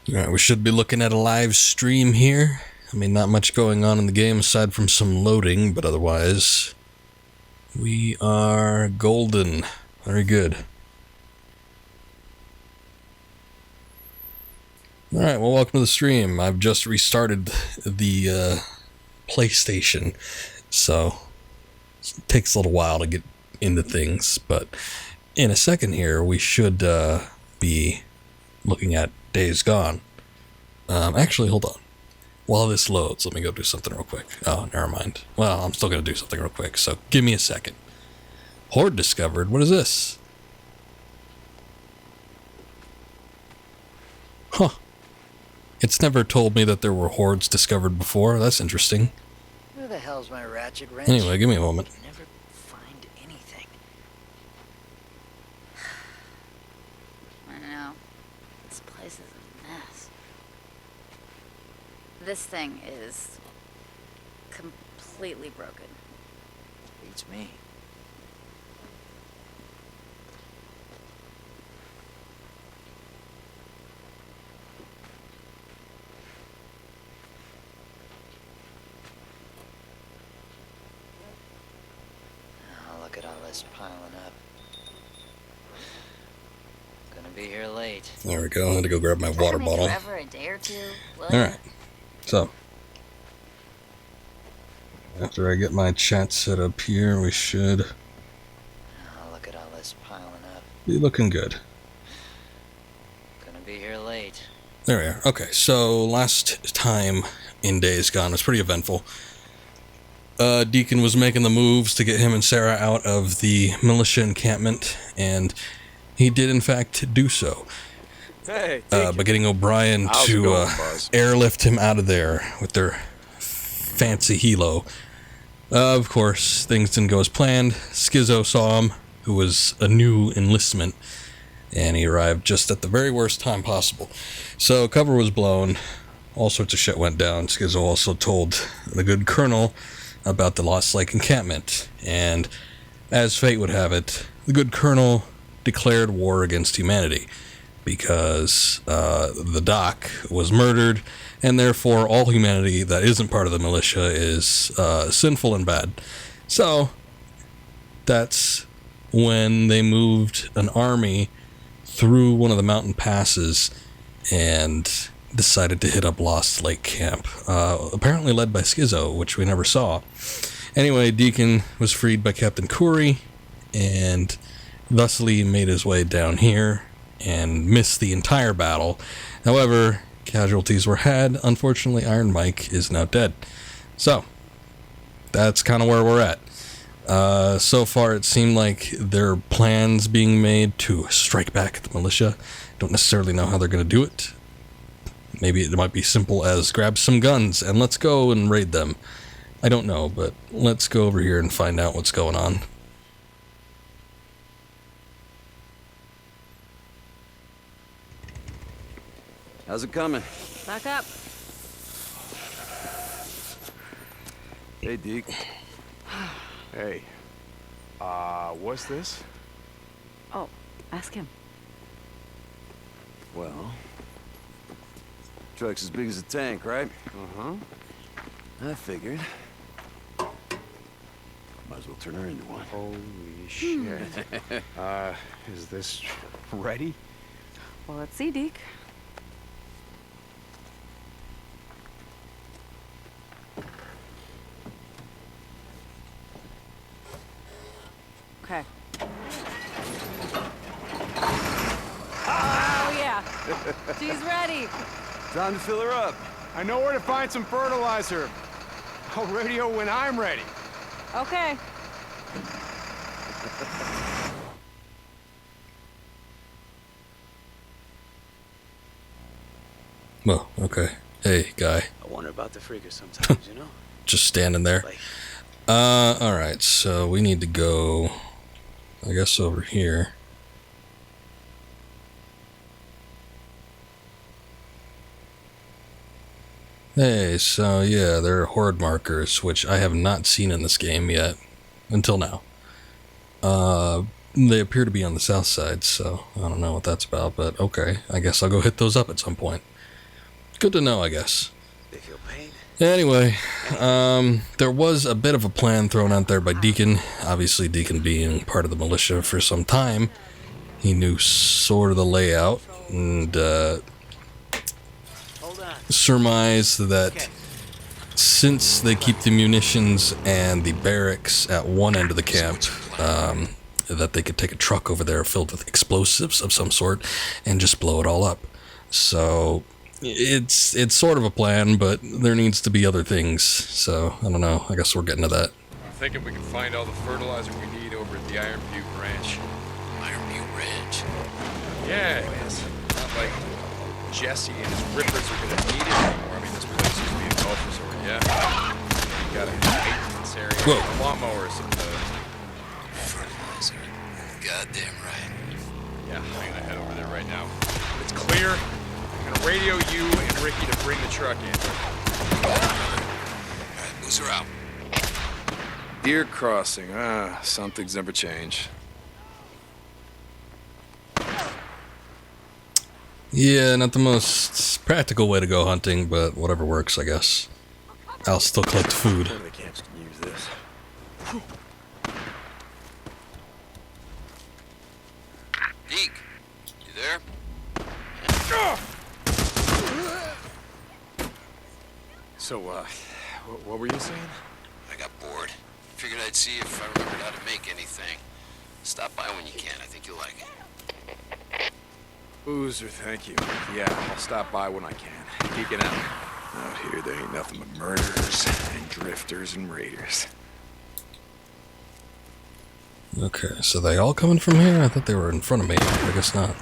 Alright, we should be looking at a live stream here. I mean, not much going on in the game aside from some loading, but otherwise, we are golden. Very good. Alright, well, welcome to the stream. I've just restarted the PlayStation, so it takes a little while to get into things, but in a second here, we should be looking at Days Gone. Actually, hold on. While this loads, let me go do something real quick. Oh, never mind. Well, I'm still going to do something real quick, so give me a second. Horde discovered. What is this? Huh. It's never told me that there were hordes discovered before. That's interesting. Where the hell's my ratchet wrench? Anyway, give me a moment. Never find anything. I know. This place is a mess. This thing is completely broken. Beats me. Oh, look at all this piling up. Gonna be here late. There we go. I had to go grab my water bottle. Forever, a day or two. Alright. So, after I get my chat set up here, we should Oh, look at all this piling up. be looking good. Gonna be here late. There we are. Okay, so last time in Days Gone was pretty eventful. Deacon was making the moves to get him and Sarah out of the militia encampment, and he did in fact do so. Hey, By getting O'Brien How's it to going, Buzz? airlift him out of there with their fancy helo. Of course, things didn't go as planned. Schizo saw him, who was a new enlistment, and he arrived just at the very worst time possible. So cover was blown, all sorts of shit went down. Schizo also told the good colonel about the Lost Lake encampment, and as fate would have it, the good colonel declared war against humanity, because the doc was murdered, and therefore all humanity that isn't part of the militia is sinful and bad. So that's when they moved an army through one of the mountain passes and decided to hit up Lost Lake Camp, apparently led by Schizo, which we never saw. Anyway, Deacon was freed by Captain Curry, and thusly made his way down here and missed the entire battle. However, casualties were had. Unfortunately, Iron Mike is now dead. So, that's kind of where we're at. So far, it seemed like there are plans being made to strike back at the militia. Don't necessarily know how they're going to do it. Maybe it might be simple as grab some guns and let's go and raid them. I don't know, but let's go over here and find out what's going on. How's it coming? Back up. Hey, Deke. Hey. What's this? Oh, ask him. Well, truck's as big as a tank, right? Uh-huh. I figured. Might as well turn her into one. Holy shit. Is this ready? Well, let's see, Deke. Okay. Oh, yeah. She's ready. Time to fill her up. I know where to find some fertilizer. I'll radio when I'm ready. Okay. Well, okay. Hey, guy. I wonder about the freakers sometimes, you know? Just standing there. Like, Alright, so we need to go, I guess, over here. Hey, so yeah, there are horde markers, which I have not seen in this game yet, until now. They appear to be on the south side, so I don't know what that's about, but okay, I guess I'll go hit those up at some point. Good to know, I guess. They feel pain? Anyway, there was a bit of a plan thrown out there by Deacon. Obviously, Deacon being part of the militia for some time, he knew sort of the layout and Hold on. surmised that since they keep the munitions and the barracks at one end of the camp, that they could take a truck over there filled with explosives of some sort and just blow it all up. So it's sort of a plan, but there needs to be other things. So I don't know. I guess we're getting to that. I'm thinking we can find all the fertilizer we need over at the Iron Butte Ranch. Iron Butte Ranch. Yeah, it's not like Jesse and his rippers are gonna need it anymore. I mean, this place used to be a golf resort, yeah? You gotta have maintenance area, Whoa. lawnmowers, and Fertilizer. Goddamn right. yeah, I'm gonna head over there right now. When it's clear, I'm gonna radio you and Ricky to bring the truck in. Alright, boozer out. Deer crossing. Something's never changed. Yeah, not the most practical way to go hunting, but whatever works, I guess. I'll still collect food. One of the camps can use this. Deke, you there? So, what were you saying? I got bored. Figured I'd see if I remembered how to make anything. Stop by when you can. I think you'll like it. Boozer, thank you. Yeah, I'll stop by when I can. Geeking out. Out here, there ain't nothing but murderers and drifters and raiders. Okay, so they all coming from here? I thought they were in front of me. I guess not.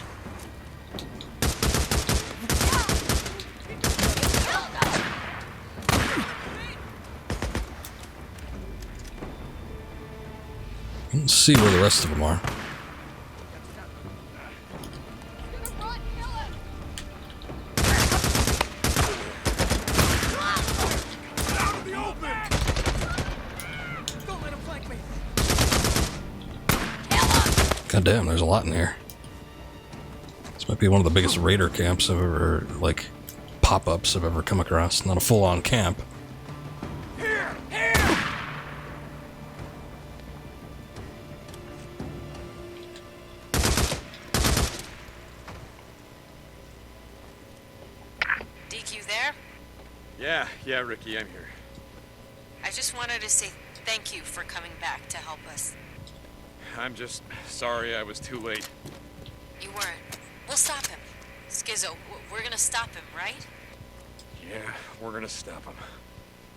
Let's see where the rest of them are. God damn, there's a lot in here. This might be one of the biggest raider camps I've ever, like, pop-ups I've ever come across. Not a full-on camp. Deke, you there? Yeah, Ricky, I'm here. I just wanted to say thank you for coming back to help us. I'm just sorry I was too late. You weren't. We'll stop him. Skizzo, we're gonna stop him, right? Yeah, we're gonna stop him.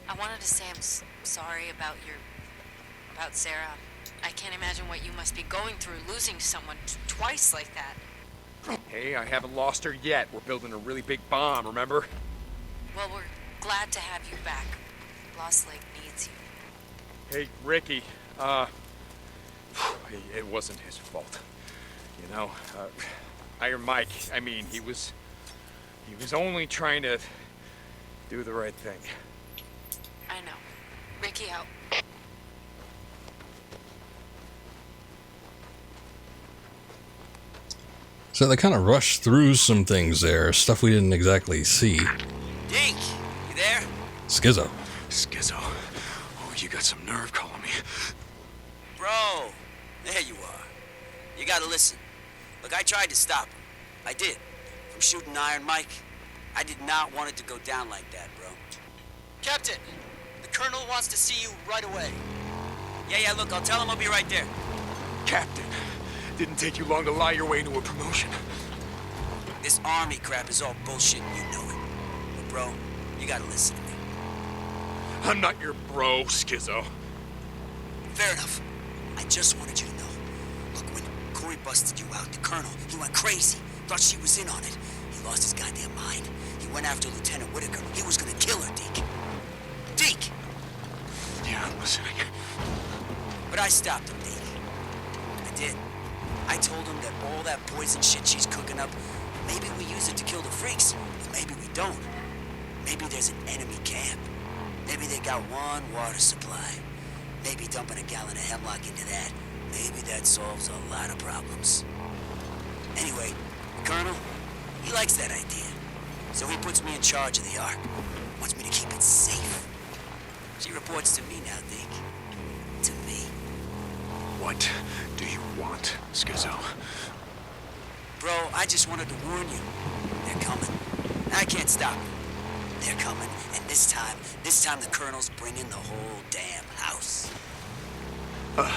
I wanted to say I'm sorry about Sarah. I can't imagine what you must be going through losing someone twice like that. Hey, I haven't lost her yet. We're building a really big bomb, remember? Well, we're glad to have you back. Lost Lake needs you. Hey, Ricky, it wasn't his fault. You know, Iron Mike, I mean, he was only trying to do the right thing. I know. Ricky out. So they kind of rushed through some things there, stuff we didn't exactly see. Deke, you there? Skizzo. Skizzo. Oh, you got some nerve calling me. Bro, there you are. You gotta listen. Look, I tried to stop him. I did. From shooting Iron Mike. I did not want it to go down like that, bro. Captain, the Colonel wants to see you right away. Yeah, look, I'll tell him I'll be right there. Captain, didn't take you long to lie your way into a promotion. This army crap is all bullshit and you know it. But bro, you gotta listen to me. I'm not your bro, Skizzo. Fair enough. I just wanted you to know. Look, when Corey busted you out, the Colonel, he went crazy. Thought she was in on it. He lost his goddamn mind. He went after Lieutenant Whitaker. He was gonna kill her, Deke. Deke! Yeah, I'm listening. But I stopped him, Deke. I did. I told him that all that poison shit she's cooking up, maybe we use it to kill the freaks, but maybe we don't. Maybe there's an enemy camp. Maybe they got one water supply. Maybe dumping a gallon of hemlock into that. Maybe that solves a lot of problems. Anyway, the Colonel, he likes that idea. So he puts me in charge of the Ark. Wants me to keep it safe. She reports to me now, Deke. To me. What do you want, Schizo? Bro, I just wanted to warn you. They're coming. I can't stop them. They're coming, and this time the Colonel's bringing the whole damn house. Well,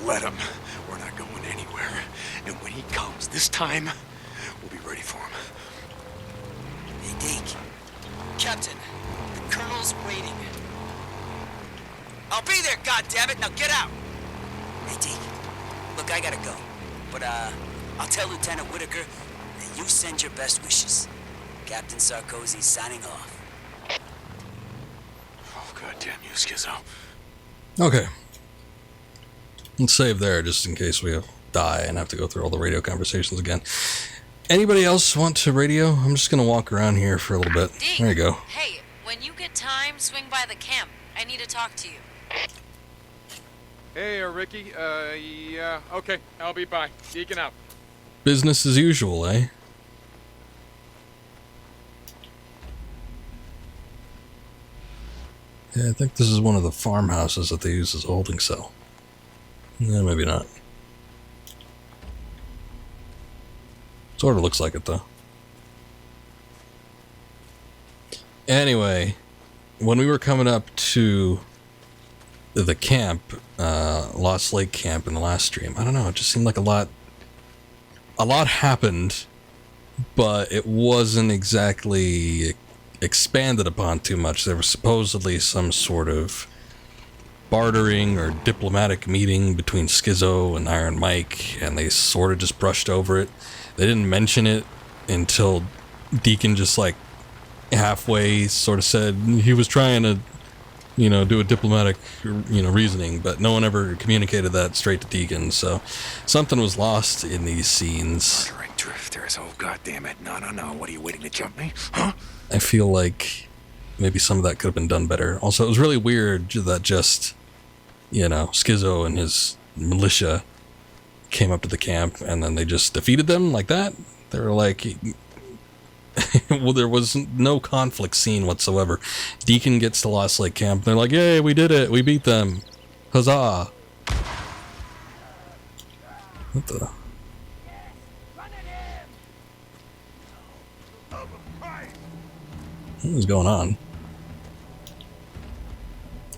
let him. We're not going anywhere. And when he comes this time, we'll be ready for him. Hey, Deke. Captain, the Colonel's waiting. I'll be there, goddammit! Now get out! Hey, Deke. Look, I gotta go. But, I'll tell Lieutenant Whitaker that you send your best wishes. Captain Sarkozy signing off. Oh, goddamn you, Schizo. Okay. Let's save there just in case we die and have to go through all the radio conversations again. Anybody else want to radio? I'm just going to walk around here for a little bit. Deke, there you go. Hey, when you get time, swing by the camp. I need to talk to you. Hey, Ricky. Yeah. Okay, I'll be by. Deacon out. Business as usual, eh? Yeah, I think this is one of the farmhouses that they use as a holding cell. Yeah, maybe not. Sort of looks like it, though. Anyway, when we were coming up to the camp, Lost Lake camp in the last stream, I don't know, it just seemed like a lot happened, but it wasn't exactly expanded upon too much. There was supposedly some sort of bartering or diplomatic meeting between Schizo and Iron Mike, and they sort of just brushed over it. They didn't mention it until Deacon just like halfway sort of said he was trying to, do a diplomatic, reasoning, but no one ever communicated that straight to Deacon, so something was lost in these scenes. Murdering drifters, oh goddammit. No. What are you waiting to jump me? Huh? I feel like maybe some of that could have been done better. Also, it was really weird that just, Schizo and his militia came up to the camp and then they just defeated them like that. They were like, well, there was no conflict scene whatsoever. Deacon gets to Lost Lake camp. They're like, yay, we did it. We beat them. Huzzah. What the? What was going on?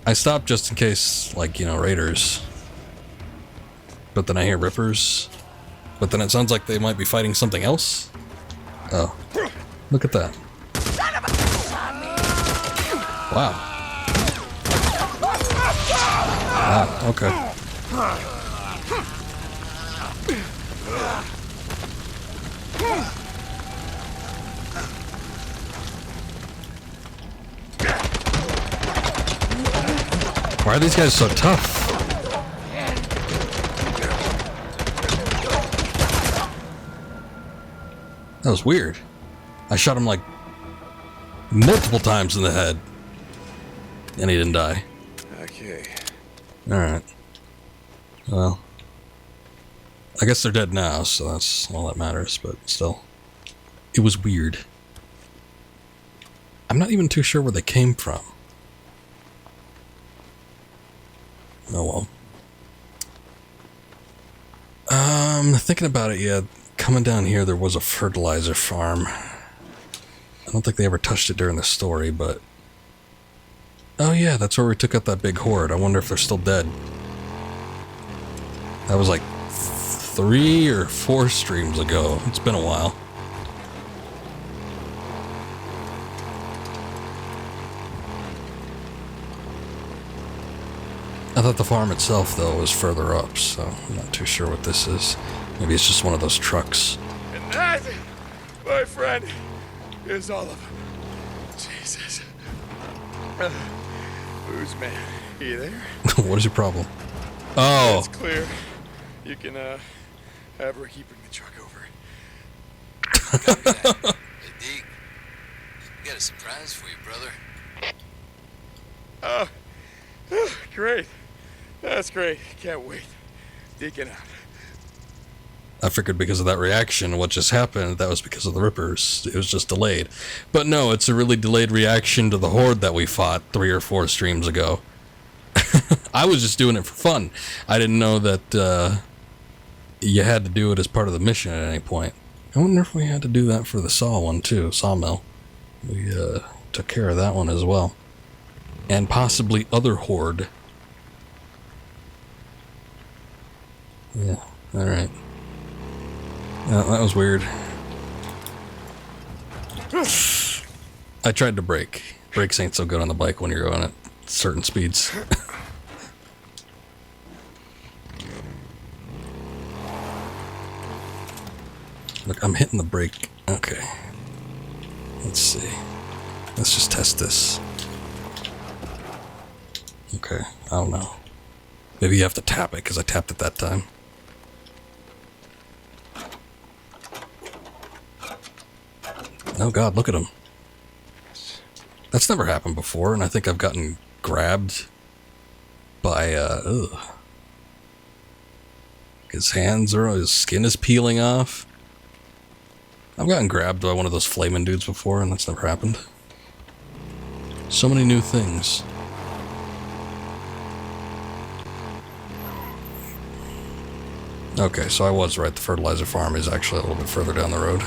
I stopped just in case, raiders. But then I hear rippers. But then it sounds like they might be fighting something else. Oh. Look at that. Wow. Ah, okay. Why are these guys so tough? That was weird. I shot him like multiple times in the head. And he didn't die. Okay. Alright. Well. I guess they're dead now, so that's all that matters, but still. It was weird. I'm not even too sure where they came from. Oh well. Thinking about it, yeah, coming down here there was a fertilizer farm. I don't think they ever touched it during the story, but... Oh yeah, that's where we took out that big horde. I wonder if they're still dead. That was like 3 or 4 streams ago. It's been a while. I thought the farm itself, though, was further up, so I'm not too sure what this is. Maybe it's just one of those trucks. And that, my friend, is all of them. Jesus. Who's man? You there? What is your problem? Oh. It's clear. You can, have Ricky bring the truck over. Hey, Deke. We got a surprise for you, brother. Oh, great. That's great. Can't wait. Deacon out. I figured because of that reaction, what just happened, that was because of the Rippers. It was just delayed. But no, it's a really delayed reaction to the Horde that we fought 3 or 4 streams ago. I was just doing it for fun. I didn't know that you had to do it as part of the mission at any point. I wonder if we had to do that for the saw one too, sawmill. We took care of that one as well. And possibly other Horde. Yeah, alright. That was weird. I tried to brake. Brakes ain't so good on the bike when you're going at certain speeds. Look, I'm hitting the brake. Okay. Let's see. Let's just test this. Okay, I don't know. Maybe you have to tap it, because I tapped it that time. Oh god, look at him. That's never happened before, and I think I've gotten grabbed by, his hands are, his skin is peeling off. I've gotten grabbed by one of those flaming dudes before, and that's never happened. So many new things. Okay, so I was right, the fertilizer farm is actually a little bit further down the road.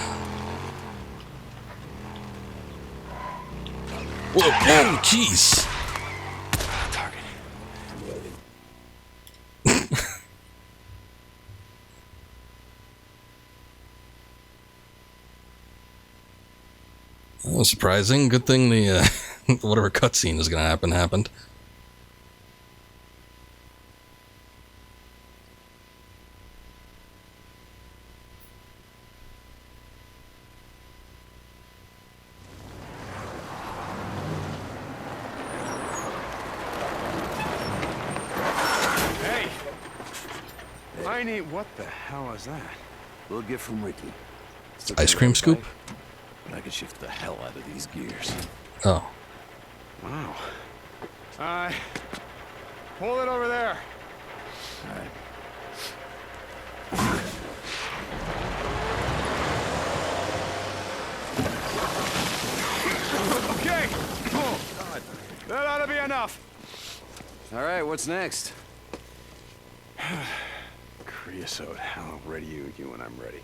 Whoa, oh, jeez! That was surprising. Good thing the, whatever cutscene is gonna happen, happened. What the hell is that? Little gift from Ricky. Ice cream scoop? I can shift the hell out of these gears. Oh. Wow. Hold it over there. Alright. Okay. Oh, God. That ought to be enough. Alright, what's next? Creosote. I'll radio you when I'm ready.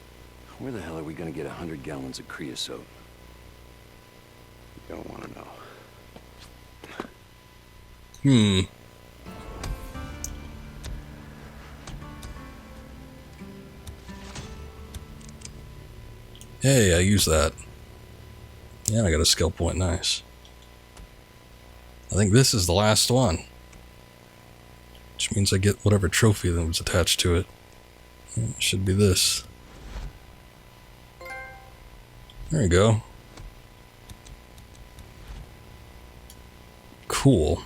Where the hell are we gonna get 100 gallons of creosote? You don't want to know. Hey, I use that. Yeah, I got a skill point, nice. I think this is the last one. Which means I get whatever trophy that was attached to it. It should be this. There you go. Cool.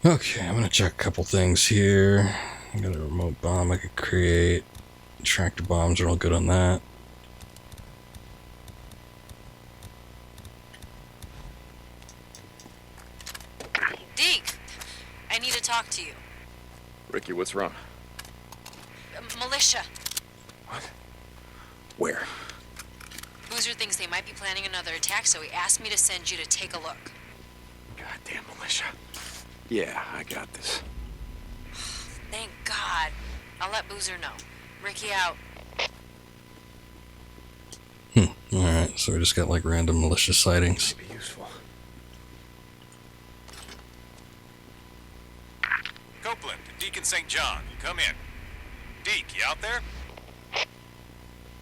Okay, I'm gonna check a couple things here. I got a remote bomb I could create. Tractor bombs are all good on that. Deke, I need to talk to you. Ricky, what's wrong? Militia. What? Where? Boozer thinks they might be planning another attack, so he asked me to send you to take a look. Goddamn militia. Yeah, I got this. Thank God. I'll let Boozer know. Ricky out. Alright, so we just got like random militia sightings. Might be useful. Copeland, Deacon St. John, come in. Deke, you out there?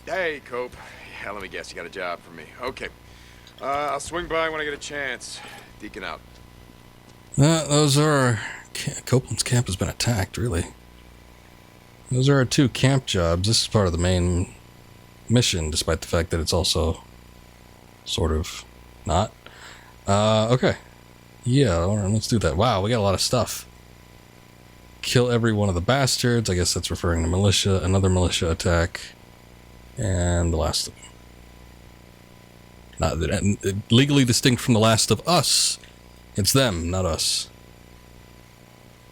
Hey, Cope. Yeah, let me guess, you got a job for me. Okay. I'll swing by when I get a chance. Deacon out. Those are... Copeland's camp has been attacked, really. Those are our 2 camp jobs. This is part of the main mission, despite the fact that it's also sort of not. Okay. Yeah, alright, let's do that. Wow, we got a lot of stuff. Kill every one of the bastards. I guess that's referring to militia. Another militia attack. And the last of them. Not legally distinct from the Last of Us. It's them, not us.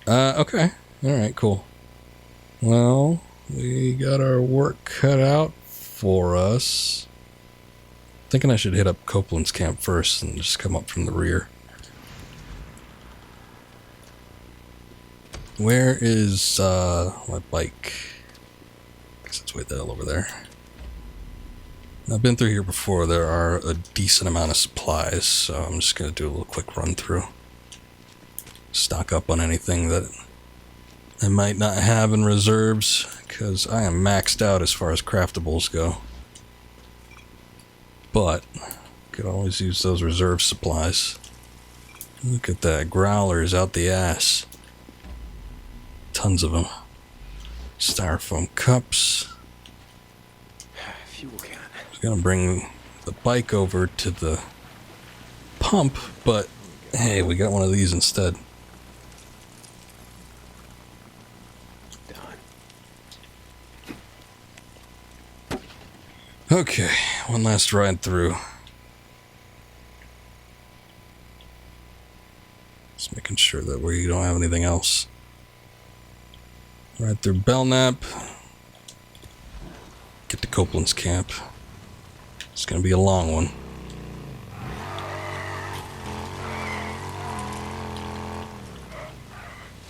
Okay. Alright, cool. Well, We got our work cut out for us. Thinking I should hit up Copeland's camp first and just come up from the rear. Where is my bike? I guess it's way the hell over there. I've been through here before. There are a decent amount of supplies, so I'm just going to do a little quick run through. Stock up on anything that I might not have in reserves, because I am maxed out as far as craftables go. But, could always use those reserve supplies. Look at that, growlers out the ass. Tons of them. Styrofoam cups. Fuel can. I was gonna bring the bike over to the pump, but hey, we got one of these instead. Okay, one last ride through. Just making sure that we don't have anything else. Ride through Belknap. Get to Copeland's camp. It's gonna be a long one.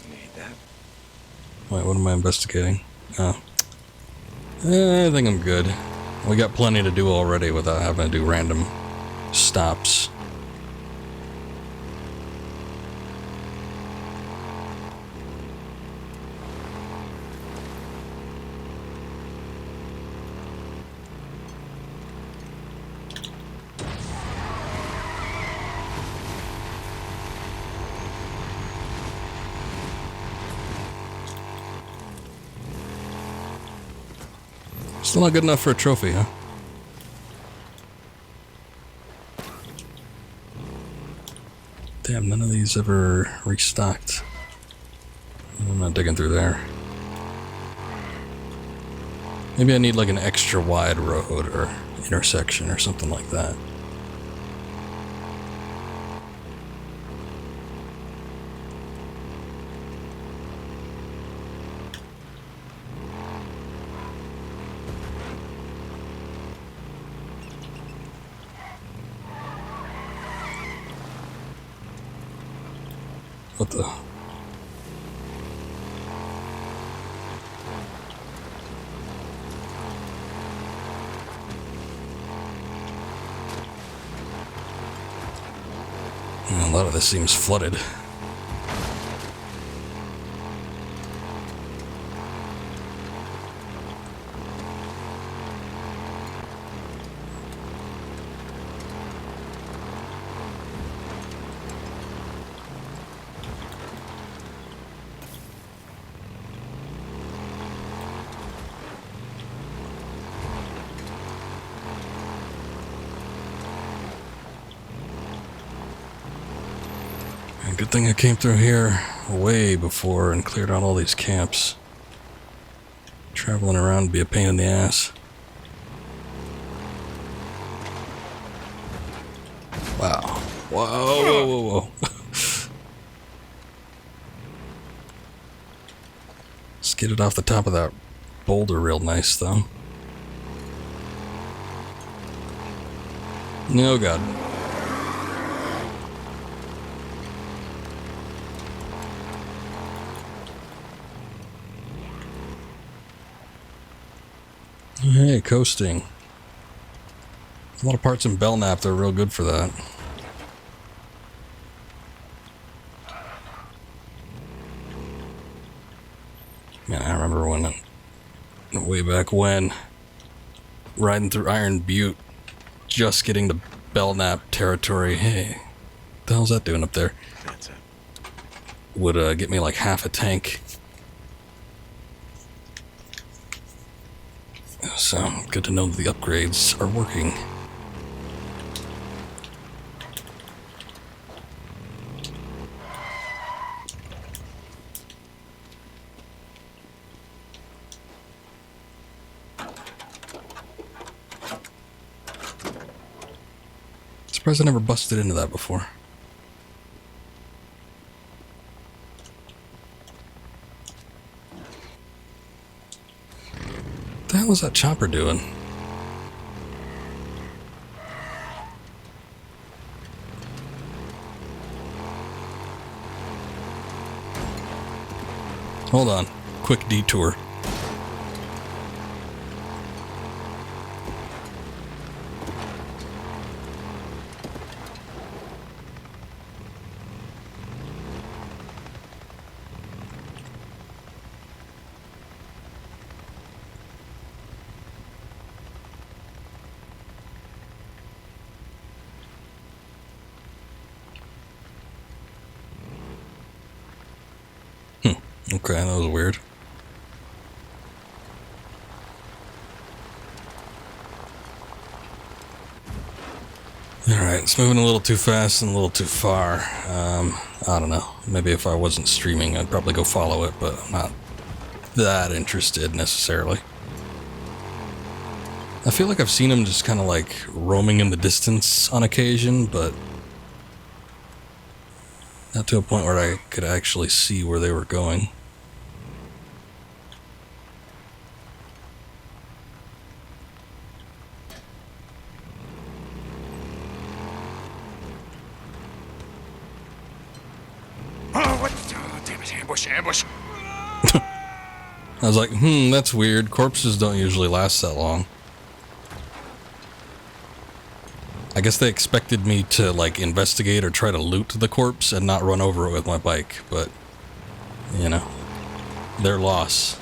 Need that. Wait, what am I investigating? Oh. I think I'm good. We got plenty to do already without having to do random stops. Still not good enough for a trophy, huh? Damn, none of these ever restocked. I'm not digging through there. Maybe I need like an extra wide road or intersection or something like that. What the? A lot of this seems flooded. Good thing I came through here way before and cleared out all these camps. Traveling around would be a pain in the ass. Wow. Whoa, whoa, whoa, whoa. Skidded off the top of that boulder real nice, though. Oh, God. Hey, coasting. A lot of parts in Belknap that are real good for that. Man, I remember when, way back when, riding through Iron Butte, just getting to Belknap territory. Hey, what the hell's that doing up there? That's it. Would get me like half a tank. So, good to know that the upgrades are working. Surprised I never busted into that before. the hell was that chopper doing? Hold on. Quick detour. Okay, that was weird. Alright, it's moving a little too fast and a little too far. I don't know. Maybe if I wasn't streaming, I'd probably go follow it, but I'm not that interested necessarily. I feel like I've seen him just kind of like roaming in the distance on occasion, but not to a point where I could actually see where they were going. Ambush. I was like, that's weird. Corpses don't usually last that long. I guess they expected me to, like, investigate or try to loot the corpse and not run over it with my bike, but, you know, their loss.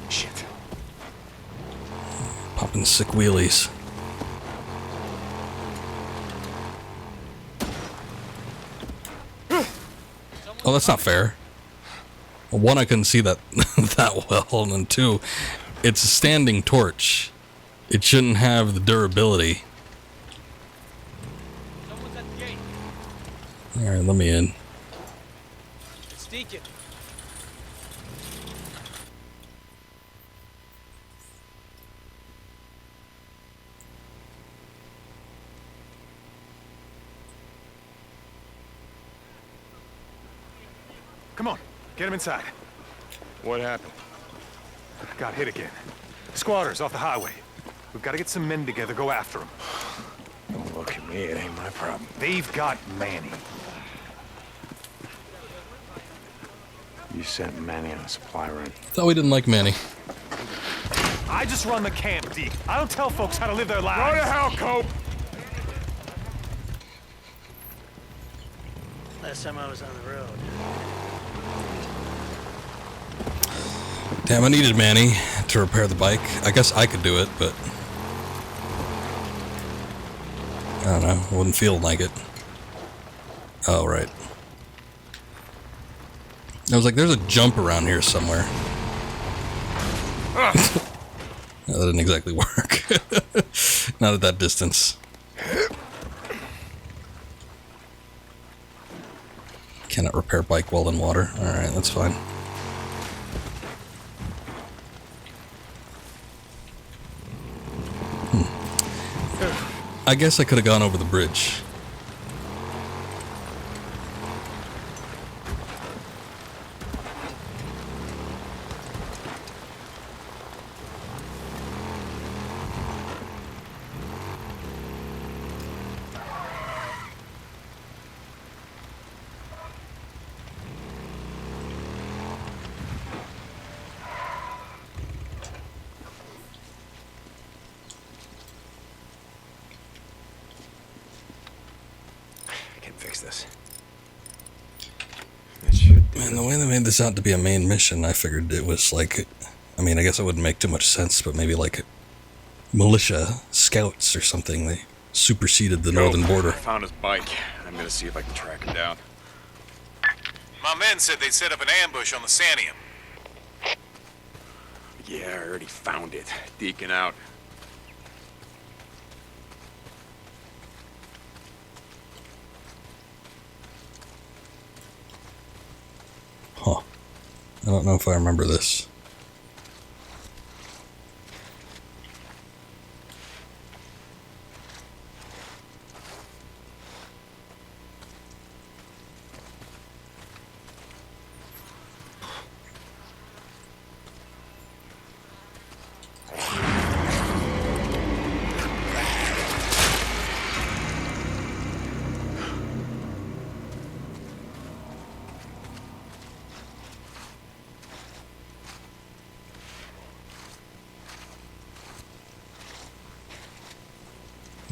Shit. Popping sick wheelies. Oh, that's not fair. Well, one, I couldn't see that that well, and then two, it's a standing torch. It shouldn't have the durability. Someone's at the gate. Alright, let me in. It's Deacon. Come on, get him inside. What happened? Got hit again. Squatters off the highway. We've got to get some men together, go after them. Don't look at me, it ain't my problem. They've got Manny. You sent Manny on a supply run. Thought we didn't like Manny. I just run the camp, Deke. I don't tell folks how to live their lives. Go to hell, Cope! Last time I was on the road. Damn, I needed Manny to repair the bike. I guess I could do it, but I don't know. I wouldn't feel like it. Oh, right. I was like, there's a jump around here somewhere. That didn't exactly work. Not at that distance. Cannot repair bike while in water. Alright, that's fine. I guess I could have gone over the bridge. This. It should do. Man, the way they made this out to be a main mission, I figured it was like, I mean, I guess it wouldn't make too much sense, but maybe like militia scouts or something. They superseded the northern border. I found his bike. I'm gonna see if I can track him down. My men said they'd set up an ambush on the Sanium. Yeah, I already found it. Deacon out. Huh. I don't know if I remember this.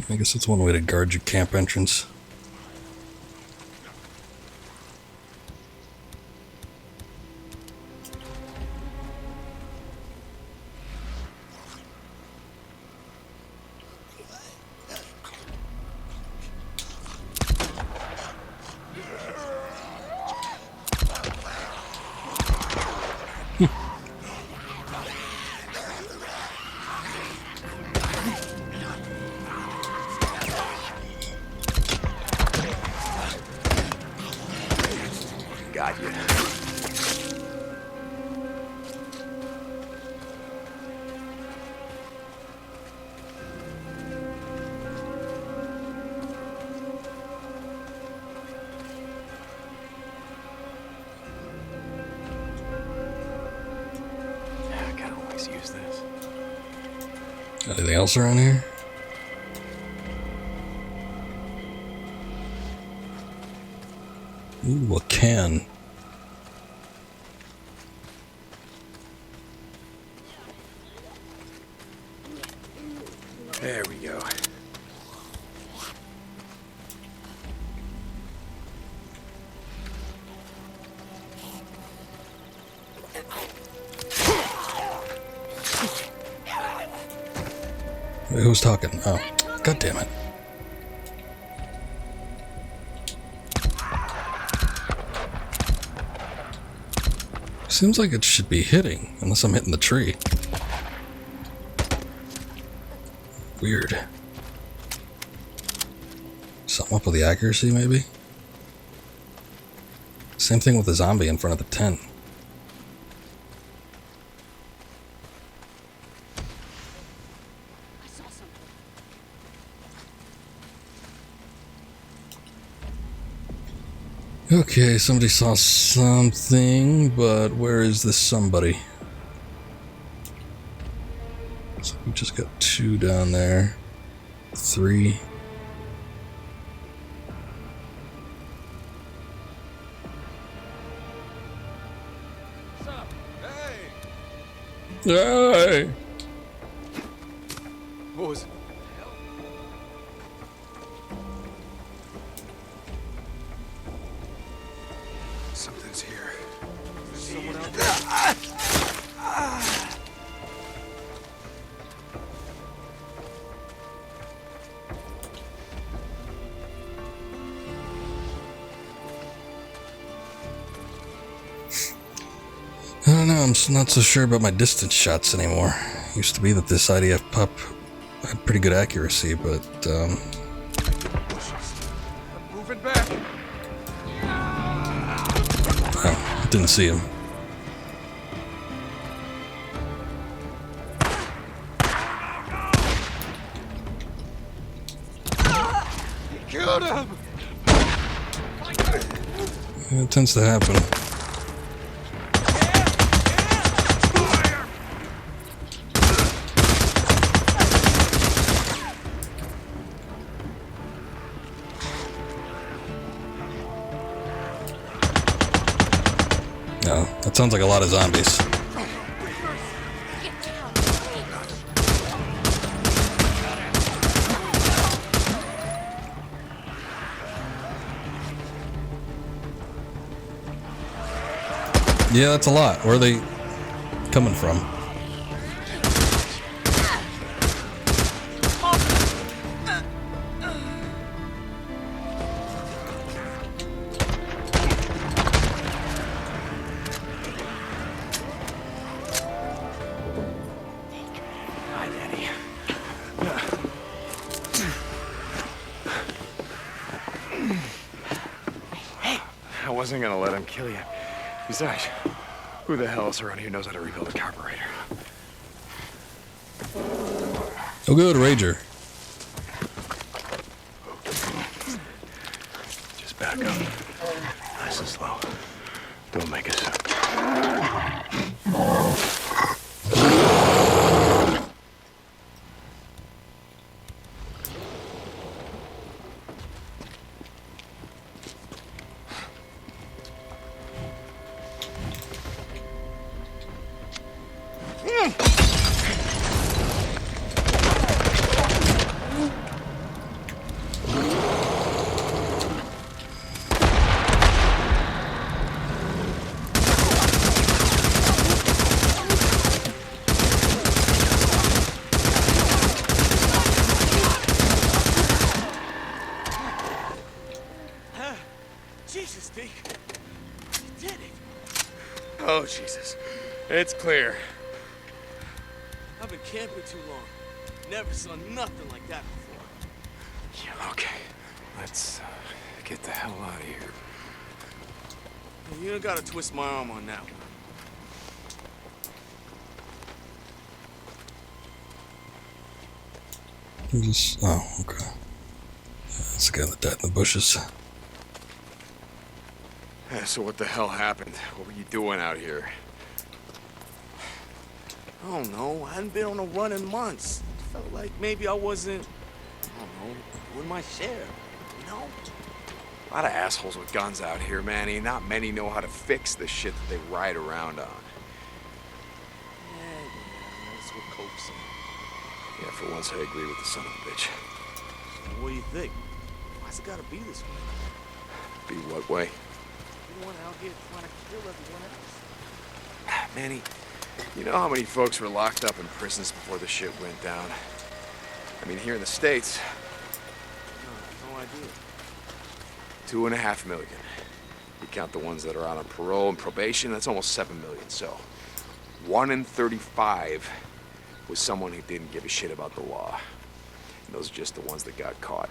I guess that's one way to guard your camp entrance. Got you. I can always use this. Anything else around here? Ooh, a can. There we go. Wait, who's talking? Oh, god damn it. Seems like it should be hitting, unless I'm hitting the tree. Weird. Something up with the accuracy, maybe? Same thing with the zombie in front of the tent. I saw something. Okay, somebody saw something, but where is this somebody? So we just got 2 down there. 3. What's up? Hey! What was it? Something's here. There's someone out there. I don't know, I'm not so sure about my distance shots anymore. Used to be that this IDF pup had pretty good accuracy, but, I'm moving back. oh, didn't see him. Killed him. It tends to happen. No, that sounds like a lot of zombies. Yeah, that's a lot. Where are they coming from? Hi, Danny. I wasn't gonna let him kill you. Besides, who the hell else around here knows how to rebuild a carburetor? Oh, good, Rager. Just back up. Nice and slow. Don't make a sound. It's clear. I've been camping too long. Never saw nothing like that before. Yeah, okay. Let's get the hell out of here. You don't gotta twist my arm on that one. Oh, okay. That's the guy that died in the bushes. So what the hell happened? What were you doing out here? I don't know. I hadn't been on a run in months. Felt like maybe I wasn't, I don't know, doing my share, you know? A lot of assholes with guns out here, Manny. Not many know how to fix the shit that they ride around on. Yeah, that's what Cope's saying. Yeah, for once I agree with the son of a bitch. So what do you think? Why's it gotta be this way? Be what way? You the one out here trying to kill everyone else. Manny, you know how many folks were locked up in prisons before the shit went down? I mean, here in the States, No idea. 2.5 million. You count the ones that are out on parole and probation, that's almost 7 million. So, 1 in 35 was someone who didn't give a shit about the law. And those are just the ones that got caught.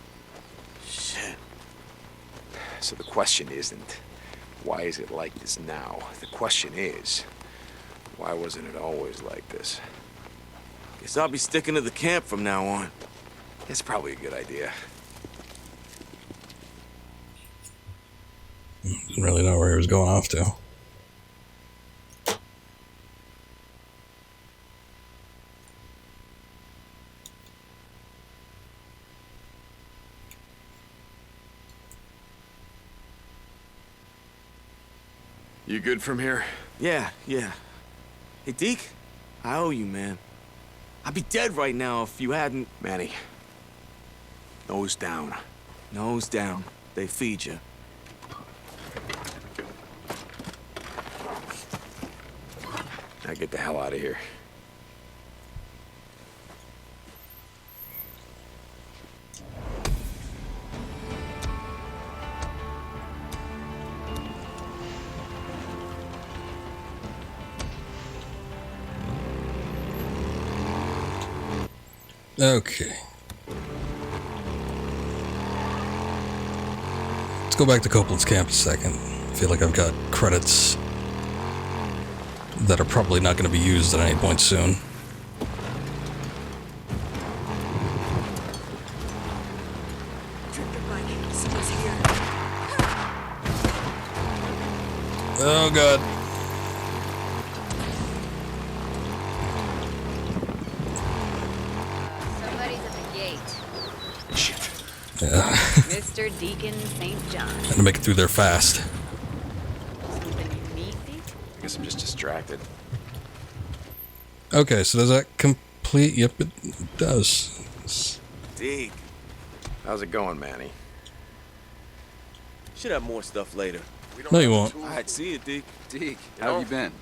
Shit. So the question isn't, why is it like this now? The question is, why wasn't it always like this? Guess I'll be sticking to the camp from now on. It's probably a good idea. Didn't really know where he was going off to. You good from here? Yeah. Hey, Deke, I owe you, man. I'd be dead right now if you hadn't... Manny, nose down. Nose down. They feed you. Now get the hell out of here. Okay. Let's go back to Copeland's camp a second. I feel like I've got credits that are probably not going to be used at any point soon. Oh god. Somebody's at the gate. Shit. Yeah. Mr. Deacon St. John. Had to make it through there fast. Something you need, Deke? I guess I'm just distracted. Okay, so does that complete? Yep, it does. Deke. How's it going, Manny? Should have more stuff later. No, you won't. All right, see you, Deke. Deke, how have you been?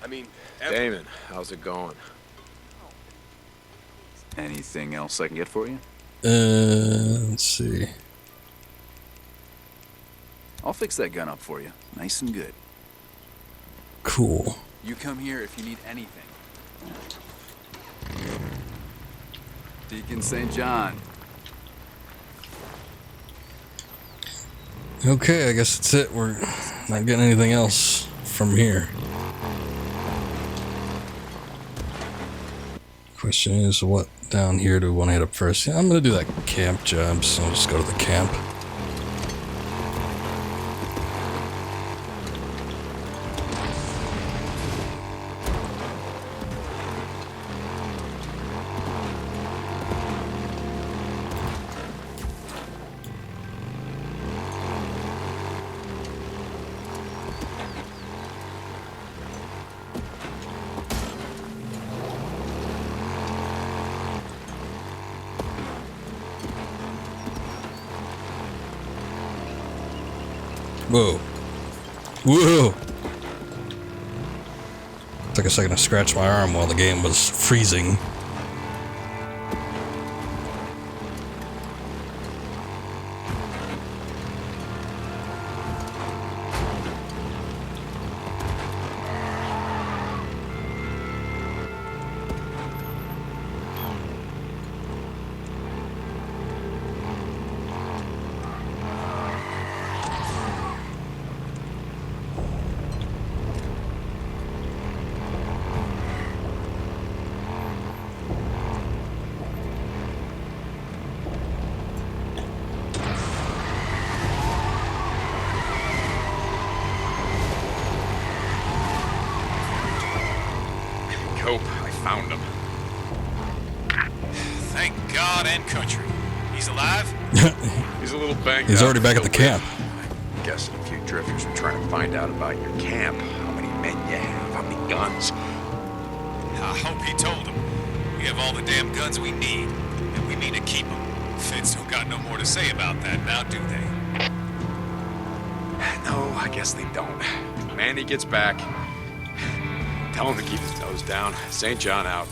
I mean, Damon, how's it going? Anything else I can get for you? Let's see. I'll fix that gun up for you. Nice and good. Cool. You come here if you need anything. Deacon St. John. Okay, I guess that's it. We're not getting anything else from here. Question is, what down here do we want to hit up first? Yeah, I'm going to do that camp job, so I'll just go to the camp. Whoa. Whoa! Took a second to scratch my arm while the game was freezing. hope I found him. Thank God and country. He's alive? He's a little banged He's up, already back at the still camp. living. I guess a few drifters were trying to find out about your camp. How many men you have, how many guns. I hope he told him. We have all the damn guns we need, and we mean to keep them. Feds don't got no more to say about that now, do they? No, I guess they don't. Manny gets back. Tell him to keep his nose down. St. John out.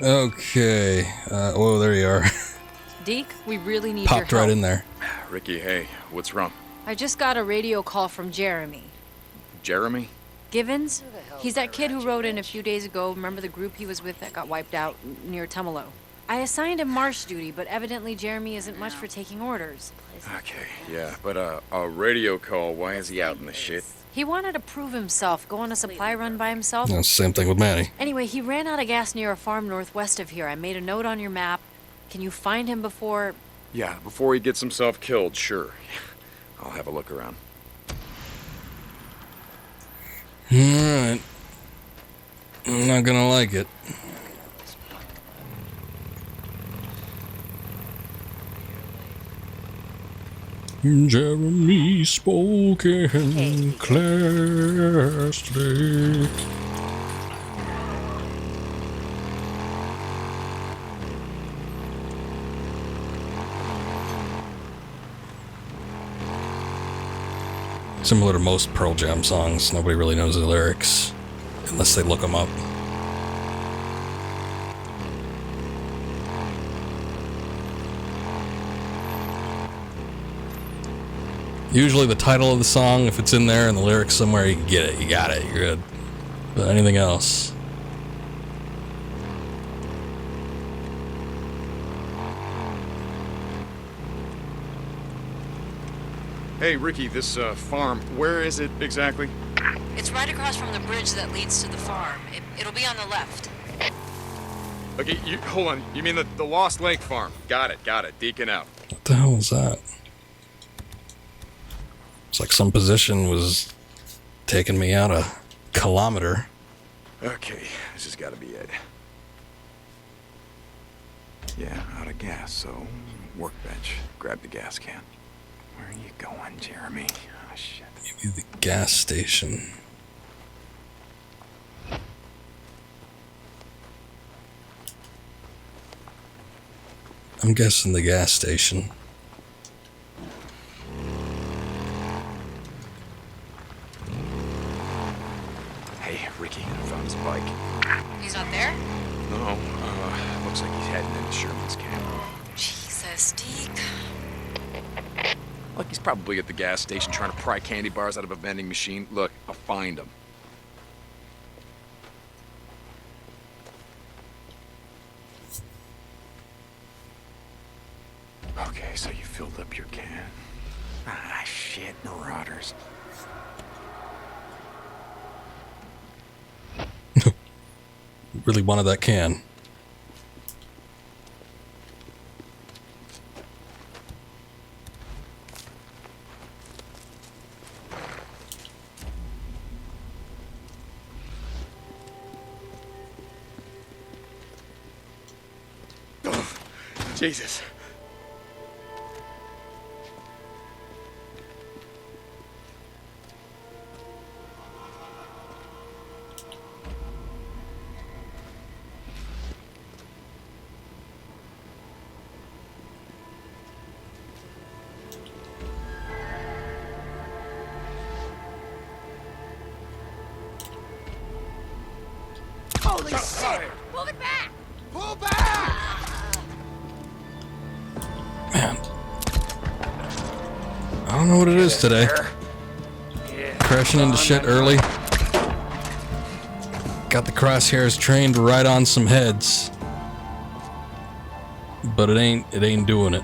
Okay. Oh, there you are. Deke, we really need your Popped help. right in there. Ricky, hey, what's wrong? I just got a radio call from Jeremy. Jeremy? Givens? He's that kid who wrote in a few days ago. Remember the group he was with that got wiped out near Tumalo? I assigned him marsh duty, but evidently Jeremy isn't much for taking orders. Okay, yeah, but a radio call, why is he out in the shit? He wanted to prove himself, go on a supply run by himself. No, same thing with Manny. Anyway, he ran out of gas near a farm northwest of here. I made a note on your map. Can you find him before... Yeah, before he gets himself killed, sure. I'll have a look around. Alright. I'm not gonna like it. Jeremy spoken classically. Similar to most Pearl Jam songs, nobody really knows the lyrics unless they look them up. Usually the title of the song, if it's in there and the lyrics somewhere, you can get it. You got it. You're good. But anything else? Hey, Ricky, this farm, where is it exactly? It's right across from the bridge that leads to the farm. It'll be on the left. Okay, hold on. You mean the Lost Lake farm? Got it. Deacon out. What the hell was that? It's like some position was taking me out a kilometer. Okay, this has got to be it. Yeah, out of gas, so workbench. Grab the gas can. Where are you going, Jeremy? Oh, shit. Maybe the gas station. I'm guessing the gas station. Hey, Ricky, I found his bike. He's not there? No, looks like he's heading into Sherman's camp. Jesus, Deke. Like he's probably at the gas station trying to pry candy bars out of a vending machine. Look, I'll find him. Okay, so you filled up your can. Ah, shit, marauders. Really wanted that can. Jesus. Holy shit! Move it back! Pull back! Man. I don't know what it is today. Crashing into shit early. Got the crosshairs trained right on some heads. But it ain't doing it.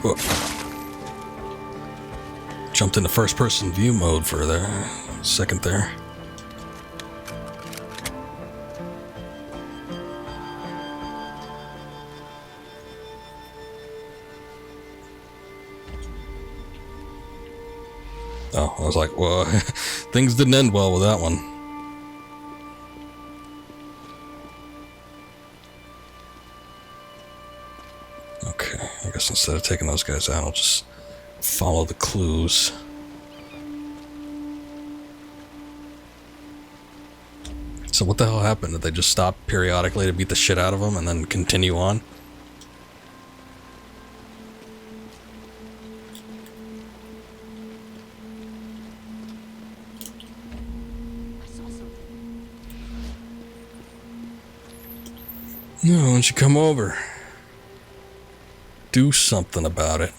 Whoa. Jumped into first-person view mode for a second there. Oh, I was like, well, things didn't end well with that one. Okay, I guess instead of taking those guys out, I'll just follow the clues. So what the hell happened? Did they just stop periodically to beat the shit out of them and then continue on? No, why don't you come over? Do something about it.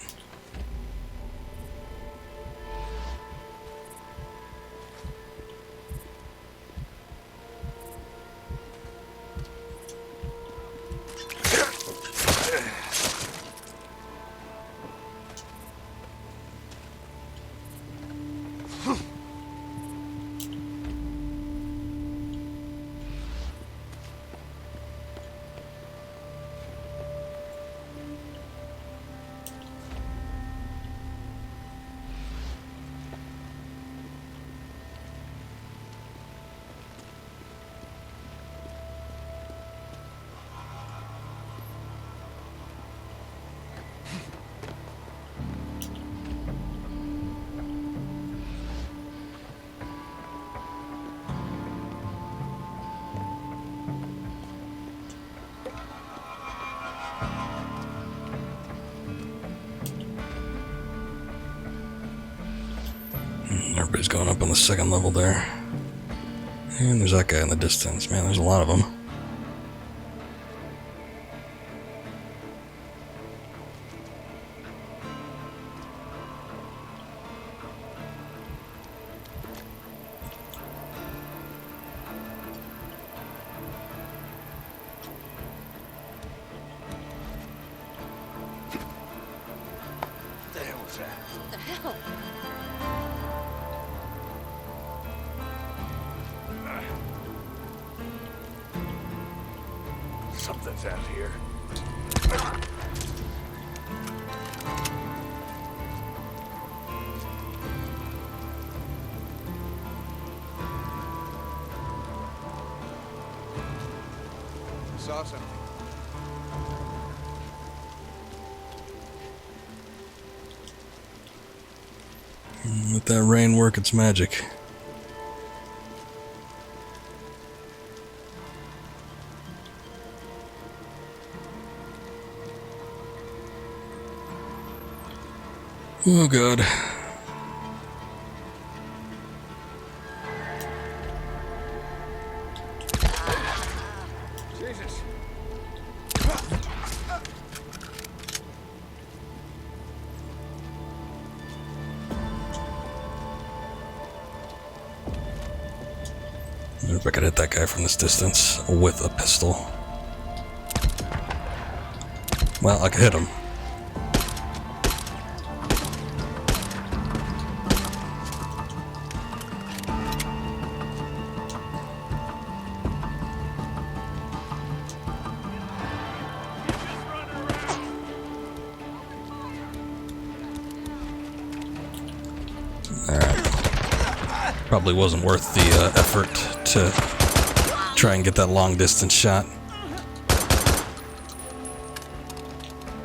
Everybody's going up on the second level there. And there's that guy in the distance. Man, there's a lot of them. What the hell was that? What the hell? Something's out here. Saw something. Let that rain work its magic. Oh god. Jesus. I wonder if I could hit that guy from this distance with a pistol. Well, I could hit him. Probably wasn't worth the effort to try and get that long distance shot.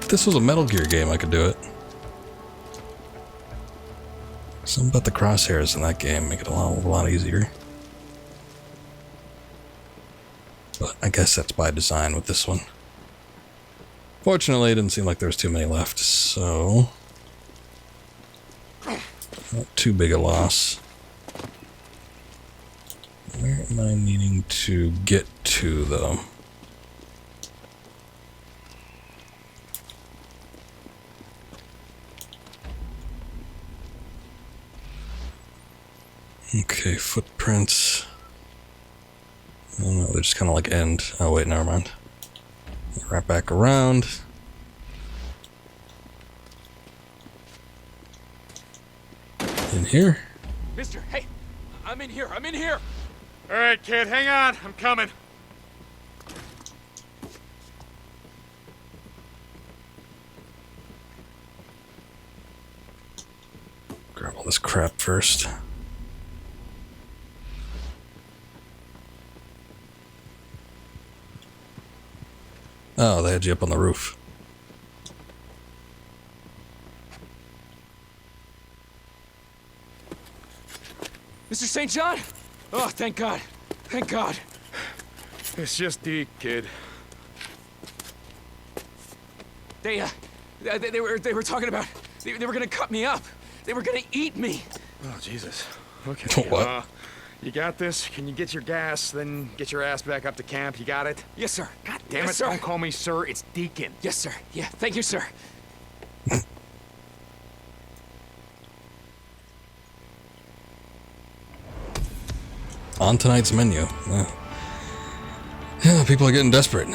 If this was a Metal Gear game, I could do it. Something about the crosshairs in that game make it a lot easier. But I guess that's by design with this one. Fortunately, it didn't seem like there was too many left, so not too big a loss. Where am I needing to get to, though? Okay, footprints. Oh no, they just kind of like end. Oh wait, never mind. Right back around. In here? Mister, hey, I'm in here. I'm in here. All right, kid, hang on. I'm coming. Grab all this crap first. Oh, they had you up on the roof. Mr. St. John? Oh, thank God. Thank God. It's just Deke, kid. They were talking about, they were gonna cut me up. They were gonna eat me. Oh, Jesus. Okay. What? You got this? Can you get your gas, then get your ass back up to camp? You got it? Yes, sir. God damn Yes, it, sir. don't call me sir, it's Deacon. Yes, sir. Yeah, thank you, sir. On tonight's menu. Yeah, people are getting desperate.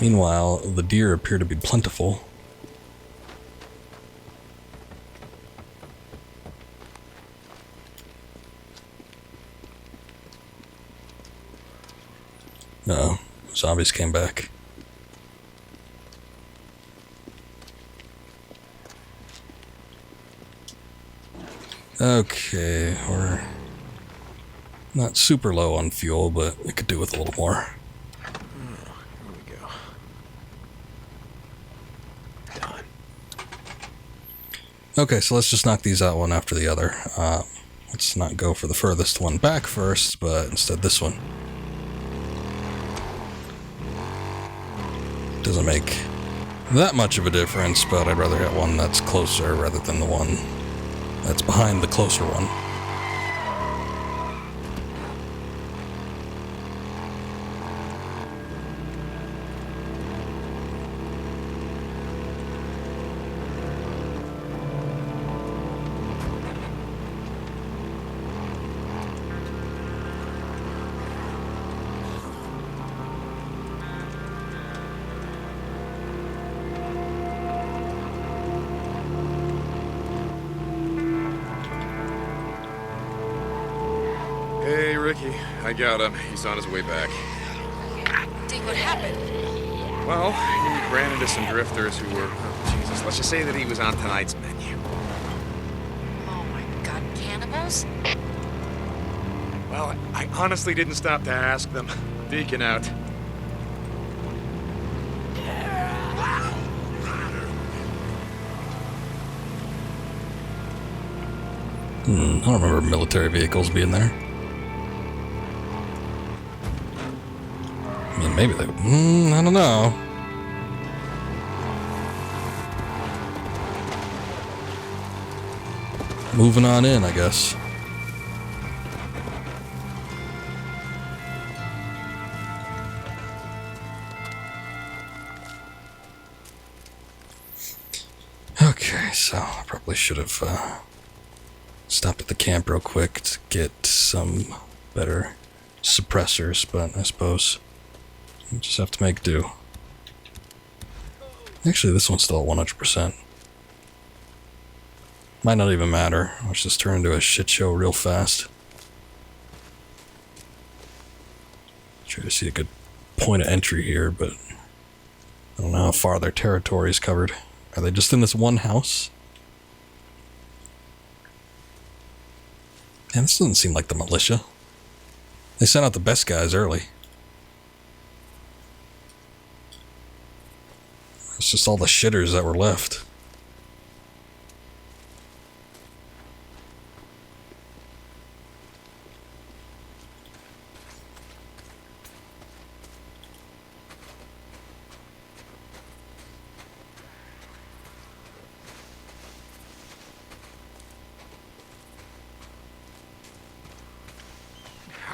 Meanwhile, the deer appear to be plentiful. No, zombies came back. Okay, we're not super low on fuel, but we could do with a little more. Here we go. Done. Okay, so let's just knock these out one after the other. Let's not go for the furthest one back first, but instead this one. Doesn't make that much of a difference, but I'd rather get one that's closer rather than the one that's behind the closer one. Hey, Ricky. I got him. He's on his way back. Deke, what happened? Well, he ran into some drifters who were... Oh, Jesus, let's just say that he was on tonight's menu. Oh my God, cannibals? Well, I honestly didn't stop to ask them. Deacon out. I don't remember military vehicles being there. I mean, maybe they... I don't know. Moving on in, I guess. Okay, so I probably should have stopped at the camp real quick to get some better suppressors, but I suppose we just have to make do. Actually, this one's still at 100%. Might not even matter. Let's just turn into a shit show real fast. Try to see a good point of entry here, but I don't know how far their territory is covered. Are they just in this one house? Man, this doesn't seem like the militia. They sent out the best guys early. It's just all the shitters that were left.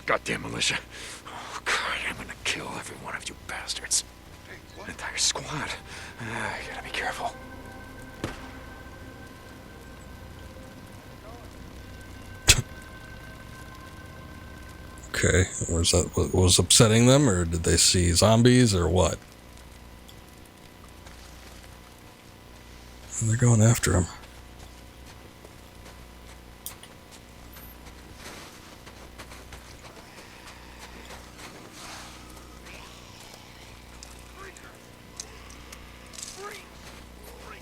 Goddamn militia. Oh, God, I'm gonna kill every one of you bastards. An entire squad. I gotta be careful. Okay. Was that what was upsetting them, or did they see zombies, or what? And they're going after him.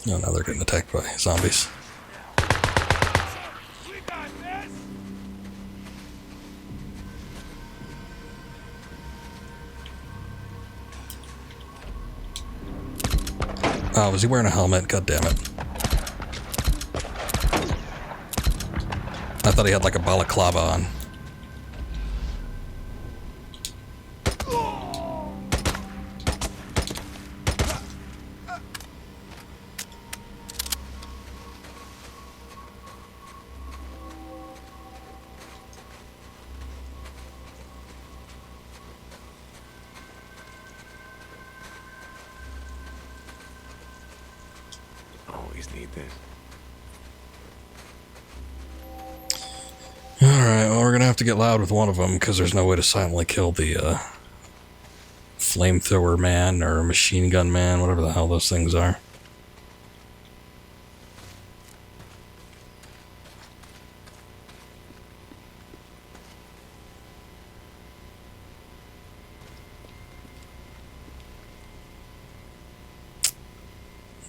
Oh, now they're getting attacked by zombies. Oh, was he wearing a helmet? God damn it. I thought he had like a balaclava on. Always need this. Alright, well, we're gonna have to get loud with one of them because there's no way to silently kill the flamethrower man or machine gun man, whatever the hell those things are.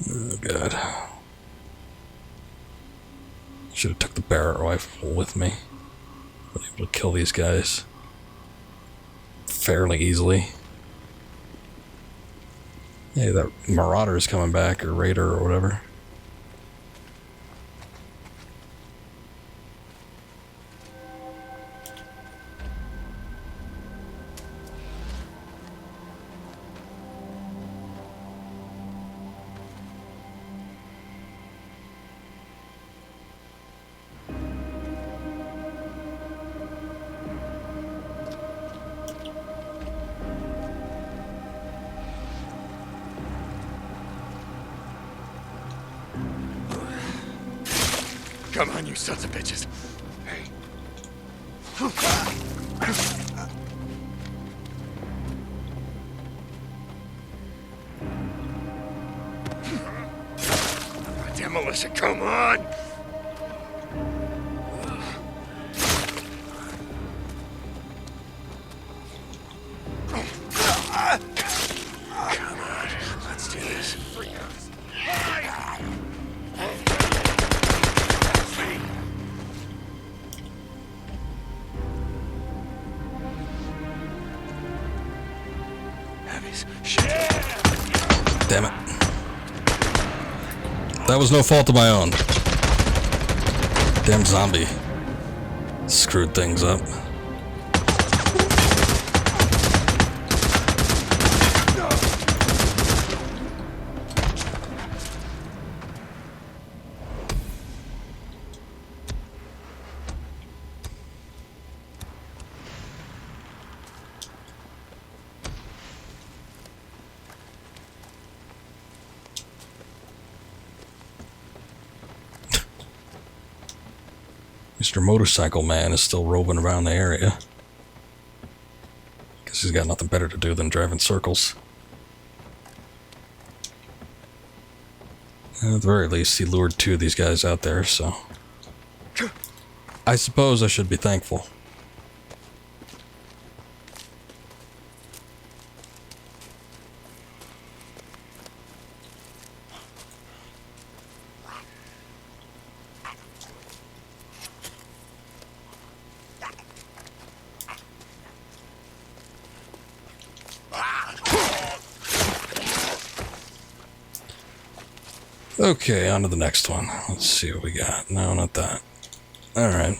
Oh, God. Should have took the Barrett rifle with me. Been able to kill these guys fairly easily. Hey, that Marauder is coming back, or Raider, or whatever. Come on, you sons of bitches. Hey. Damn militia, come on! Come on, let's do this. Damn it. That was no fault of my own. Damn zombie. Screwed things up. Mr. Motorcycle Man is still roving around the area. Guess he's got nothing better to do than drive in circles. At the very least, he lured two of these guys out there, so... I suppose I should be thankful. Okay, on to the next one. Let's see what we got. No, not that. Alright.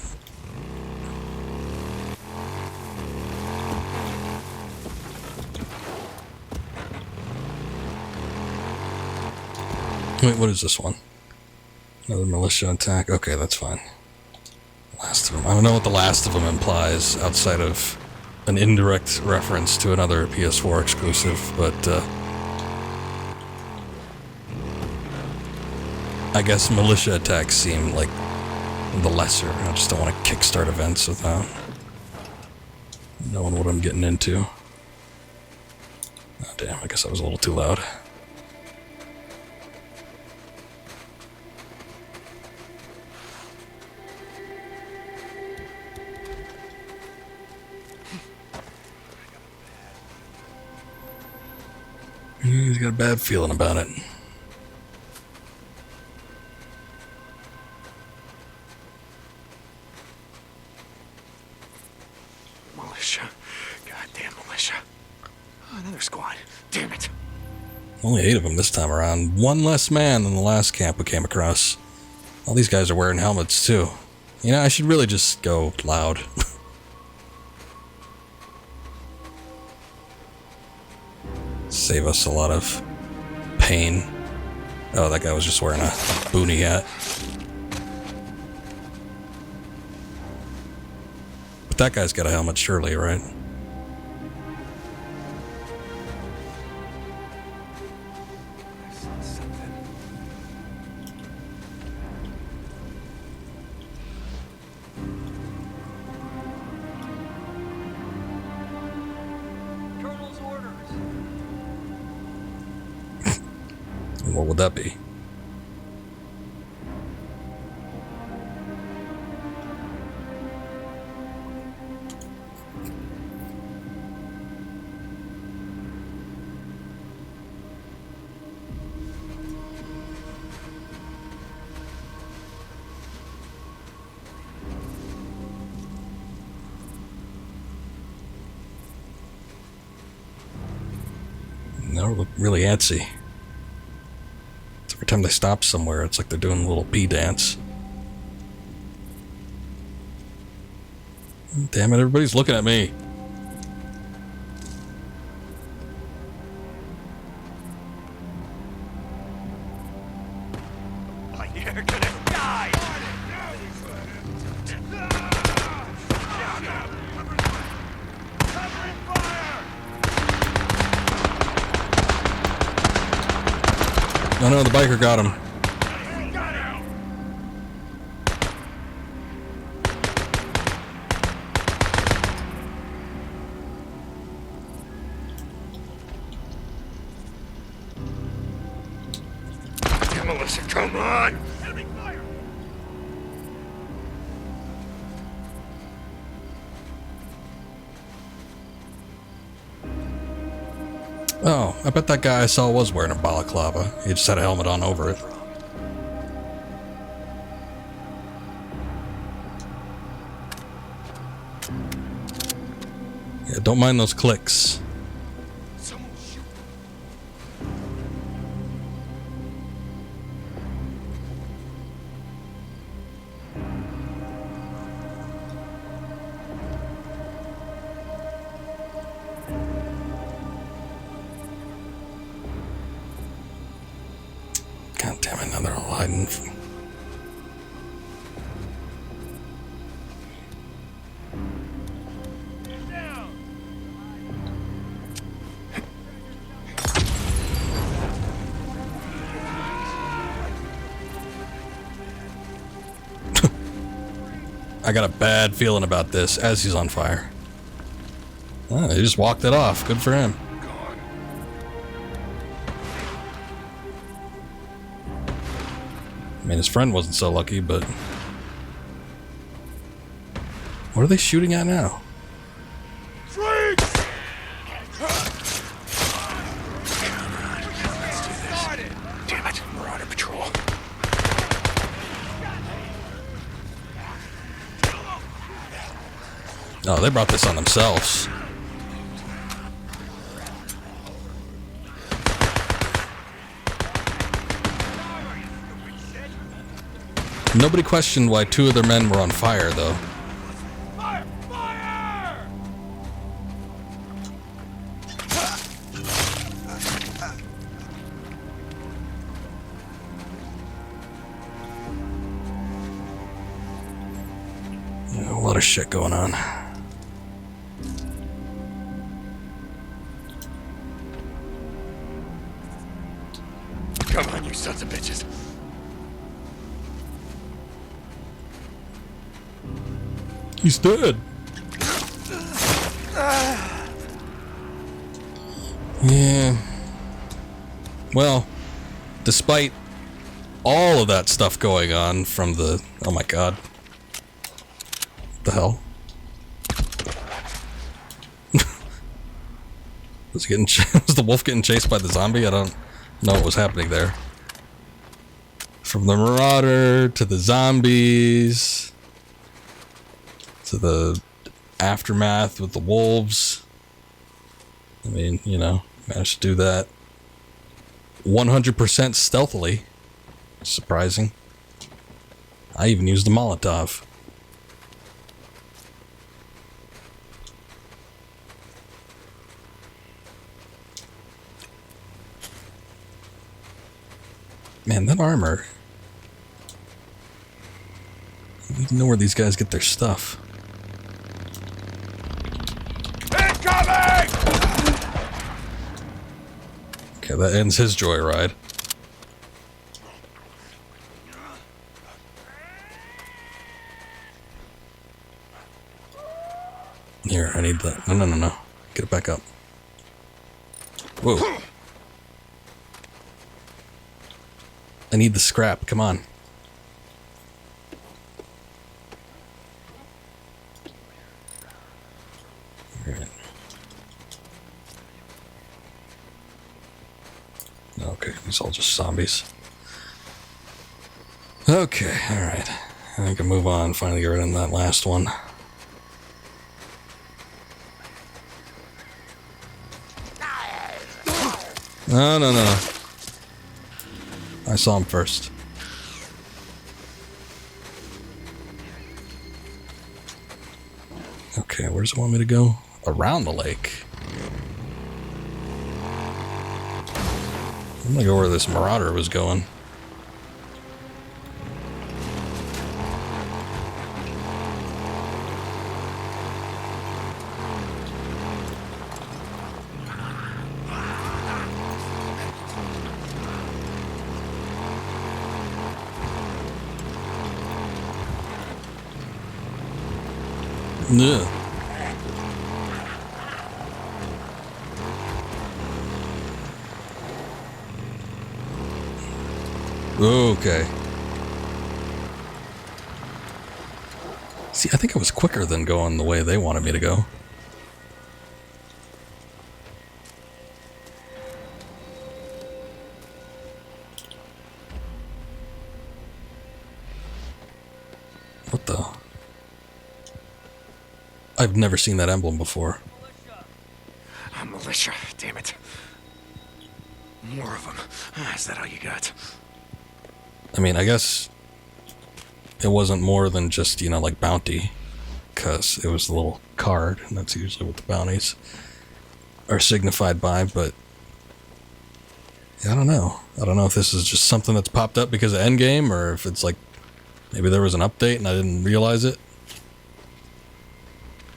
Wait, what is this one? Another militia attack? Okay, that's fine. Last of them. I don't know what the last of them implies outside of an indirect reference to another PS4 exclusive, but, I guess militia attacks seem like the lesser. I just don't want to kickstart events without knowing what I'm getting into. Oh, damn, I guess I was a little too loud. He's got a bad feeling about it. Militia. Goddamn militia. Oh, another squad. Damn it. Only 8 of them this time around. One less man than the last camp we came across. All these guys are wearing helmets, too. You know, I should really just go loud. Save us a lot of pain. Oh, that guy was just wearing a boonie hat. But that guy's got a helmet, surely, right? What would that be? No, look really antsy. Every time they stop somewhere, it's like they're doing a little pee dance. Damn it, everybody's looking at me. You're gonna die! Oh no, the biker got him. Melissa, come on! Enemy fire! Oh, I bet that guy I saw was wearing a balaclava. He just had a helmet on over it. Yeah, don't mind those clicks. God damn it, now they're all hiding. I got a bad feeling about this as he's on fire. Oh, he just walked it off. Good for him. I mean, his friend wasn't so lucky, but... What are they shooting at now? Freaks! Damn it, Marauder Patrol. Oh, they brought this on themselves. Nobody questioned why 2 of their men were on fire, though. Fire! Fire! Yeah, a lot of shit going on. Come on, you sons of bitches. He's dead. Yeah. Well, despite all of that stuff going on from the... Oh my god. What the hell? Was the wolf getting chased by the zombie? I don't know what was happening there. From the marauder to the zombies to the aftermath with the wolves. I mean, you know, managed to do that 100% stealthily. Surprising. I even used the Molotov. Man, that armor. I need to know where these guys get their stuff. Incoming! Okay, that ends his joyride. Here, I need that. No. Get it back up. Whoa. I need the scrap. Come on. Alright. Okay, these are all just zombies. Okay, alright. I can move on. Finally get rid of that last one. No. I saw him first. Okay, where does it want me to go? Around the lake. I'm gonna go where this marauder was going. Yeah. Okay. See, I think I was quicker than going the way they wanted me to go. What the? I've never seen that emblem before. Militia, damn it. More of them. Is that all you got? I mean, I guess it wasn't more than just, you know, like bounty, because it was a little card, and that's usually what the bounties are signified by, but yeah, I don't know. I don't know if this is just something that's popped up because of Endgame, or if it's like, maybe there was an update and I didn't realize it.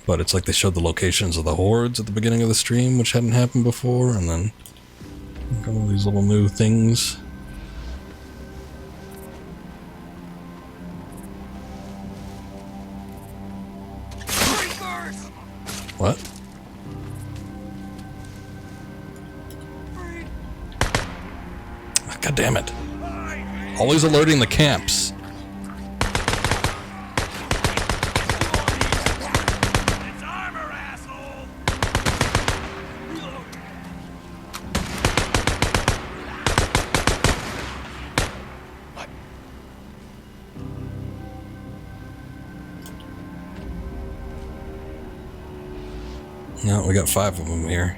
But it's like they showed the locations of the hordes at the beginning of the stream, which hadn't happened before, and then all these little new things. What? God damn it. Always alerting the camps. No, we got 5 of them here.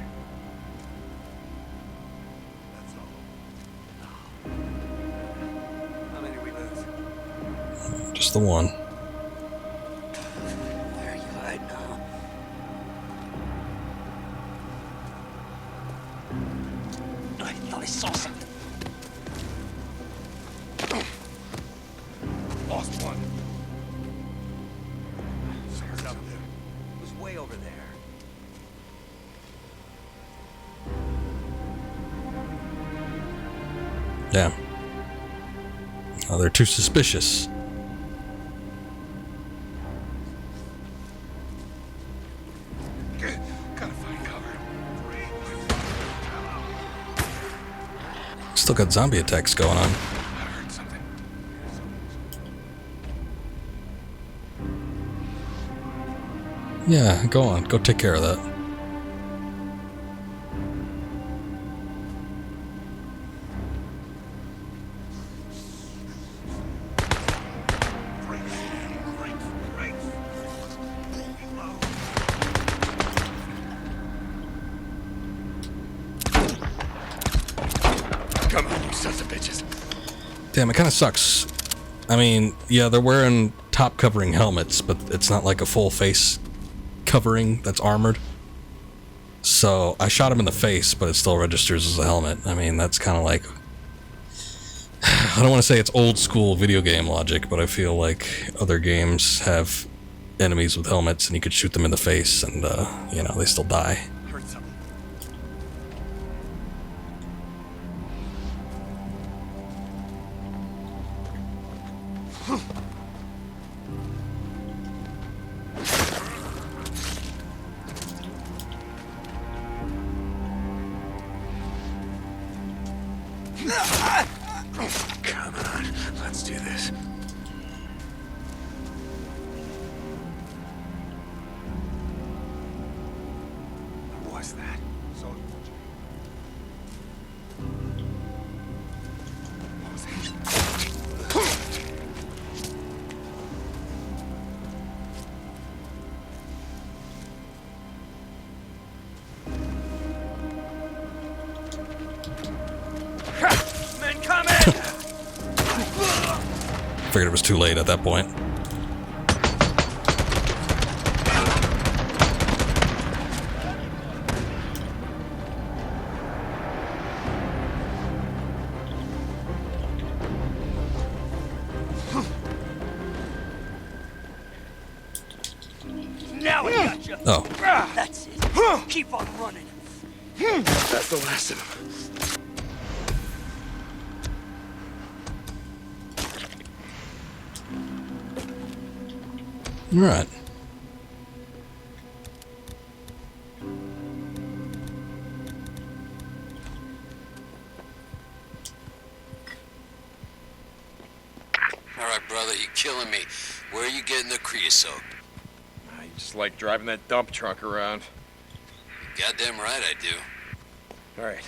How many we lose? Just the one. Where are you hiding now? I saw something. Lost one. Someone's up there. It was way over there. Yeah. Oh, they're too suspicious. Still got zombie attacks going on. Yeah, go on. Go take care of that. Come on, you sons of bitches. Damn, it kind of sucks. I mean, yeah, they're wearing top covering helmets, but it's not like a full face covering that's armored. So I shot him in the face, but it still registers as a helmet. I mean, that's kind of like, I don't want to say it's old school video game logic, but I feel like other games have enemies with helmets and you could shoot them in the face and, you know, they still die. Come on, let's do this. What was that? What was that? Men coming! Figured it was too late at that point. Now I got you. Oh. That's it. Keep on running. That's the last of them. Right. All right, brother, you're killing me. Where are you getting the creosote? You just like driving that dump truck around. Goddamn right I do. All right,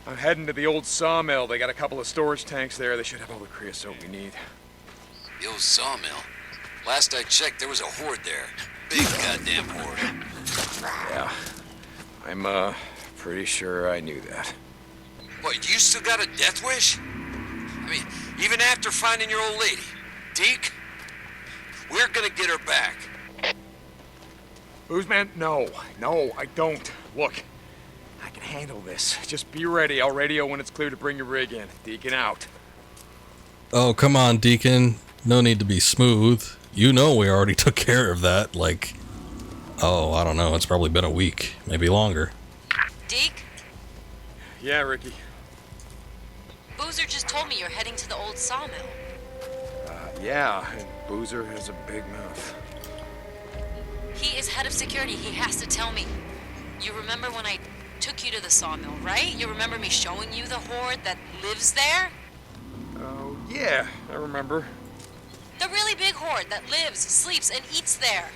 I'm heading to the old sawmill. They got a couple of storage tanks there. They should have all the creosote we need. The old sawmill. Last I checked, there was a horde there. Big goddamn horde. Yeah, I'm pretty sure I knew that. What, you still got a death wish? I mean, even after finding your old lady, Deke, we're gonna get her back. Boozman, no, I don't. Look, I can handle this. Just be ready. I'll radio when it's clear to bring your rig in. Deacon out. Oh, come on, Deacon. No need to be smooth. You know we already took care of that, like, oh, I don't know, it's probably been a week, maybe longer. Deke, Yeah, Ricky. Boozer just told me you're heading to the old sawmill. Yeah, and Boozer has a big mouth. He is head of security. He has to tell me. You remember when I took you to the sawmill, right? You remember me showing you the horde that lives there? Oh, yeah, I remember. The really big horde that lives, sleeps, and eats there.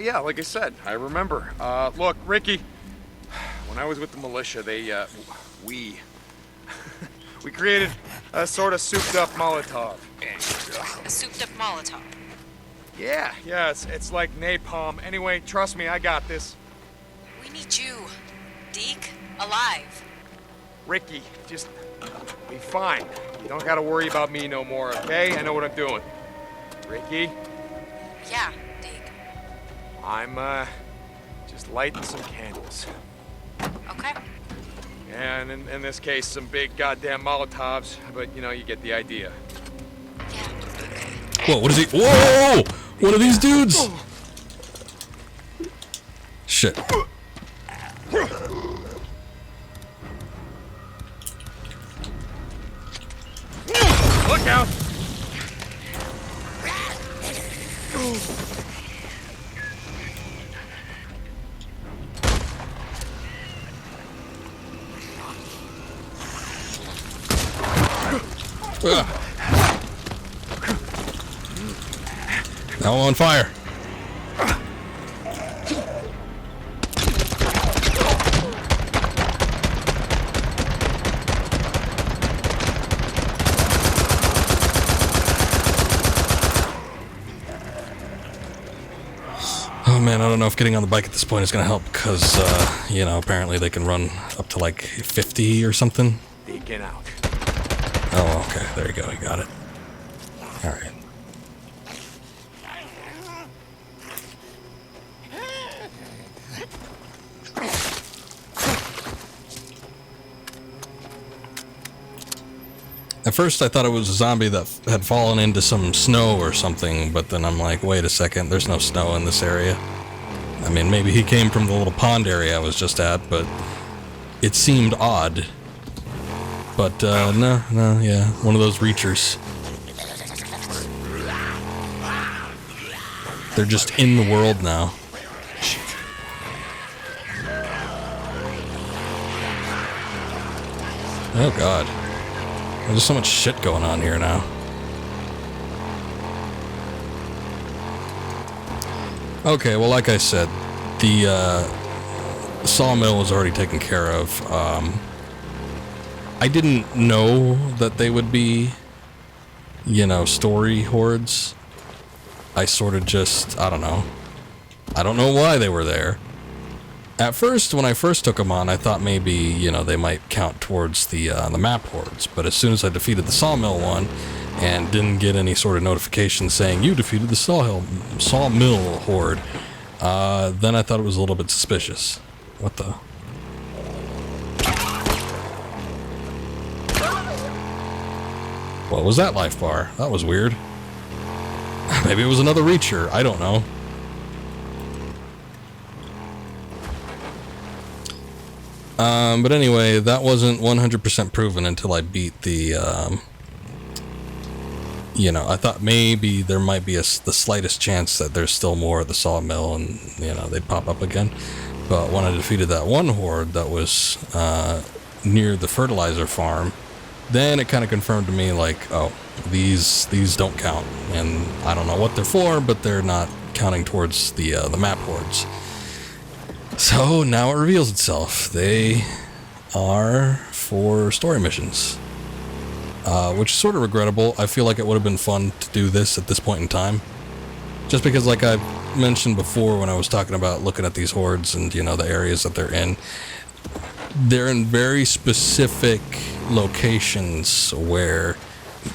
Yeah, like I said, I remember. Look, Ricky, when I was with the militia, we created a sort of souped-up Molotov. A souped-up Molotov. Yeah, it's like napalm. Anyway, trust me, I got this. We need you, Deke, alive. Ricky, just be fine. You don't gotta worry about me no more, okay? I know what I'm doing. Ricky? Yeah, Deke. I'm, just lighting some candles. Okay. And in this case, some big goddamn Molotovs, but, you know, you get the idea. Whoa, what is he? Whoa! What are these dudes? Shit. Look out! Now I'm on fire. Oh man, I don't know if getting on the bike at this point is gonna help, because, you know, apparently they can run up to like 50 or something. Get out. Oh, okay, there you go, you got it. Alright. At first I thought it was a zombie that had fallen into some snow or something, but then I'm like, wait a second, there's no snow in this area. I mean, maybe he came from the little pond area I was just at, but it seemed odd. But, no, yeah, one of those reachers. They're just in the world now. Oh god. There's so much shit going on here now. Okay, well, like I said, the sawmill was already taken care of. I didn't know that they would be, you know, story hordes. I sort of just, I don't know. I don't know why they were there. At first, when I first took them on, I thought maybe, you know, they might count towards the map hordes. But as soon as I defeated the sawmill one, and didn't get any sort of notification saying, you defeated the sawmill horde, then I thought it was a little bit suspicious. What the? What was that life bar? That was weird. Maybe it was another reacher. I don't know. But anyway, that wasn't 100% proven until I beat the, you know, I thought maybe there might be the slightest chance that there's still more at the sawmill and, you know, they'd pop up again. But when I defeated that one horde that was near the fertilizer farm, then it kind of confirmed to me, like, oh, these don't count. And I don't know what they're for, but they're not counting towards the map hordes. So now it reveals itself. They are for story missions. Which is sort of regrettable. I feel like it would have been fun to do this at this point in time. Just because, like I mentioned before when I was talking about looking at these hordes and, you know, the areas that they're in very specific locations where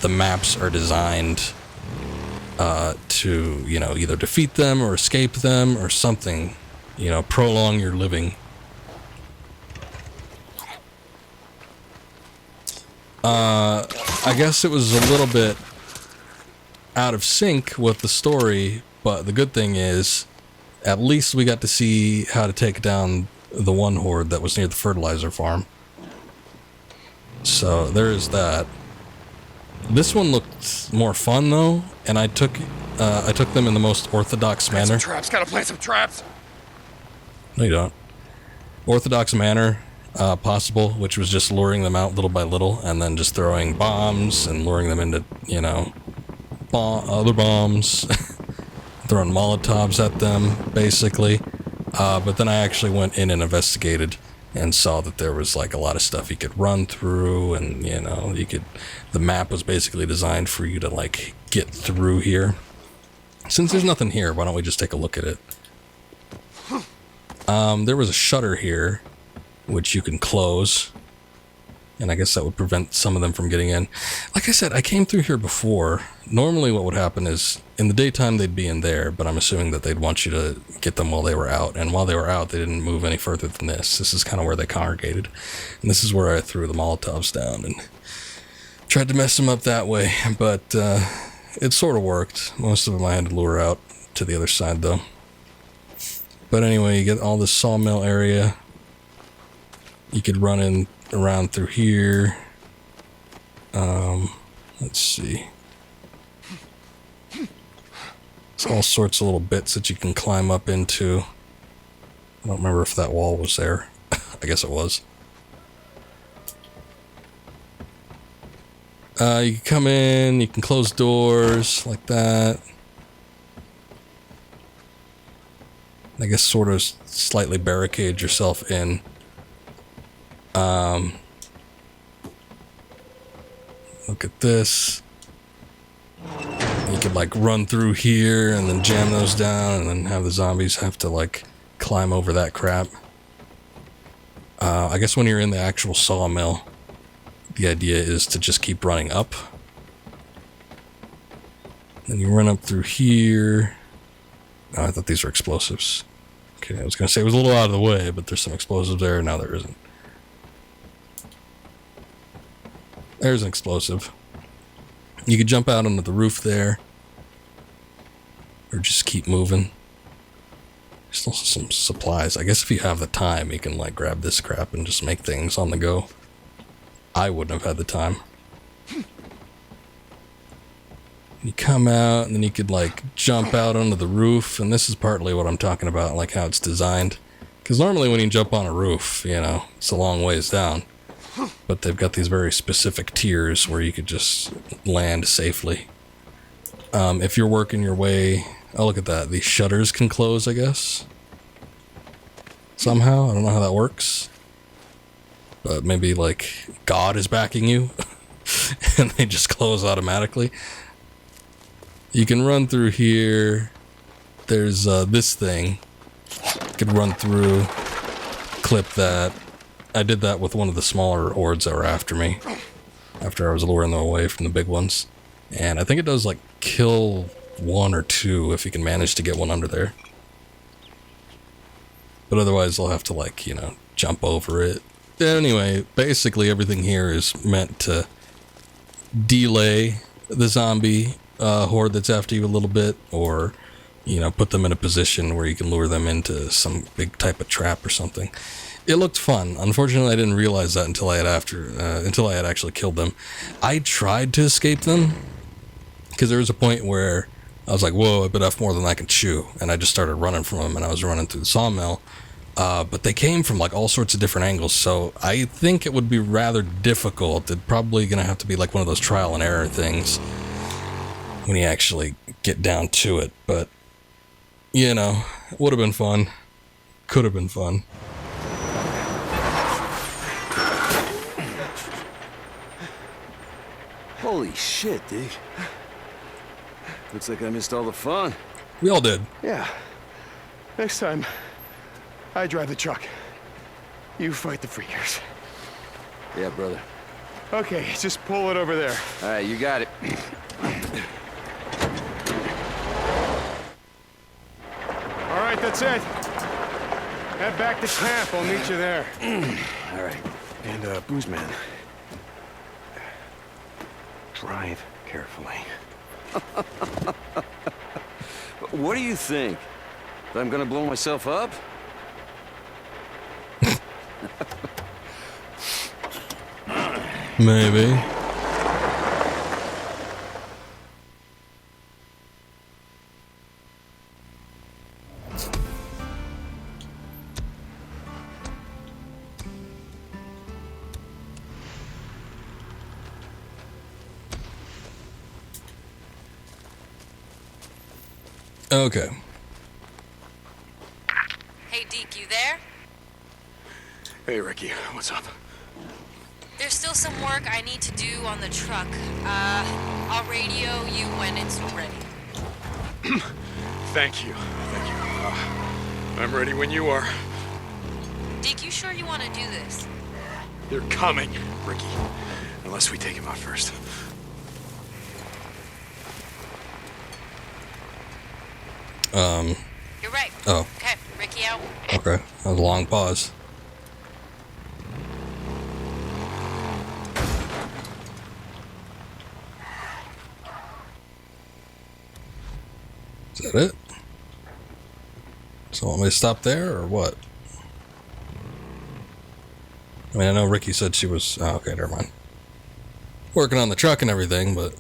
the maps are designed to, you know, either defeat them or escape them or something. You know, prolong your living. I guess it was a little bit out of sync with the story, but the good thing is, at least we got to see how to take down the one horde that was near the fertilizer farm. So there is that. This one looked more fun though, and I took them in the most orthodox manner. Some traps, gotta plant some traps. No, you don't. Orthodox manner possible, which was just luring them out little by little and then just throwing bombs and luring them into, you know, other bombs, throwing Molotovs at them, basically. But then I actually went in and investigated and saw that there was like a lot of stuff you could run through, and, you know, the map was basically designed for you to like get through here. Since there's nothing here, why don't we just take a look at it? There was a shutter here, which you can close, and I guess that would prevent some of them from getting in. Like I said, I came through here before. Normally what would happen is, in the daytime they'd be in there, but I'm assuming that they'd want you to get them while they were out, and while they were out, they didn't move any further than this. This is kind of where they congregated, and this is where I threw the Molotovs down and tried to mess them up that way, but it sort of worked. Most of them I had to lure out to the other side, though. But anyway, you get all this sawmill area. You could run in around through here. Let's see. It's all sorts of little bits that you can climb up into. I don't remember if that wall was there. I guess it was. You can come in, you can close doors like that. I guess sort of slightly barricade yourself in. Look at this. You could like run through here and then jam those down and then have the zombies have to like climb over that crap. I guess when you're in the actual sawmill, the idea is to just keep running up. Then you run up through here. Oh, I thought these were explosives. Okay, I was going to say it was a little out of the way, but there's some explosives there. Now there isn't. There's an explosive. You could jump out onto the roof there. Or just keep moving. There's also some supplies. I guess if you have the time, you can like grab this crap and just make things on the go. I wouldn't have had the time. You come out, and then you could like jump out onto the roof, and this is partly what I'm talking about, like how it's designed. Because normally when you jump on a roof, you know, it's a long ways down. But they've got these very specific tiers where you could just land safely. If you're working your way... Oh, look at that. These shutters can close, I guess. Somehow. I don't know how that works. But maybe, like, God is backing you. And they just close automatically. You can run through here. There's this thing. You could run through. Clip that. I did that with one of the smaller hordes that were after me. After I was luring them away from the big ones. And I think it does, like, kill one or two if you can manage to get one under there. But otherwise, they'll have to, like, you know, jump over it. Anyway, basically everything here is meant to delay the zombie horde that's after you a little bit, or, you know, put them in a position where you can lure them into some big type of trap or something. It looked fun. Unfortunately, I didn't realize that until I had actually killed them. I tried to escape them, because there was a point where I was like, whoa, I bit off more than I can chew, and I just started running from them, and I was running through the sawmill. But they came from like all sorts of different angles, so I think it would be rather difficult. It's probably going to have to be like one of those trial and error things when you actually get down to it. But, you know, it would have been fun. Could have been fun. Holy shit, dude. Looks like I missed all the fun. We all did. Yeah. Next time, I drive the truck. You fight the freakers. Yeah, brother. Okay, just pull it over there. All right, you got it. All right, that's it. Head back to camp. I'll meet you there. All right. And, Booze Man, drive carefully. What do you think? That I'm gonna blow myself up? Maybe. Okay. Hey, Deke, you there? Hey, Ricky, what's up? There's still some work I need to do on the truck. I'll radio you when it's ready. Thank you. Thank you. I'm ready when you are. Deke, you sure you want to do this? They're coming, Ricky. Unless we take him out first. You're right. Oh. Okay, Ricky out. Okay. That was a long pause. Is that it? So want me to stop there, or what? I mean, I know Ricky said she was... Oh, okay, never mind. Working on the truck and everything, but...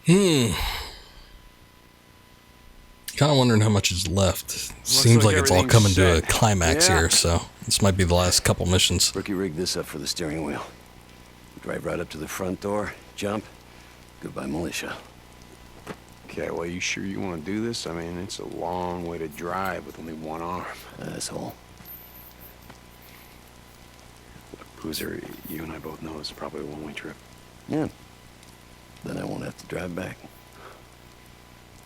Kind of wondering how much is left. Seems like it's all coming to a climax here, so this might be the last couple missions. Rookie rigged this up for the steering wheel. Drive right up to the front door, jump, goodbye militia. Okay, well, you sure you want to do this? I mean, it's a long way to drive with only one arm. Asshole. Look, Boozer, you and I both know it's probably a one-way trip. Yeah. Then I won't have to drive back.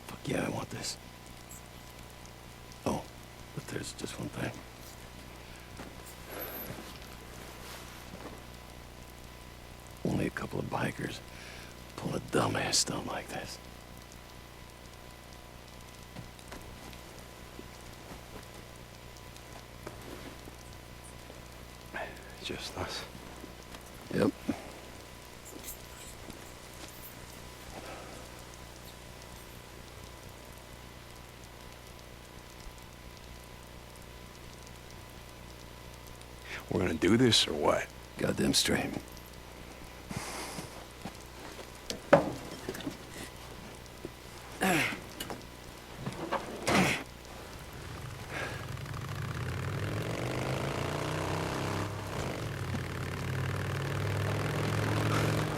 Fuck yeah, I want this. Oh, but there's just one thing. Only a couple of bikers pull a dumbass stunt like this. Just us. Yep. We're gonna do this or what? Goddamn straight.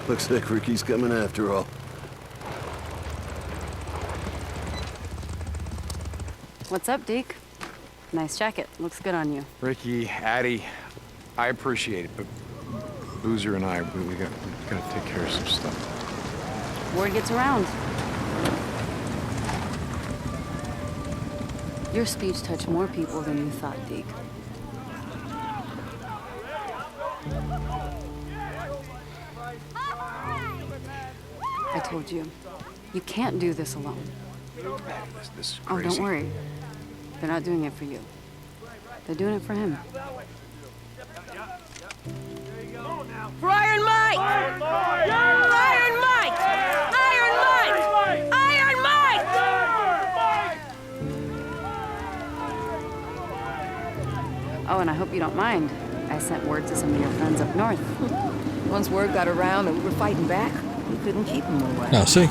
Looks like Ricky's coming after all. What's up, Deke? Nice jacket. Looks good on you. Ricky, Addie, I appreciate it, but Boozer and I, we gotta take care of some stuff. Word gets around. Your speech touched more people than you thought, Deke. I told you, you can't do this alone. This is Oh, crazy. don't worry. They're not doing it for you. They're doing it for him. For Iron Mike! Iron Mike! Iron Mike! Iron Mike! Iron Mike! Oh, and I hope you don't mind. I sent word to some of your friends up north. Once word got around that we were fighting back, we couldn't keep them away. Now, see?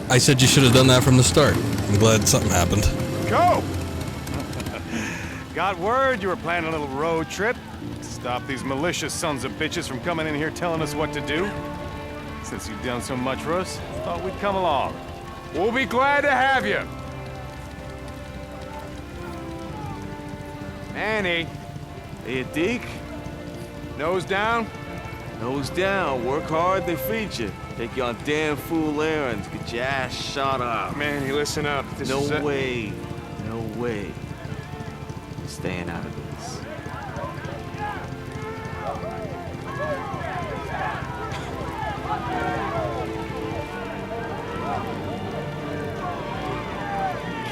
I said you should have done that from the start. I'm glad something happened. Go! Got word you were planning a little road trip? Stop these malicious sons of bitches from coming in here telling us what to do? Since you've done so much for us, thought we'd come along. We'll be glad to have you. Manny. Hey, Deke. Nose down? Nose down. Work hard, they feed you. Take you on damn fool errands. Get your ass shot up. Manny, listen up. No way. No way. I'm staying out of this.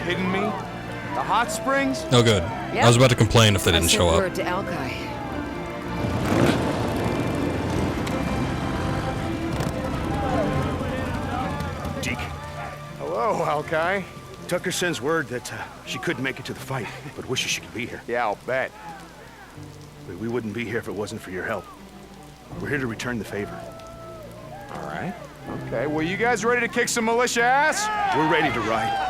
Kidding me? The hot springs? Oh, good. Yep. I was about to complain if they didn't show I up. sent word to Alki. Deke, Hello, Alki. Tucker sends word that she couldn't make it to the fight, but wishes she could be here. Yeah, I'll bet. We wouldn't be here if it wasn't for your help. We're here to return the favor. All right. Okay, well, you guys ready to kick some militia ass? We're ready to ride.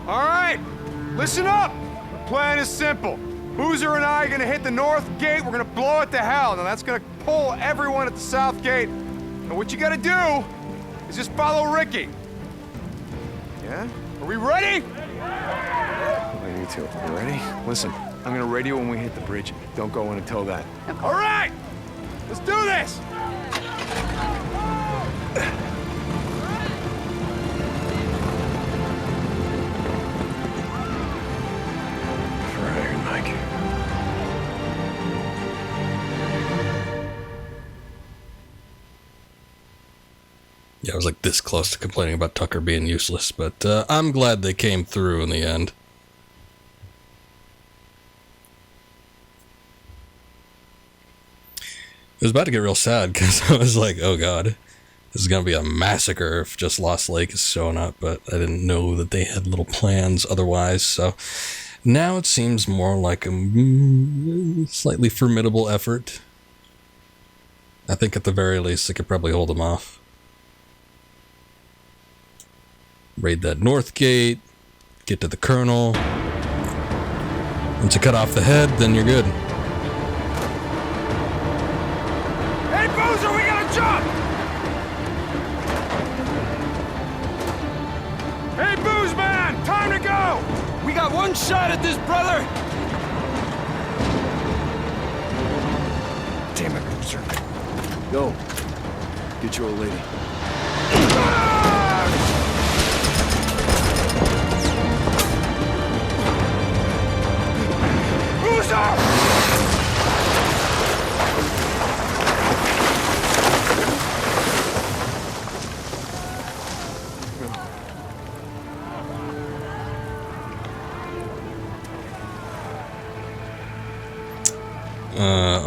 All right, listen up. The plan is simple. Boozer and I are gonna hit the north gate. We're gonna blow it to hell. Now that's gonna pull everyone at the south gate. And what you gotta do is just follow Ricky. Yeah? Are we ready? Me too. You ready? Listen, I'm gonna radio when we hit the bridge. Don't go in until then. All right, let's do this. Yeah, I was like this close to complaining about Tucker being useless, but I'm glad they came through in the end. It was about to get real sad because I was like, oh god, this is going to be a massacre if just Lost Lake is showing up, but I didn't know that they had little plans otherwise, so Now it seems more like a slightly formidable effort. I think at the very least, I could probably hold them off. Raid that north gate, get to the colonel. Once you cut off the head, then you're good. Hey, Boozer, we gotta jump! Hey, Booze Man, time to go! We got one shot at this, brother! Damn it, Boozer. Go. Get your old lady. Boozer!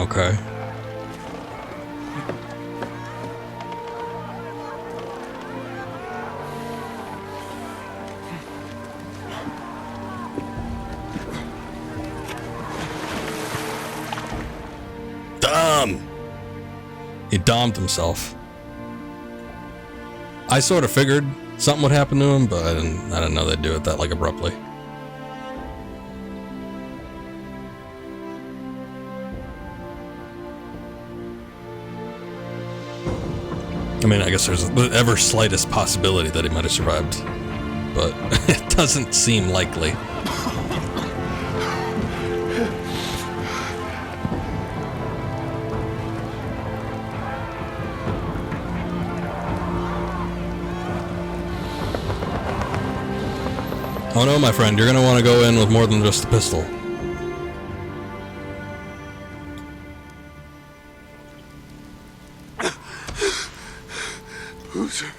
Okay. He domed himself. I sort of figured something would happen to him, but I didn't know they'd do it that like abruptly. I mean, I guess there's the ever slightest possibility that he might have survived, but it doesn't seem likely. Oh no, my friend, you're gonna want to go in with more than just a pistol. Boozer,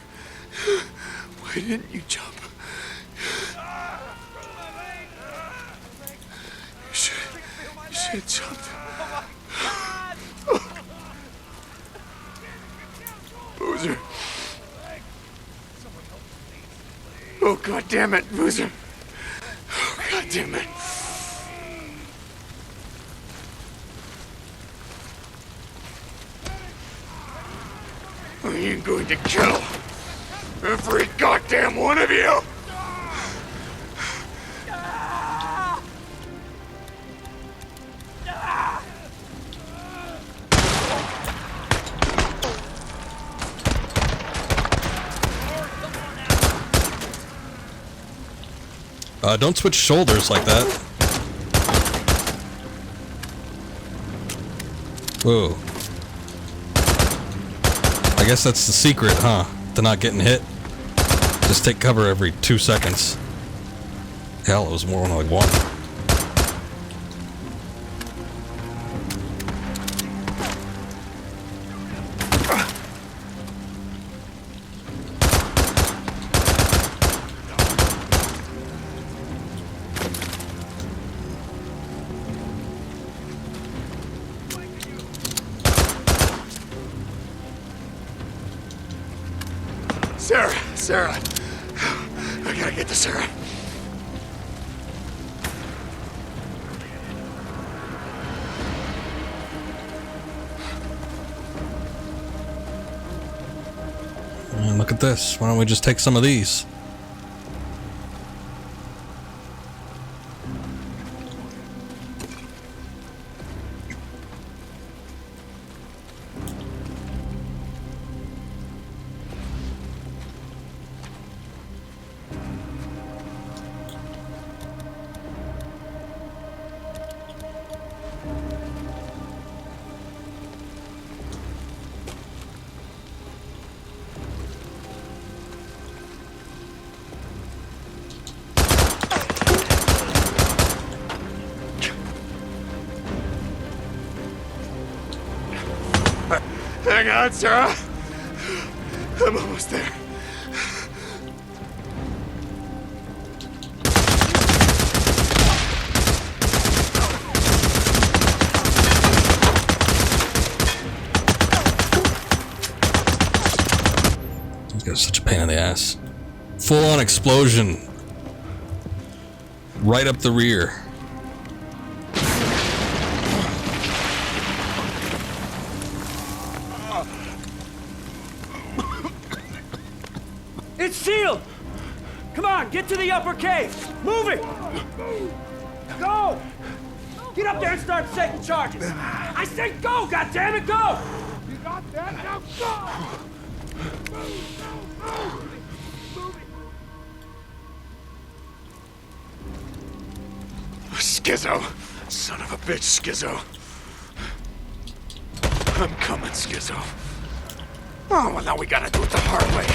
why didn't you jump? You should have jumped. Boozer. Oh, God damn it, Boozer. Oh, God damn it. I am going to kill every goddamn one of you! Don't switch shoulders like that. Whoa. I guess that's the secret, huh? To not getting hit. Just take cover every 2 seconds. Hell, it was more like 1. Sarah. I gotta get to Sarah. And look at this. Why don't we just take some of these? Hang on, Sarah. I'm almost there. This guy's such a pain in the ass. Full-on explosion. Right up the rear. It's sealed! Come on, get to the upper cave! Move it! Go! Get up there and start setting charges! I said go, goddammit, go! You got that? Now go! Skizzo. Son of a bitch, Skizzo. I'm coming, Skizzo. Oh, well, now we gotta do it the hard way.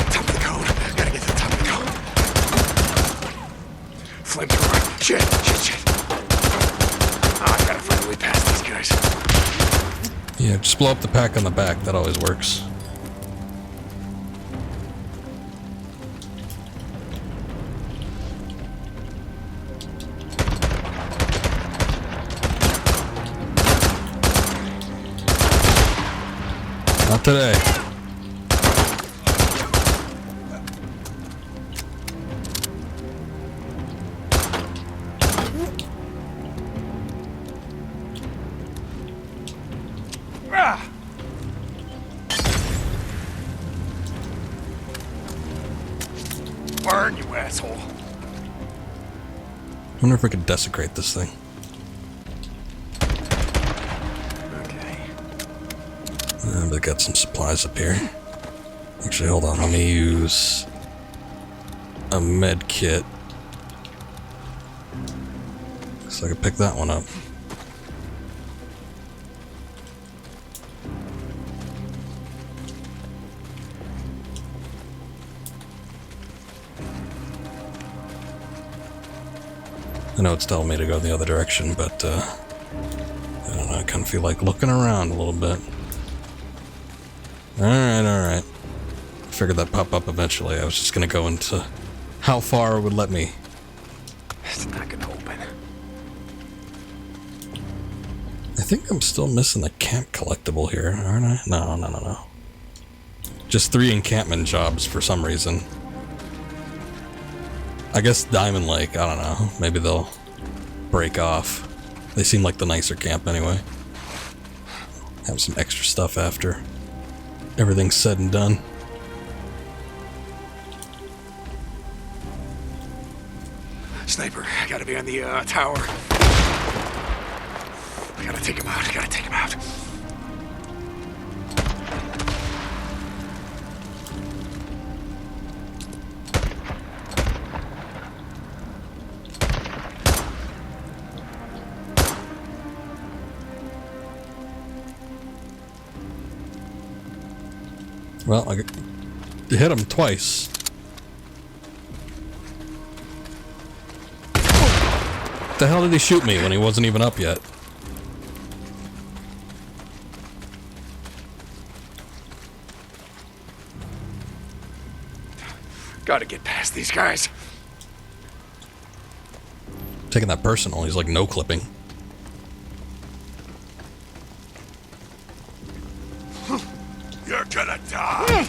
Top of the cone. Gotta get to the top of the cone. Flamethrower. Shit. Oh, I gotta find a way past these guys. Yeah, just blow up the pack on the back. That always works. Not today. Burn, you asshole. I wonder if we could desecrate this thing. But I got some supplies up here. Actually, hold on. Let me use a med kit. So I can pick that one up. I know it's telling me to go the other direction, but I don't know. I kind of feel like looking around a little bit. Alright. Figured that'd pop up eventually. I was just gonna go into how far it would let me. It's not gonna open. I think I'm still missing the camp collectible here, aren't I? No. Just 3 encampment jobs for some reason. I guess Diamond Lake, I don't know. Maybe they'll break off. They seem like the nicer camp anyway. Have some extra stuff after everything's said and done. Sniper, I gotta be on the tower. I gotta take him out. Well, I hit him twice. What the hell did he shoot me when he wasn't even up yet? Gotta get past these guys. Taking that personal, he's like no clipping. You're gonna die.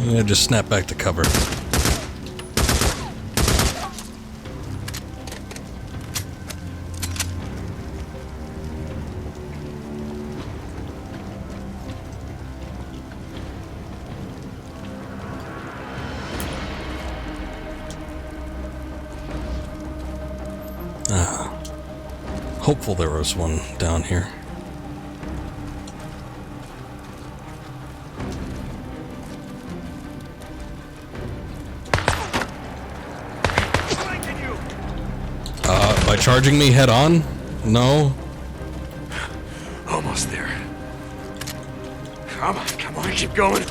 Yeah, just snap back to cover. Hopeful there was one down here. By charging me head on? No. Almost there. Come on, keep going.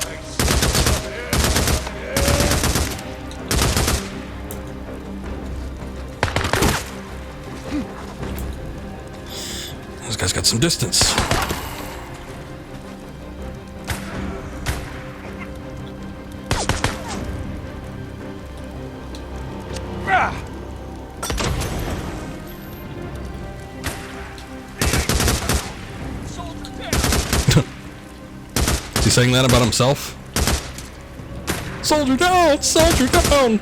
Those guys got some distance. Is he saying that about himself? Soldier down! Soldier down!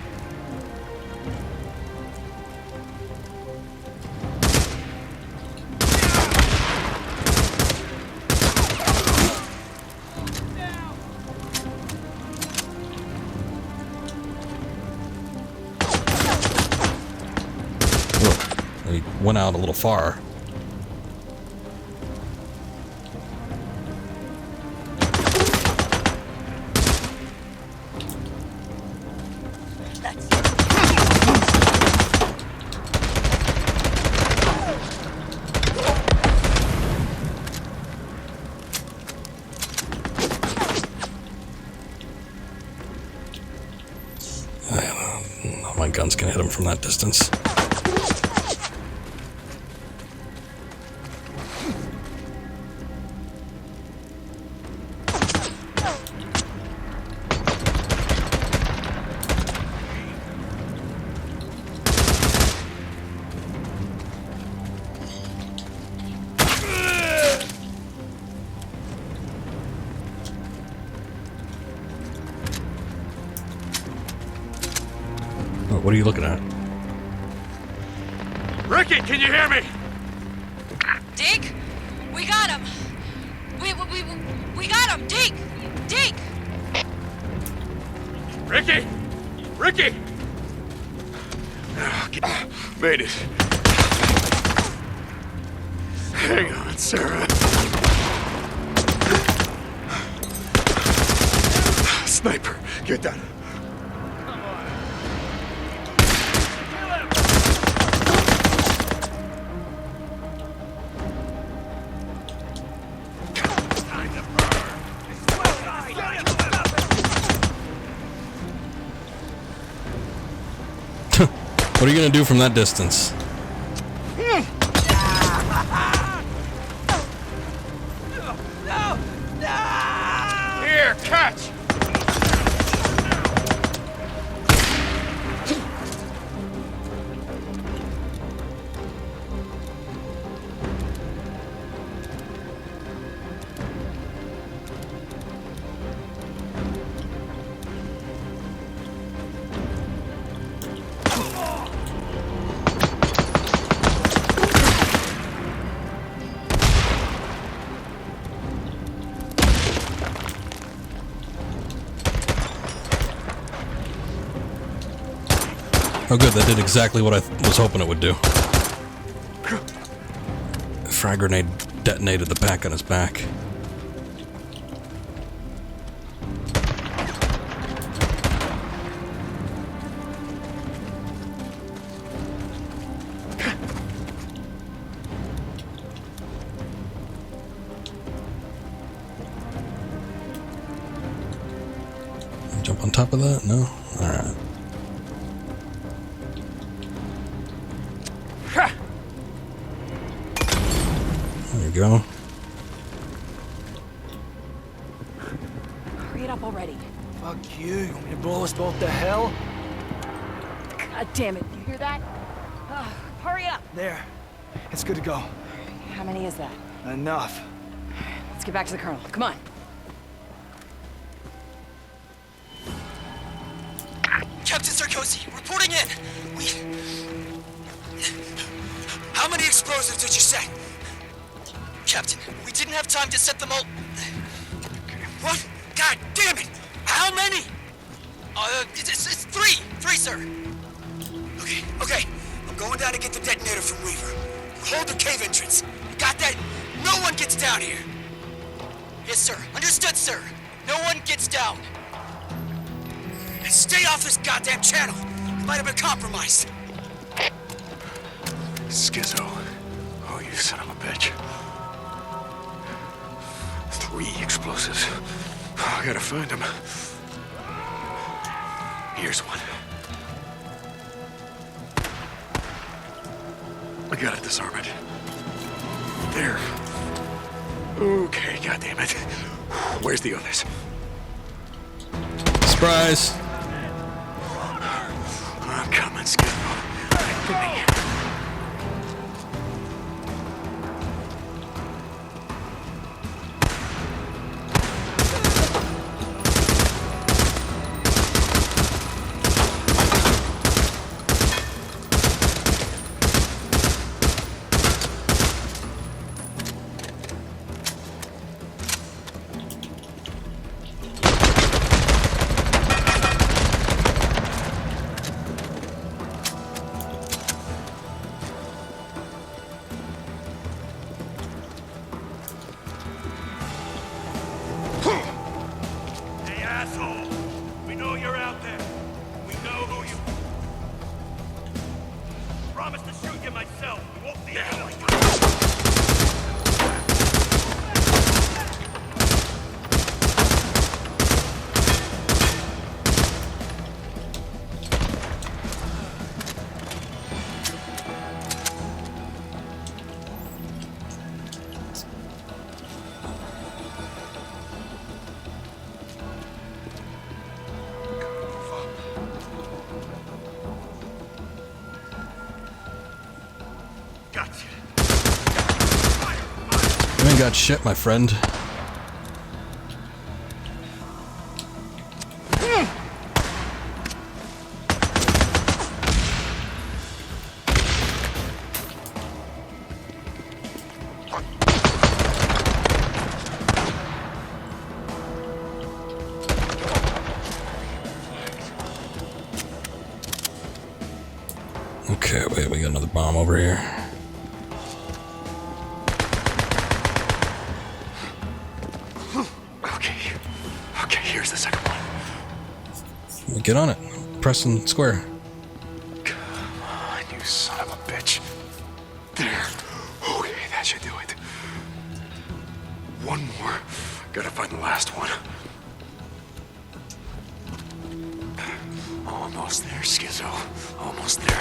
He went out a little far. My gun's gonna hit him from that distance. What are you looking at? Ricky, can you hear me? Deke, we got him. We got him. Deke, Deke. Ricky, Ricky. Made it. Hang on, Sarah. Sniper, get down. What are you gonna do from that distance? Here, catch. Oh good, that did exactly what I was hoping it would do. Frag grenade detonated the pack on his back. Jump on top of that? No? Alright. There you go. Hurry it up already. Fuck you. You want me to blow us both to hell? God damn it. You hear that? Hurry up. There. It's good to go. How many is that? Enough. Let's get back to the colonel. Come on. Captain Sarkozy, reporting in. How many explosives did you set? Captain, we didn't have time to set them all. What? God damn it! How many? It's three. Three, sir. Okay. I'm going down to get the detonator from Weaver. Hold the cave entrance. You got that? No one gets down here. Yes, sir. Understood, sir. No one gets down. And stay off this goddamn channel. You might have been compromised. Schizo. Oh, you son of a bitch. 3 explosives. Oh, I gotta find them. Here's one. I gotta disarm it. There. Okay, goddammit. Where's the others? Surprise! I'm coming. on, Skizzo. Look at me. You ain't got shit, my friend. Okay, wait, we got another bomb over here. Okay, here's the second one. Get on it. Press and square. Come on, you son of a bitch. There. Okay, that should do it. One more. Gotta find the last one. Almost there, Skizzo. Almost there.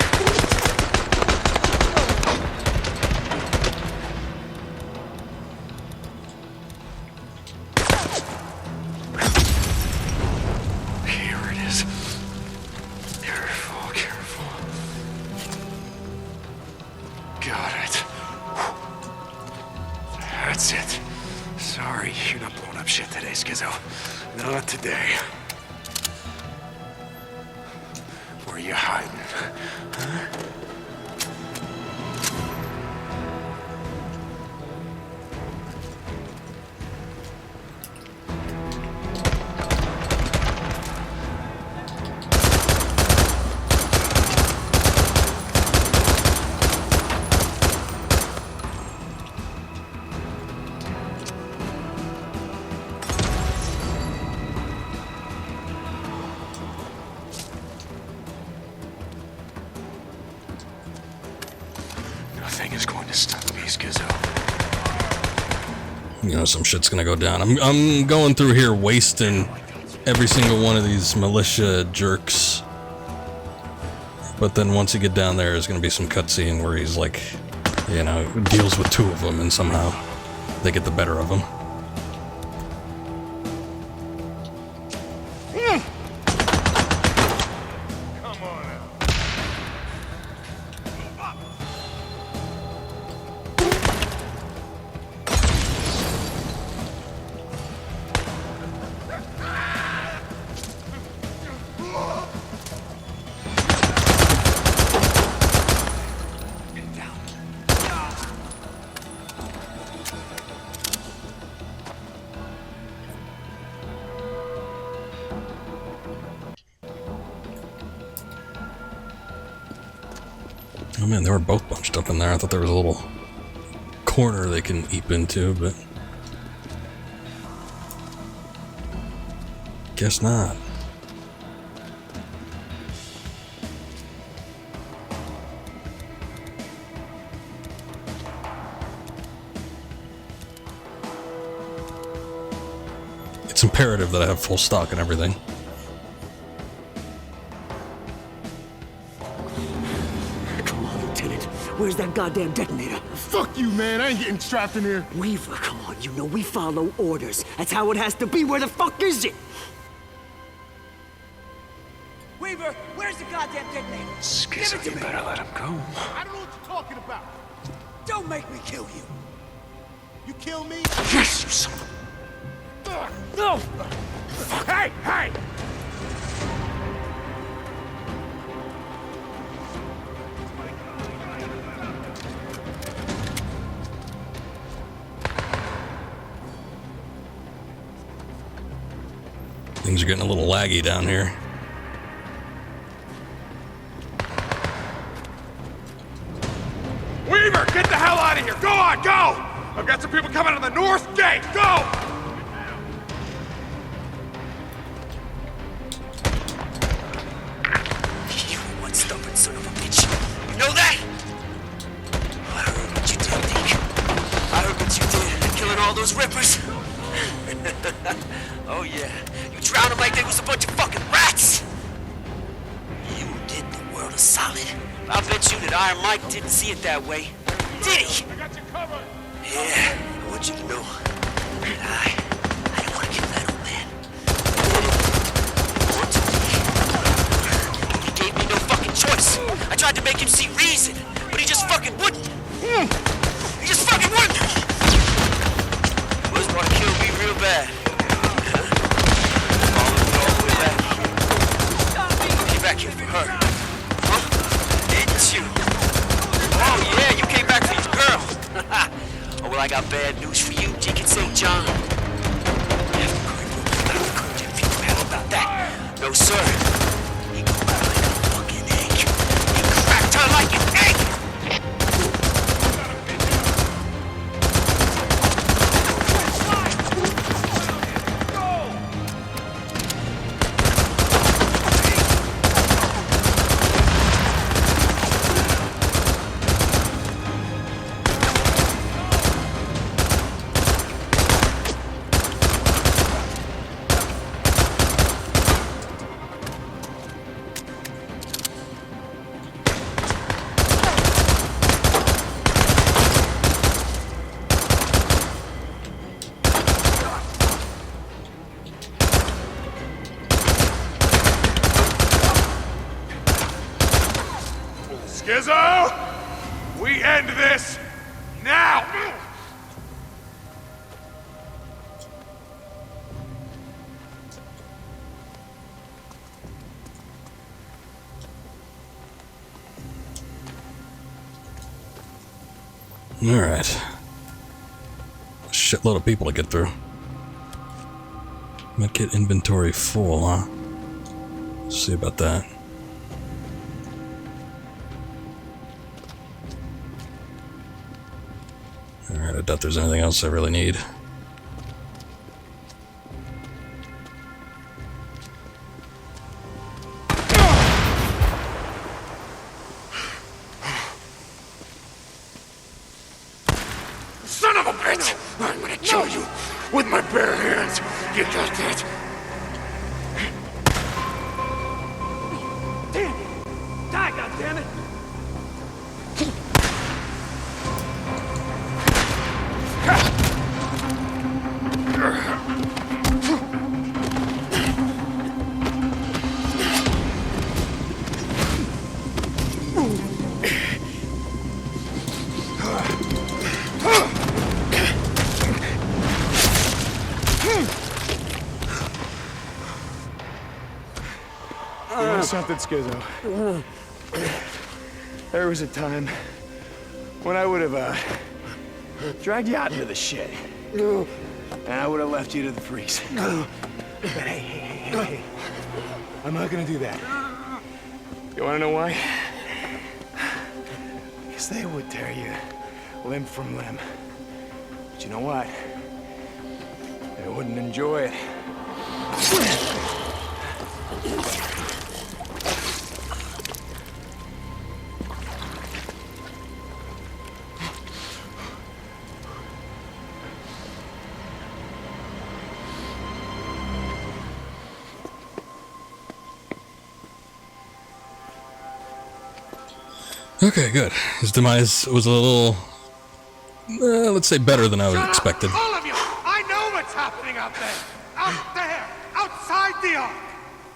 That's it. Sorry, you're not blowing up shit today, Skizzo. Not today. Where are you hiding? Huh? Nothing is going to stop me, Skizzo. You know, some shit's gonna go down. I'm going through here wasting every single one of these militia jerks. But then once you get down there, there's gonna be some cutscene where he's like, you know, deals with two of them and somehow they get the better of him. Oh man, they were both bunched up in there. I thought there was a little corner they can eep into, but guess not. It's imperative that I have full stock and everything. Where's that goddamn detonator? Fuck you, man. I ain't getting strapped in here. Weaver, come on. You know we follow orders. That's how it has to be. Where the fuck is it? Weaver, where's the goddamn detonator? detonator. Skizzo, you better let him go. I don't know what you're talking about. Don't make me kill you. You kill me? Yes, you son of No! Hey, hey! Things are getting a little laggy down here. Weaver, get the hell out of here! Go on, go! I've got some people coming on the north gate! Go! You one stubborn son of a bitch. You know that? Oh, I heard what you did, Deke. I heard what you did, killing all those rippers. Oh yeah, you drowned them like they was a bunch of fucking rats. You did the world a solid. I bet you that Iron Mike didn't see it that way. Did he? I got you covered. Yeah, I want you to know. I don't want to kill that old man. I want to. He gave me no fucking choice. I tried to make him see reason, but he just fucking wouldn't. He just fucking wouldn't. He was gonna kill me real bad. Followed me all the way back here. Came back here for her. Huh? Didn't you? Oh yeah, you came back for your girl. Oh well, I got bad news for you, Deacon St. John. You couldn't give a hell about that. No sir. He go out like a fucking egg. He cracked her like an egg. Skizzo! We end this now! Alright. Shitload of people to get through. Medkit inventory full, huh? Let's see about that. Alright, I doubt there's anything else I really need. Son of a bitch! I'm gonna kill you with my bare hands. You got that? Damn! Die, goddammit! You know something, Skizzo? There was a time when I would have dragged you out into the shed. And I would have left you to the freaks. But hey. I'm not gonna do that. You wanna know why? Because they would tear you limb from limb. But you know what? They wouldn't enjoy it. Okay, good. His demise was a little, let's say, better than I was expected. All of you! I know what's happening out there! Out there! Outside the Ark!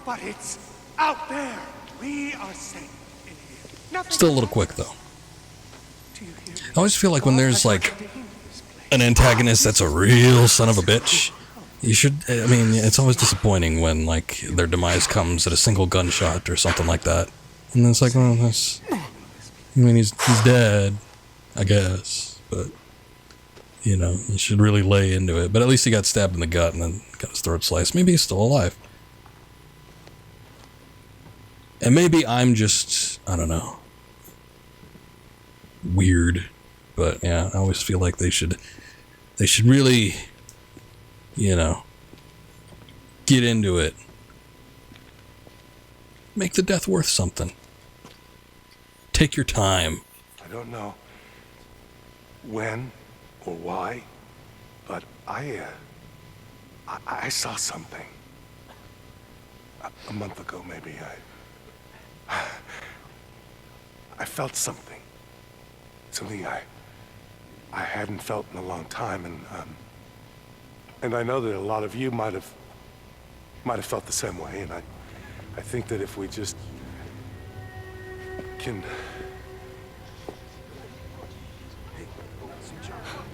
But it's out there! We are safe in here. Nothing. Still a little quick, though. I always feel like when there's, like, an antagonist that's a real son of a bitch, you should, I mean, it's always disappointing when, like, their demise comes at a single gunshot or something like that. And it's like, well, that's, I mean, he's dead, I guess, but, you know, you should really lay into it. But at least he got stabbed in the gut and then got his throat sliced. Maybe he's still alive. And maybe I'm just, I don't know, weird. But yeah, I always feel like they should really, you know, get into it. Make the death worth something. Take your time. I don't know when or why, but I saw something. A month ago, maybe, I felt something. Something I hadn't felt in a long time, and I know that a lot of you might have felt the same way, and I think that if we just can...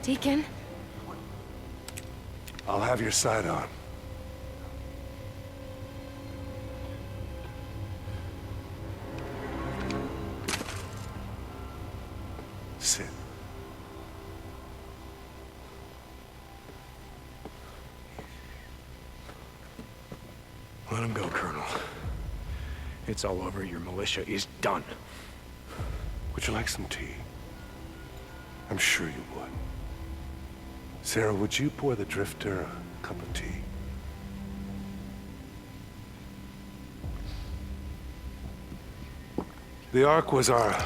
Deacon? I'll have your side on. Sit. Let him go, Colonel. It's all over. Your militia is done. Would you like some tea? I'm sure you would. Sarah, would you pour the drifter a cup of tea? The Ark was our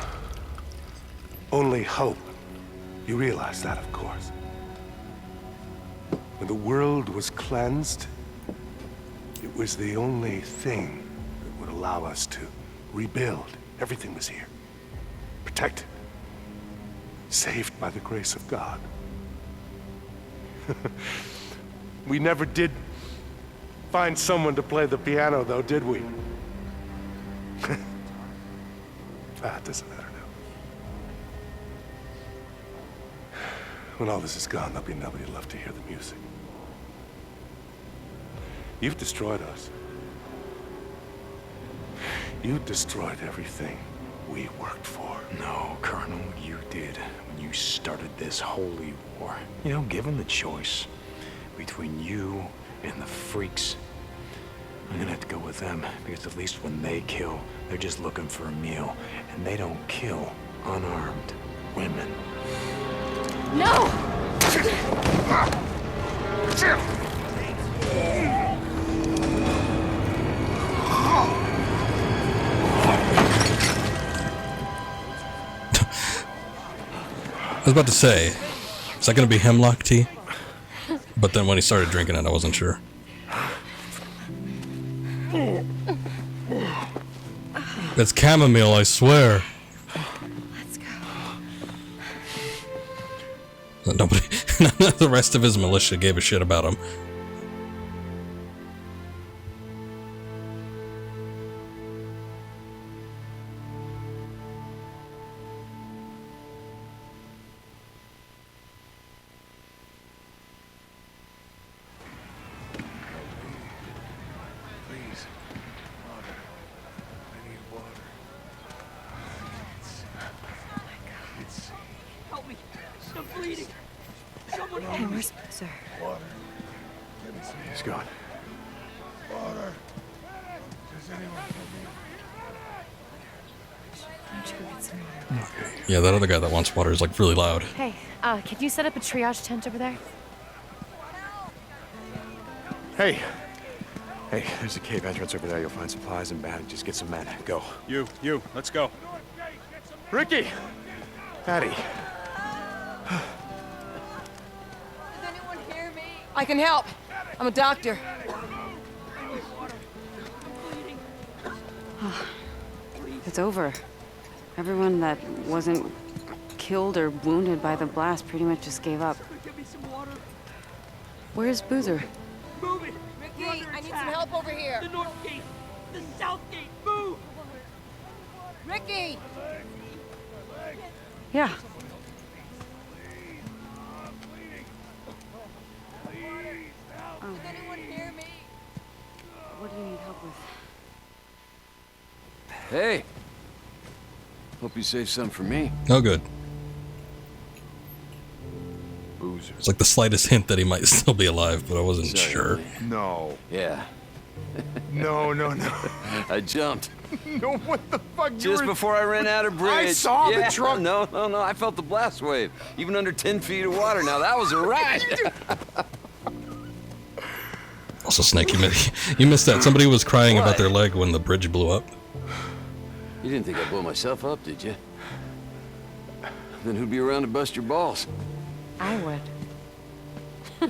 only hope. You realize that, of course. When the world was cleansed, it was the only thing that would allow us to rebuild. Everything was here. Protected. Saved by the grace of God. We never did find someone to play the piano, though, did we? It doesn't matter now. When all this is gone, there'll be nobody left to hear the music. You've destroyed us. You destroyed everything we worked for. No, Colonel, you did when you started this holy war. You know, given the choice between you and the freaks, I'm gonna have to go with them, because at least when they kill, they're just looking for a meal, and they don't kill unarmed women. No! I was about to say, is that going to be hemlock tea? But then when he started drinking it, I wasn't sure. It's chamomile, I swear. Let's go. Nobody, none of the rest of his militia gave a shit about him. Hey, where's Boozer? Water. He's gone. Water. Does anyone Why don't you go get some water? Okay. Yeah, that other guy that wants water is like really loud. Hey, can you set up a triage tent over there? Hey. Hey, there's a cave entrance over there. You'll find supplies and bandages. Get some men. Go. You, let's go. Ricky! Patty. I can help. I'm a doctor. It's over. Everyone that wasn't killed or wounded by the blast pretty much just gave up. Where's Boozer? Move it! Ricky, I need some help over here. The north gate! The south gate! Move! Ricky! Yeah. Does anyone hear me? What do you need help with? Hey. Hope you saved some for me. Oh, good. Boozer. It's like the slightest hint that he might still be alive, but I wasn't Sorry, sure. man. No. Yeah. No. I jumped. No, what the fuck? Just before I ran out of bridge. I saw yeah, the truck. No. I felt the blast wave. Even under 10 feet of water. Now that was a ride. Also, Snake, you missed that. Somebody was crying about their leg when the bridge blew up. You didn't think I'd blow myself up, did you? Then who'd be around to bust your balls? I would.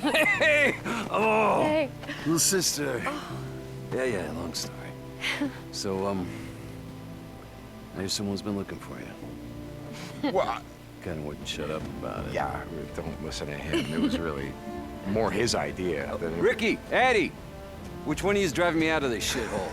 Hey! Oh! Hey. Little sister. Yeah, long story. So, I hear someone's been looking for you. What? Kinda wouldn't shut up about it. Yeah, don't listen to him. It was really more his idea than... Ricky, Addie! Which one of you is driving me out of this shithole?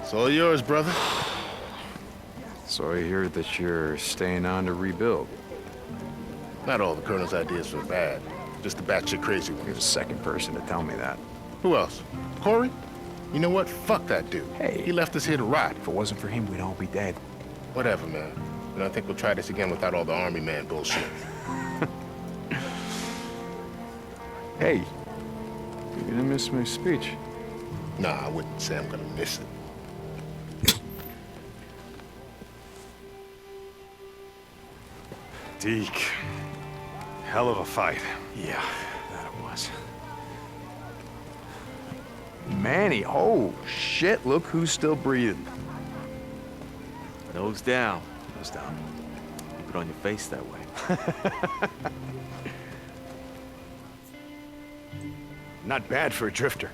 It's all yours, brother. So I hear that you're staying on to rebuild. Not all the Colonel's ideas were bad. Just the batshit crazy ones. You're the second person to tell me that. Who else? Corey? You know what? Fuck that dude. Hey. He left us here to rot. If it wasn't for him, we'd all be dead. Whatever, man. And I think we'll try this again without all the army man bullshit. Hey, you gonna miss my speech? Nah, I wouldn't say I'm gonna miss it. Deke. Hell of a fight. Yeah, that it was. Manny, oh shit, look who's still breathing. Nose down. Nose down. Keep it on your face that way. Not bad for a drifter.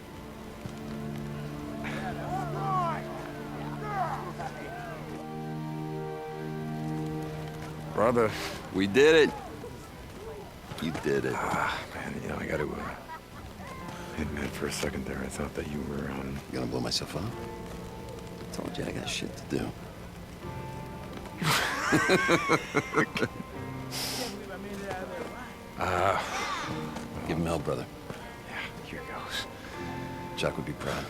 Brother. We did it. You did it. Man, you know, I gotta admit for a second there, I thought that you were, You gonna blow myself up? Told you I got shit to do. Give him hell, brother. Yeah, here goes. Chuck would be proud.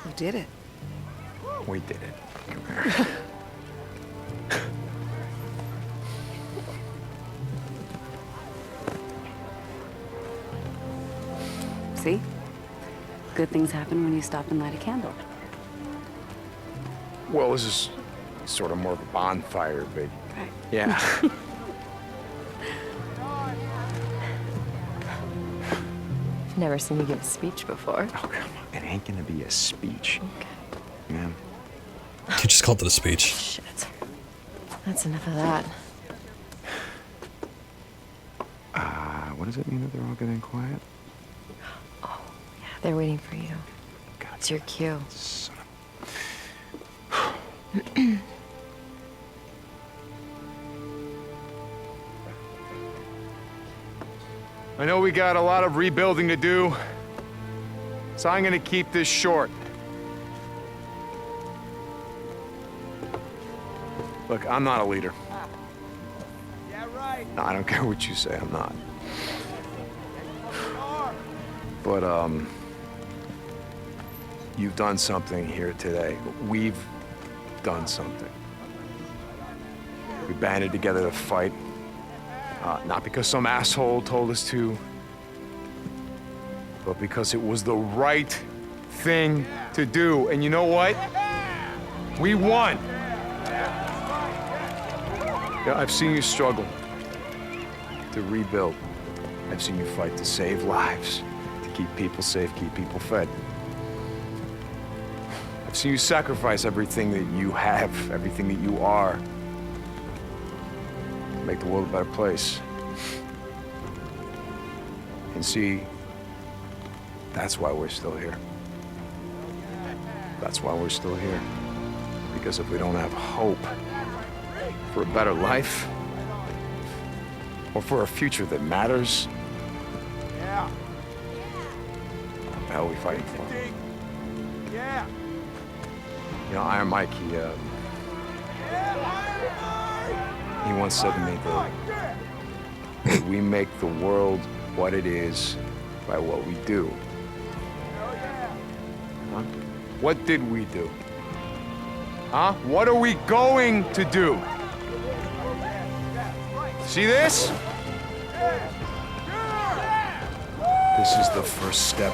We did it. We did it. Come here. See? Good things happen when you stop and light a candle. Well, this is sort of more of a bonfire, but Right. yeah. I've never seen you give a speech before. Oh, come on. It ain't gonna be a speech. Okay. Man. You just called it a speech. Shit. That's enough of that. What does it mean that they're all getting quiet? Oh, yeah, they're waiting for you. God, It's your cue. son I know we got a lot of rebuilding to do, so I'm gonna keep this short. Look, I'm not a leader. Yeah, right. No, I don't care what you say, I'm not. But, you've done something here today. We've done something. We banded together to fight. Not because some asshole told us to, but because it was the right thing to do. And you know what? We won. Yeah, I've seen you struggle to rebuild. I've seen you fight to save lives, to keep people safe, keep people fed. I've seen you sacrifice everything that you have, everything that you are, to make the world a better place. And see, that's why we're still here. That's why we're still here. Because if we don't have hope for a better life, or for a future that matters, what the hell are we fighting for? Yeah. You know, Iron Mike, he once said to me that we make the world what it is by what we do. Huh? What did we do? Huh? What are we going to do? See this? This is the first step.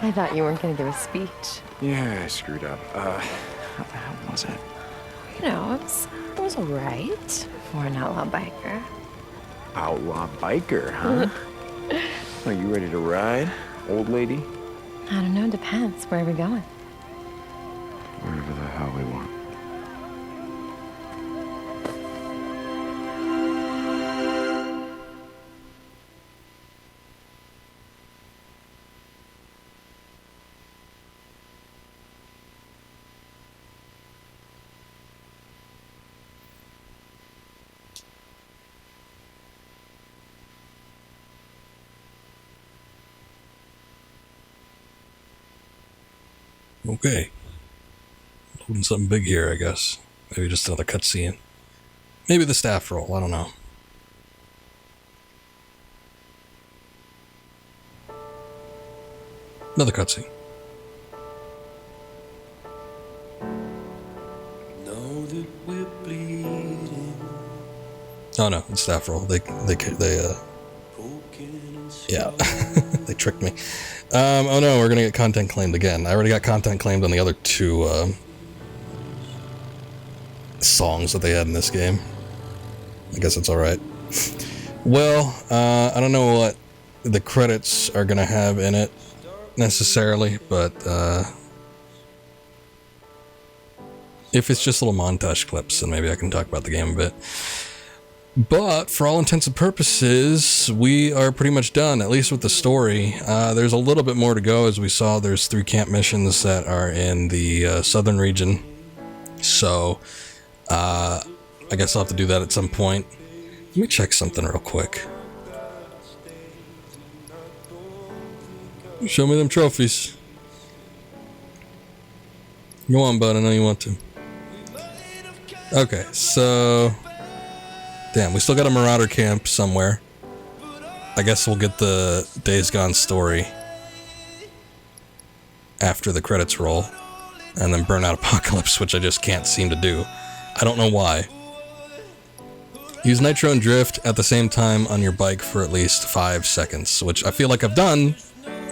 I thought you weren't going to give a speech. Yeah, I screwed up. How the hell was it? You know, it was all right for an outlaw biker. Outlaw biker, huh? Are you ready to ride, old lady? I don't know, depends. Where are we going? Wherever the hell we want. Okay. Loading something big here, I guess. Maybe just another cutscene. Maybe the staff roll, I don't know. Another cutscene. Oh no, it's staff roll. Yeah, they tricked me. Oh no, we're gonna get content claimed again. I already got content claimed on the other two songs that they had in this game. I guess it's alright. Well, I don't know what the credits are gonna have in it necessarily, but if it's just little montage clips, then maybe I can talk about the game a bit. But for all intents and purposes, we are pretty much done, at least with the story. There's a little bit more to go. As we saw, there's 3 camp missions that are in the southern region. So, I guess I'll have to do that at some point. Let me check something real quick. Show me them trophies. Go on, bud. I know you want to. Okay, so... Damn, we still got a Marauder camp somewhere. I guess we'll get the Days Gone story after the credits roll. And then Burnout Apocalypse, which I just can't seem to do. I don't know why. Use Nitro and Drift at the same time on your bike for at least 5 seconds, which I feel like I've done,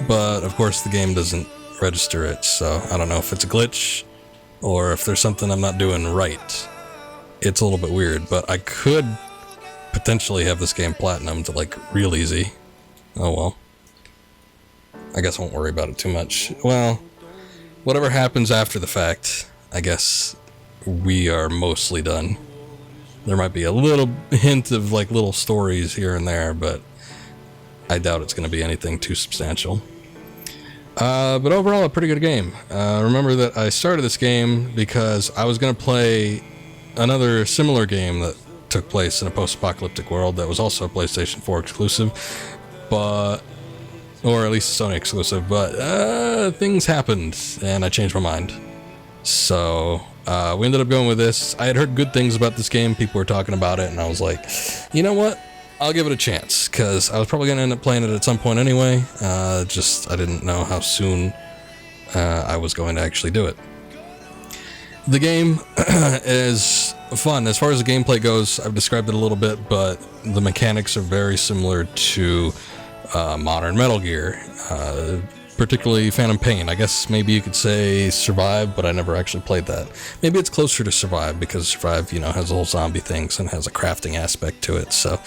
but of course the game doesn't register it, so I don't know if it's a glitch or if there's something I'm not doing right. It's a little bit weird, but I could potentially have this game platinum to like real easy. Oh well. I guess I won't worry about it too much. Well, whatever happens after the fact, I guess we are mostly done. There might be a little hint of like little stories here and there, but I doubt it's going to be anything too substantial. But overall, a pretty good game. Remember that I started this game because I was going to play another similar game that took place in a post-apocalyptic world that was also a PlayStation 4 exclusive, but, or at least a Sony exclusive, but things happened and I changed my mind. So we ended up going with this. I had heard good things about this game. People were talking about it and I was like, you know what? I'll give it a chance, because I was probably going to end up playing it at some point anyway. Just, I didn't know how soon was going to actually do it. The game is fun. As far as the gameplay goes, I've described it a little bit, but the mechanics are very similar to modern Metal Gear, particularly Phantom Pain. I guess maybe you could say Survive, but I never actually played that. Maybe it's closer to Survive, because Survive, has the whole zombie things and has a crafting aspect to it, so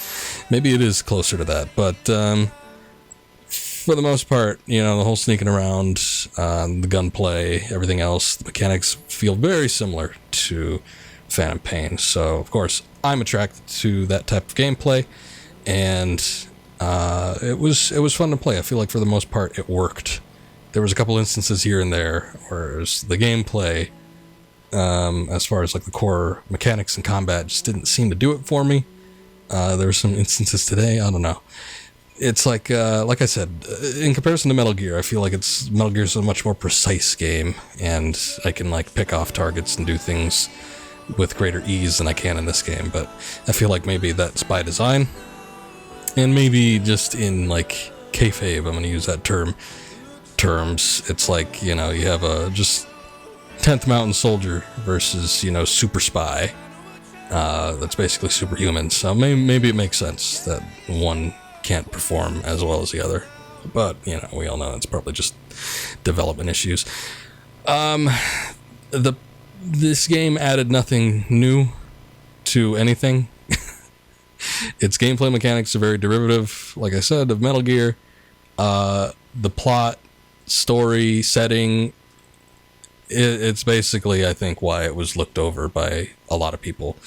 maybe it is closer to that. But for the most part, the whole sneaking around, the gunplay, everything else, the mechanics feel very similar to Phantom Pain. So, of course, I'm attracted to that type of gameplay, and it was fun to play. I feel like for the most part it worked. There was a couple instances here and there where the gameplay, as far as like the core mechanics and combat, just didn't seem to do it for me. There were some instances today, I don't know. It's like I said, in comparison to Metal Gear, I feel like Metal Gear's a much more precise game, and I can like pick off targets and do things with greater ease than I can in this game. But I feel like maybe that's by design, and maybe just in like kayfabe, I'm going to use that terms. It's like, you have a just 10th Mountain Soldier versus, Super Spy. That's basically superhuman. So maybe it makes sense that one can't perform as well as the other. But, we all know it's probably just development issues. This game added nothing new to anything. Its gameplay mechanics are very derivative, like I said, of Metal Gear. The plot, story, setting, it's basically, I think, why it was looked over by a lot of people.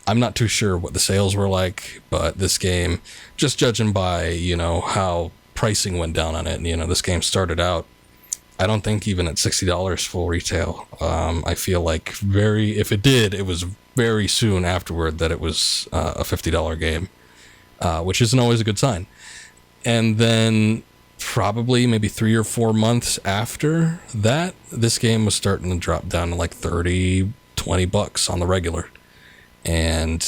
I'm not too sure what the sales were like, but this game, just judging by, how pricing went down on it, this game started out, I don't think even at $60 full retail. I feel like if it did, it was very soon afterward that it was a $50 game, which isn't always a good sign. And then probably maybe 3 or 4 months after that, this game was starting to drop down to like $30, $20 on the regular. And,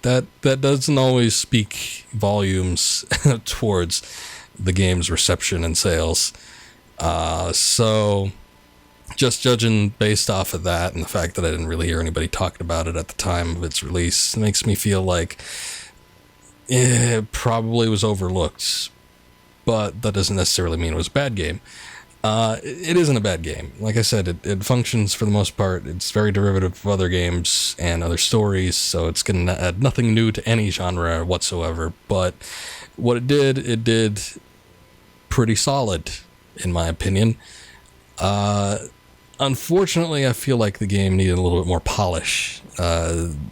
that doesn't always speak volumes towards the game's reception and sales. So just judging based off of that and the fact that I didn't really hear anybody talking about it at the time of its release, makes me feel like it probably was overlooked. But that doesn't necessarily mean it was a bad game. It isn't a bad game. Like I said, it functions for the most part. It's very derivative of other games and other stories, so it's going to add nothing new to any genre whatsoever. But what it did pretty solid, in my opinion. Unfortunately, I feel like the game needed a little bit more polish.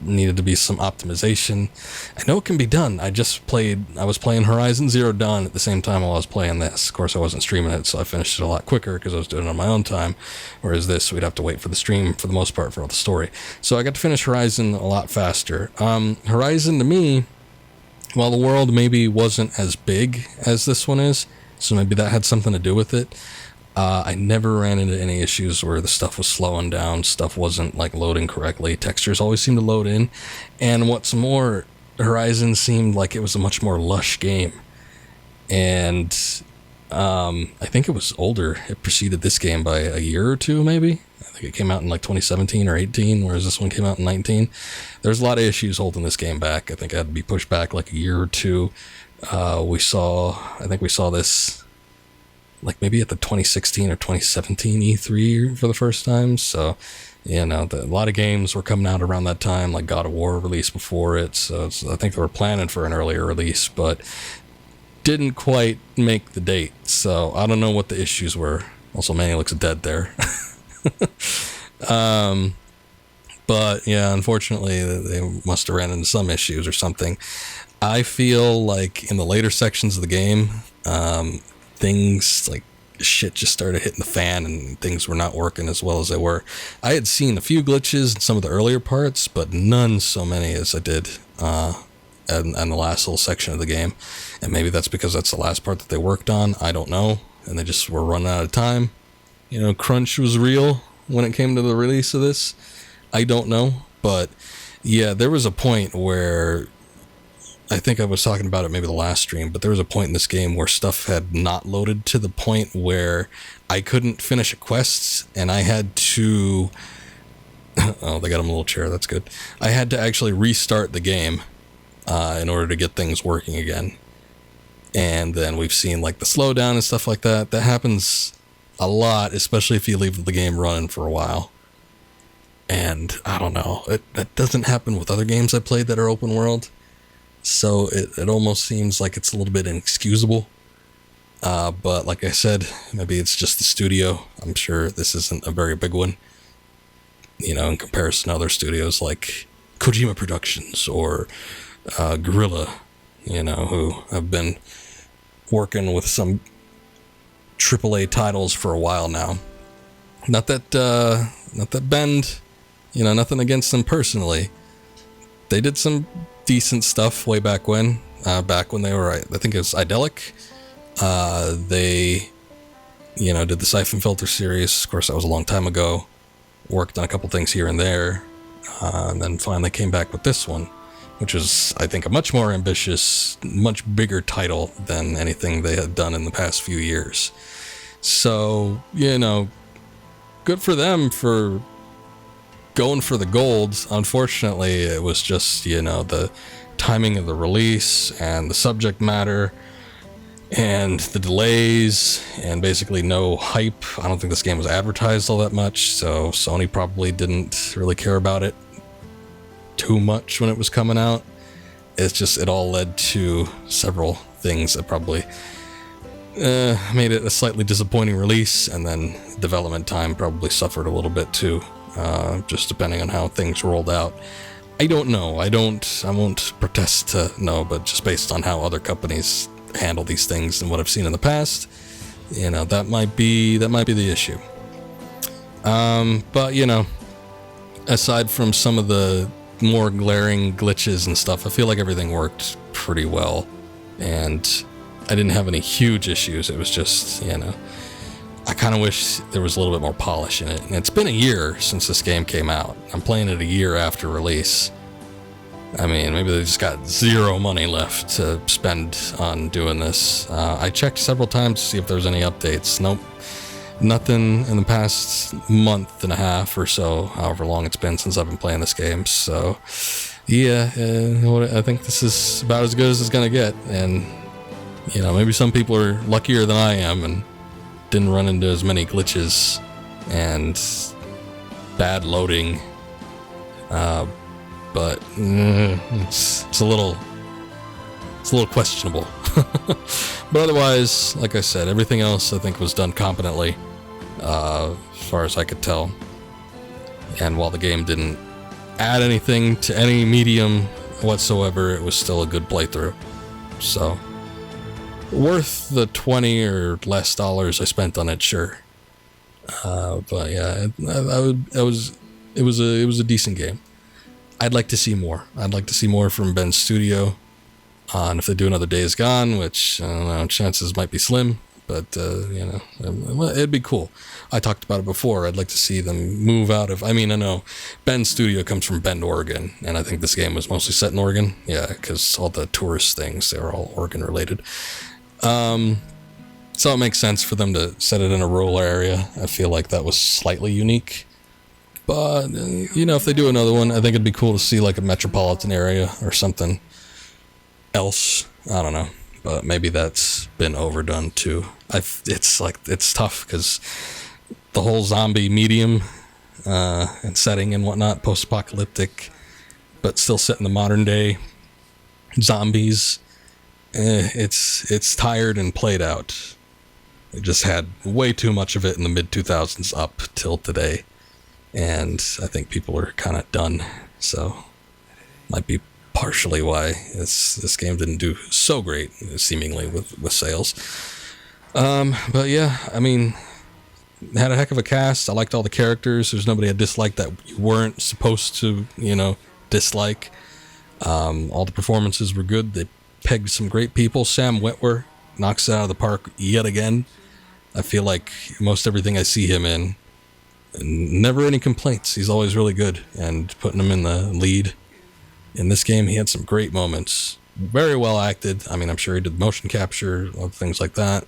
Needed to be some optimization. I know it can be done. I was playing Horizon Zero Dawn at the same time while I was playing this. Of course, I wasn't streaming it, so I finished it a lot quicker because I was doing it on my own time. Whereas this, we'd have to wait for the stream for the most part for all the story. So I got to finish Horizon a lot faster. Horizon, to me, while the world maybe wasn't as big as this one is, so maybe that had something to do with it. I never ran into any issues where the stuff was slowing down, stuff wasn't like loading correctly, textures always seemed to load in, and what's more, Horizon seemed like it was a much more lush game, and I think it was older. It preceded this game by a year or two, maybe. I think it came out in like 2017 or 18, whereas this one came out in 19. There's a lot of issues holding this game back. I think it had to be pushed back like a year or two. I think we saw this like maybe at the 2016 or 2017 E3 for the first time. So, a lot of games were coming out around that time, like God of War released before it. So I think they were planning for an earlier release, but didn't quite make the date. So I don't know what the issues were. Also, Manny looks dead there. But yeah, unfortunately, they must have ran into some issues or something. I feel like in the later sections of the game, things like shit just started hitting the fan and things were not working as well as they were. I had seen a few glitches in some of the earlier parts, but none so many as I did in the last little section of the game. And maybe that's because that's the last part that they worked on. I don't know. And they just were running out of time. Crunch was real when it came to the release of this. I don't know. But yeah, there was a point where I think I was talking about it maybe the last stream, but there was a point in this game where stuff had not loaded to the point where I couldn't finish a quest, and I had to... Oh, they got him a little chair, that's good. I had to actually restart the game in order to get things working again. And then we've seen like the slowdown and stuff like that. That happens a lot, especially if you leave the game running for a while. And I don't know, that doesn't happen with other games I played that are open world. So it almost seems like it's a little bit inexcusable. But like I said, maybe it's just the studio. I'm sure this isn't a very big one, you know, in comparison to other studios like Kojima Productions or Guerrilla, you know, who have been working with some AAA titles for a while now. Not that Bend, you know, nothing against them personally. They did some decent stuff way back when they were, I think it was Idyllic. They, you know, did the Siphon Filter series. Of course, that was a long time ago. Worked on a couple things here and there. And then finally came back with this one, which is, I think, a much more ambitious, much bigger title than anything they had done in the past few years. So, you know, good for them for going for the gold. Unfortunately, it was just, you know, the timing of the release and the subject matter and the delays and basically no hype. I don't think this game was advertised all that much, so Sony probably didn't really care about it too much when it was coming out. It's just, it all led to several things that probably made it a slightly disappointing release, and then development time probably suffered a little bit too, just depending on how things rolled out. I don't know. I won't protest to know, but just based on how other companies handle these things and what I've seen in the past, you know, that might be the issue. But you know, aside from some of the more glaring glitches and stuff, I feel like everything worked pretty well, and I didn't have any huge issues. It was just, you know, I kind of wish there was a little bit more polish in it. And it's been a year since this game came out. I'm playing it a year after release. I mean, maybe they just got zero money left to spend on doing this. I checked several times to see if there was any updates. Nope. Nothing in the past month and a half or so, however long it's been since I've been playing this game. So, yeah, I think this is about as good as it's going to get. And, you know, maybe some people are luckier than I am and didn't run into as many glitches and bad loading. But it's a little questionable. But otherwise, like I said, everything else I think was done competently, as far as I could tell. And while the game didn't add anything to any medium whatsoever, it was still a good playthrough. So, worth the $20 or less I spent on it, sure. But yeah, it was a decent game. I'd like to see more. I'd like to see more from Ben's studio. And if they do another Days Gone, which, I don't know, chances might be slim, but, you know, it'd be cool. I talked about it before. I'd like to see them move out of... I mean, I know Ben's studio comes from Bend, Oregon, and I think this game was mostly set in Oregon. Yeah, because all the tourist things, they were all Oregon-related. So it makes sense for them to set it in a rural area. I feel like that was slightly unique. But, you know, if they do another one, I think it'd be cool to see, like, a metropolitan area or something else. I don't know, but maybe that's been overdone too. It's tough because the whole zombie medium and setting and whatnot, post-apocalyptic, but still set in the modern day zombies. It's tired and played out. It just had way too much of it in the mid-2000s up till today, and I think people are kind of done. So might be partially why this game didn't do so great, seemingly, with sales. But yeah, I mean, it had a heck of a cast. I liked all the characters. There's nobody I disliked that you weren't supposed to, you know, dislike. All the performances were good. They pegged some great people. Sam Witwer knocks it out of the park yet again. I feel like most everything I see him in, never any complaints. He's always really good, and putting him in the lead in this game, he had some great moments. very well acted. I mean, I'm sure he did motion capture, things like that,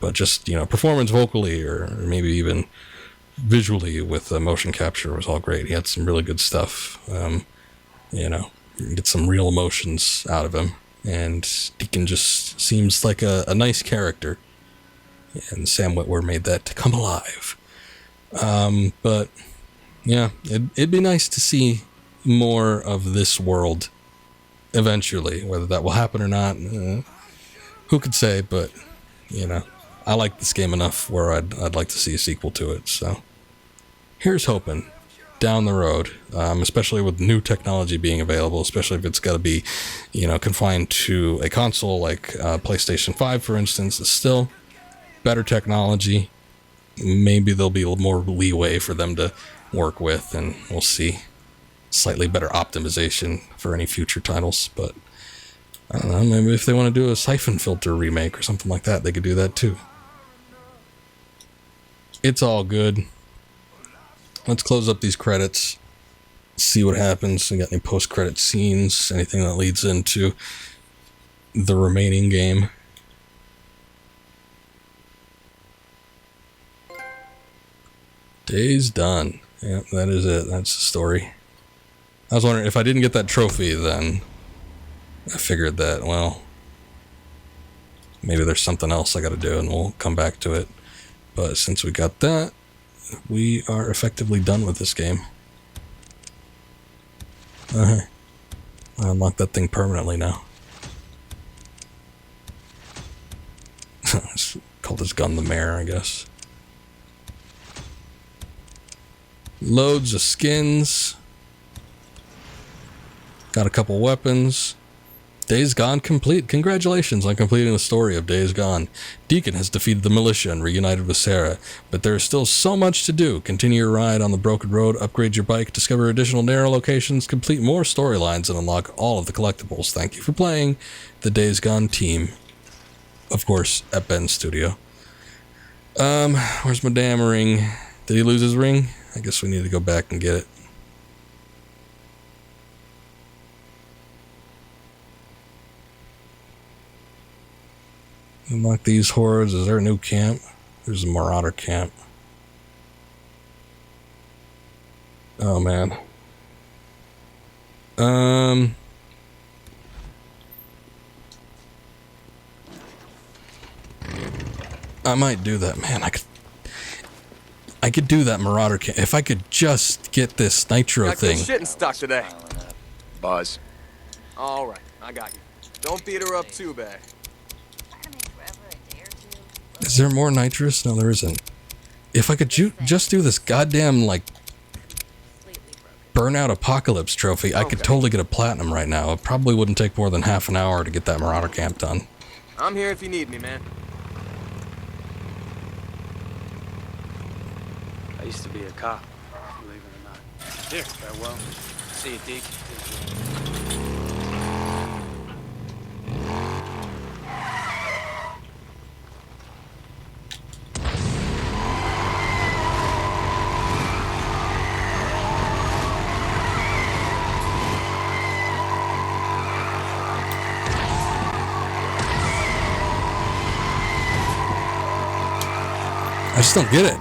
but just, performance vocally or maybe even visually with motion capture was all great. He had some really good stuff. You get some real emotions out of him, and Deacon just seems like a nice character, and Sam Witwer made that to come alive. But yeah, it'd be nice to see more of this world eventually. Whether that will happen or not, who could say? But I like this game enough where I'd like to see a sequel to it. So here's hoping down the road, especially with new technology being available, especially if it's got to be, confined to a console like PlayStation 5, for instance. It's still better technology. Maybe there'll be a little more leeway for them to work with, and we'll see slightly better optimization for any future titles. But I don't know, maybe if they want to do a Siphon Filter remake or something like that, they could do that too. It's all good. Let's close up these credits, see what happens. We got any post-credit scenes, anything that leads into the remaining game. Day's done. Yep, that is it. That's the story. I was wondering if I didn't get that trophy, then I figured that, well, maybe there's something else I got to do, and we'll come back to it. But since we got that, we are effectively done with this game. I unlocked that thing permanently now. Called this gun the Mare, I guess. Loads of skins. Got a couple weapons. Days Gone complete. Congratulations on completing the story of Days Gone. Deacon has defeated the militia and reunited with Sarah, but there is still so much to do. Continue your ride on the broken road, upgrade your bike, discover additional narrow locations, complete more storylines, and unlock all of the collectibles. Thank you for playing the Days Gone team. Of course, at Ben's studio. Where's my damn ring? Did he lose his ring? I guess we need to go back and get it. Unlock these hordes. Is there a new camp? There's a Marauder camp. Oh, man. I might do that, man. I could do that Marauder camp. If I could just get this nitro thing. Got good shit in stock today. Buzz. All right, I got you. Don't beat her up too bad. Is there more nitrous? No, there isn't. If I could just do this goddamn, Burnout Apocalypse trophy, I could totally get a platinum right now. It probably wouldn't take more than half an hour to get that Marauder camp done. I'm here if you need me, man. I used to be a cop, believe it or not. Here, farewell. See you, Deke. I just don't get it.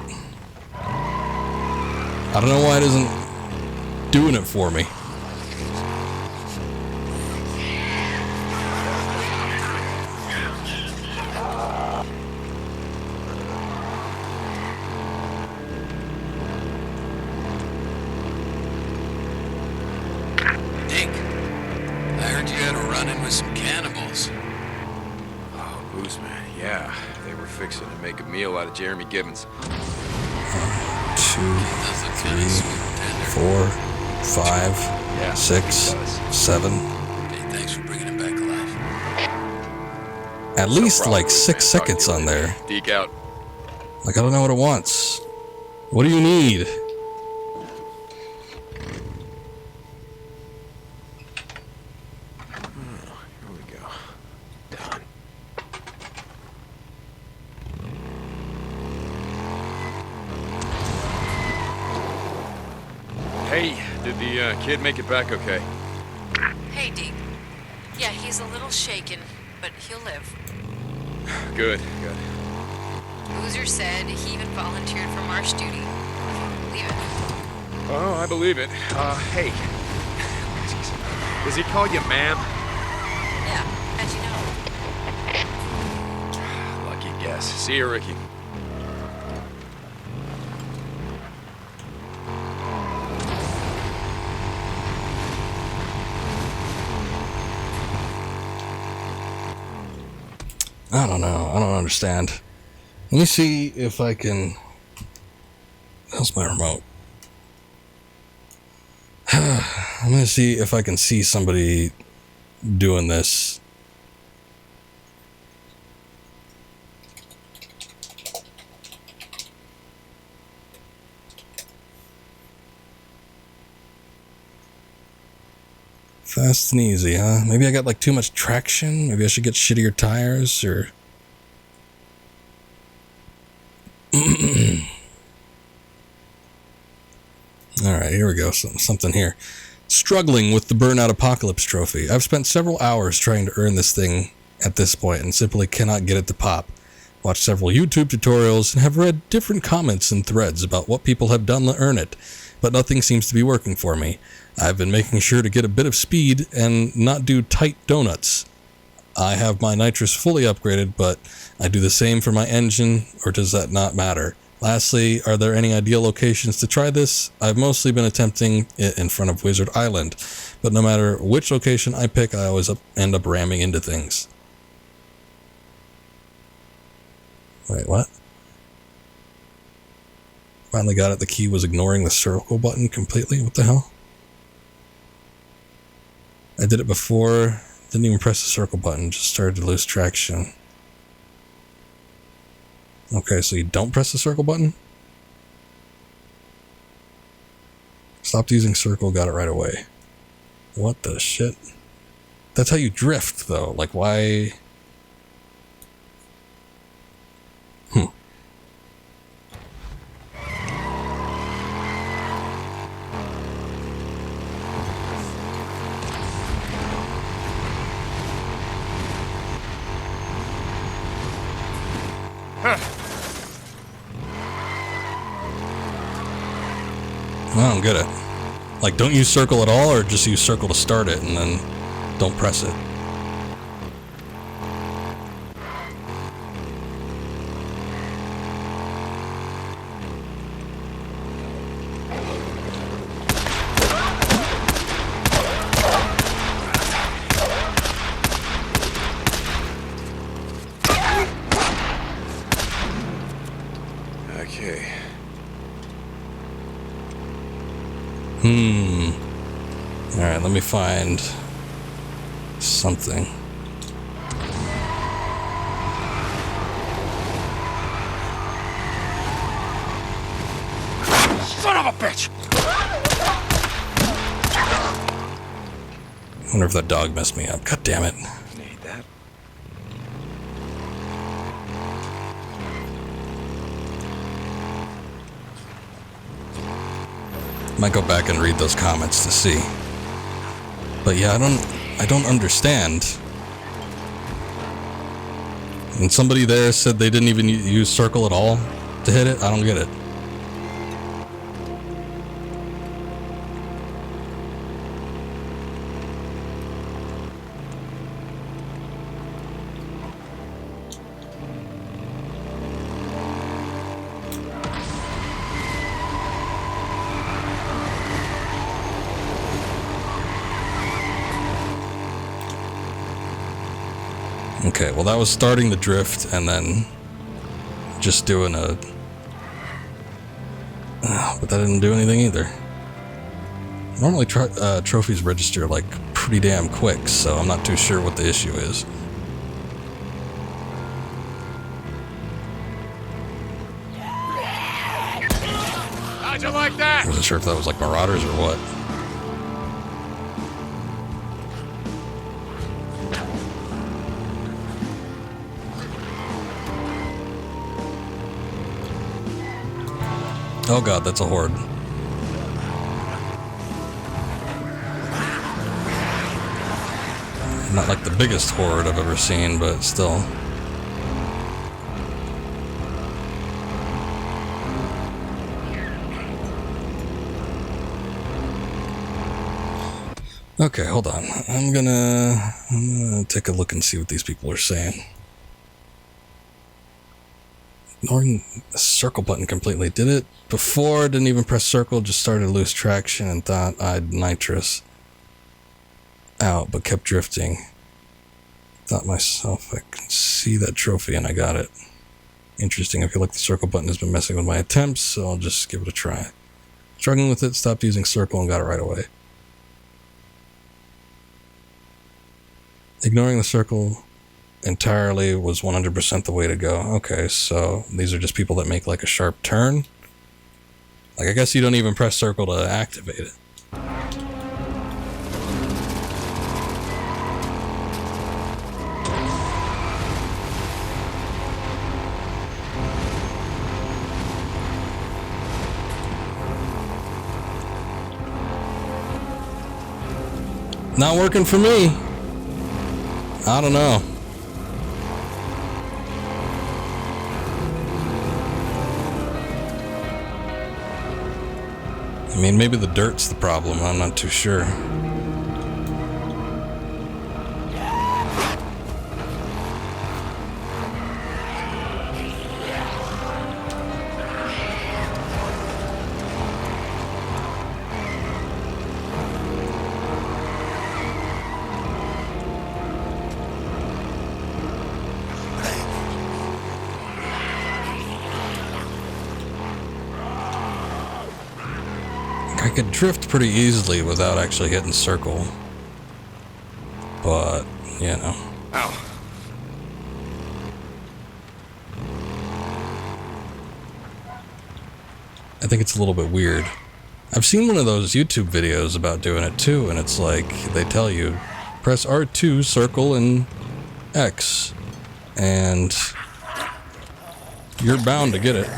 I don't know why it isn't doing it for me. Dink, I heard you had a run-in with some cannibals. Oh, Booze Man, yeah. They were fixing to make a meal out of Jeremy Gibbons. 2, 3, 4, 5, 6, 7. Hey, thanks for bringing him back alive. At least like 6 seconds on there. Deke out. I don't know what it wants. What do you need? Here we go. Done. Hey, did the kid make it back okay? Hey, Deke. Yeah, he's a little shaken, but he'll live. Good. Boozer said he even volunteered for marsh duty. Believe it. Oh, I believe it. Hey. Does he call you ma'am? Yeah, how'd you know? Lucky guess. See you, Ricky. I don't know. I don't understand. Let me see if I can... How's my remote? I'm going to see if I can see somebody doing this. Fast and easy, huh? Maybe I got like too much traction. Maybe I should get shittier tires or... Alright, here we go. Something here. Struggling with the Burnout Apocalypse trophy. I've spent several hours trying to earn this thing at this point and simply cannot get it to pop. Watched several YouTube tutorials and have read different comments and threads about what people have done to earn it, but nothing seems to be working for me. I've been making sure to get a bit of speed and not do tight donuts. I have my nitrous fully upgraded, but I do the same for my engine, or does that not matter? Lastly, are there any ideal locations to try this? I've mostly been attempting it in front of Wizard Island, but no matter which location I pick, I always end up ramming into things. Wait, what? Finally got it. The key was ignoring the circle button completely? What the hell? I did it before. Didn't even press the circle button. Just started to lose traction. Okay, so you don't press the circle button? Stopped using circle, got it right away. What the shit? That's how you drift, though. Like, why... I don't get it. Like, don't use circle at all, or just use circle to start it and then don't press it? Okay. Alright, let me find something. Son of a bitch! I wonder if that dog messed me up. God damn it. Need that. Might go back and read those comments to see. But yeah, I don't understand. And somebody there said they didn't even use circle at all to hit it. I don't get it. Okay, well that was starting the drift and then just doing a... but that didn't do anything either. Normally trophies register like pretty damn quick, so I'm not too sure what the issue is. How'd you like that? I wasn't sure if that was like Marauders or what. Oh god, that's a horde. Not like the biggest horde I've ever seen, but still. Okay, hold on. I'm gonna take a look and see what these people are saying. Ignoring the circle button completely. Did it before, didn't even press circle, just started to lose traction and thought I'd nitrous out, but kept drifting. Thought myself I could see that trophy and I got it. Interesting. I feel like the circle button has been messing with my attempts, so I'll just give it a try. Struggling with it, stopped using circle and got it right away. Ignoring the circle entirely was 100% the way to go. Okay, so these are just people that make like a sharp turn. Like, I guess you don't even press circle to activate it. Not working for me. I don't know. I mean, maybe the dirt's the problem. I'm not too sure. I could drift pretty easily without actually hitting circle. But, you know. Ow. I think it's a little bit weird. I've seen one of those YouTube videos about doing it too, and it's like, they tell you, press R2, circle, and X. And you're bound to get it.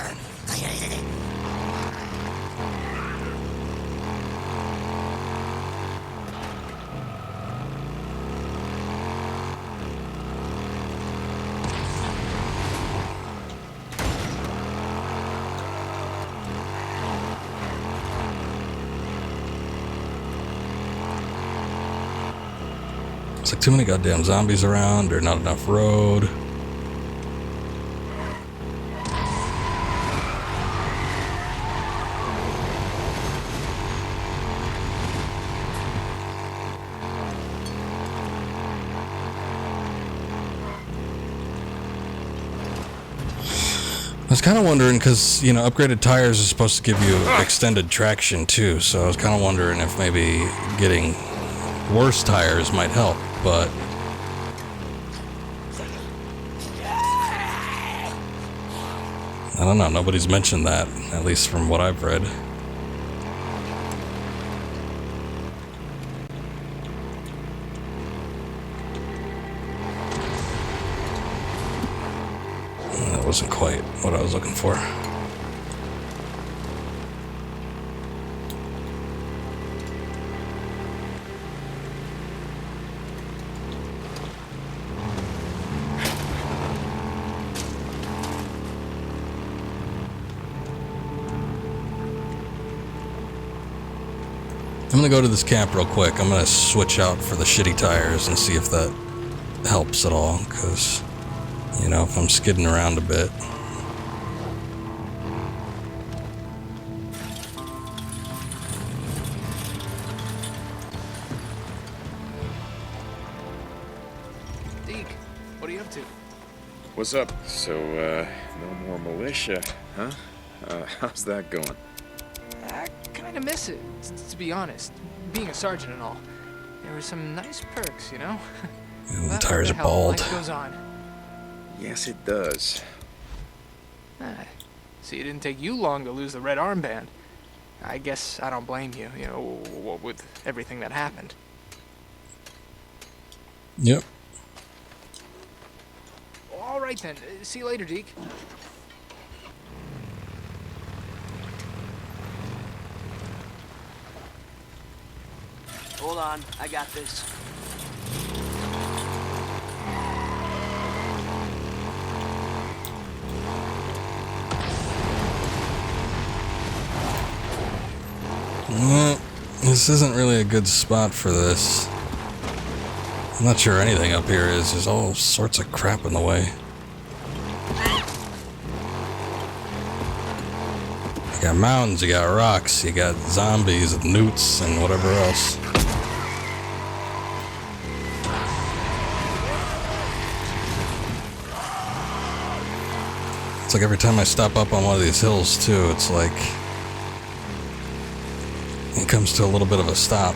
It's like too many goddamn zombies around, or not enough road. I was kind of wondering, because, you know, upgraded tires are supposed to give you extended traction too, so I was kind of wondering if maybe getting worse tires might help, but I don't know, nobody's mentioned that, at least from what I've read. That wasn't quite what I was looking for. I'm gonna go to this camp real quick. I'm gonna switch out for the shitty tires and see if that helps at all, because, you know, if I'm skidding around a bit. Deke, what are you up to? What's up? So, no more militia, huh? How's that going? I kind of miss it, to be honest. Being a sergeant and all. There were some nice perks, you know? Ooh, the tires are bald. Life goes on. Yes, it does. See, it didn't take you long to lose the red armband. I guess I don't blame you, you know, with everything that happened. Yep. All right then. See you later, Deke. Hold on, I got this. This isn't really a good spot for this. I'm not sure anything up here is. There's all sorts of crap in the way. You got mountains, you got rocks, you got zombies and newts and whatever else. It's like every time I stop up on one of these hills too, it's like it comes to a little bit of a stop.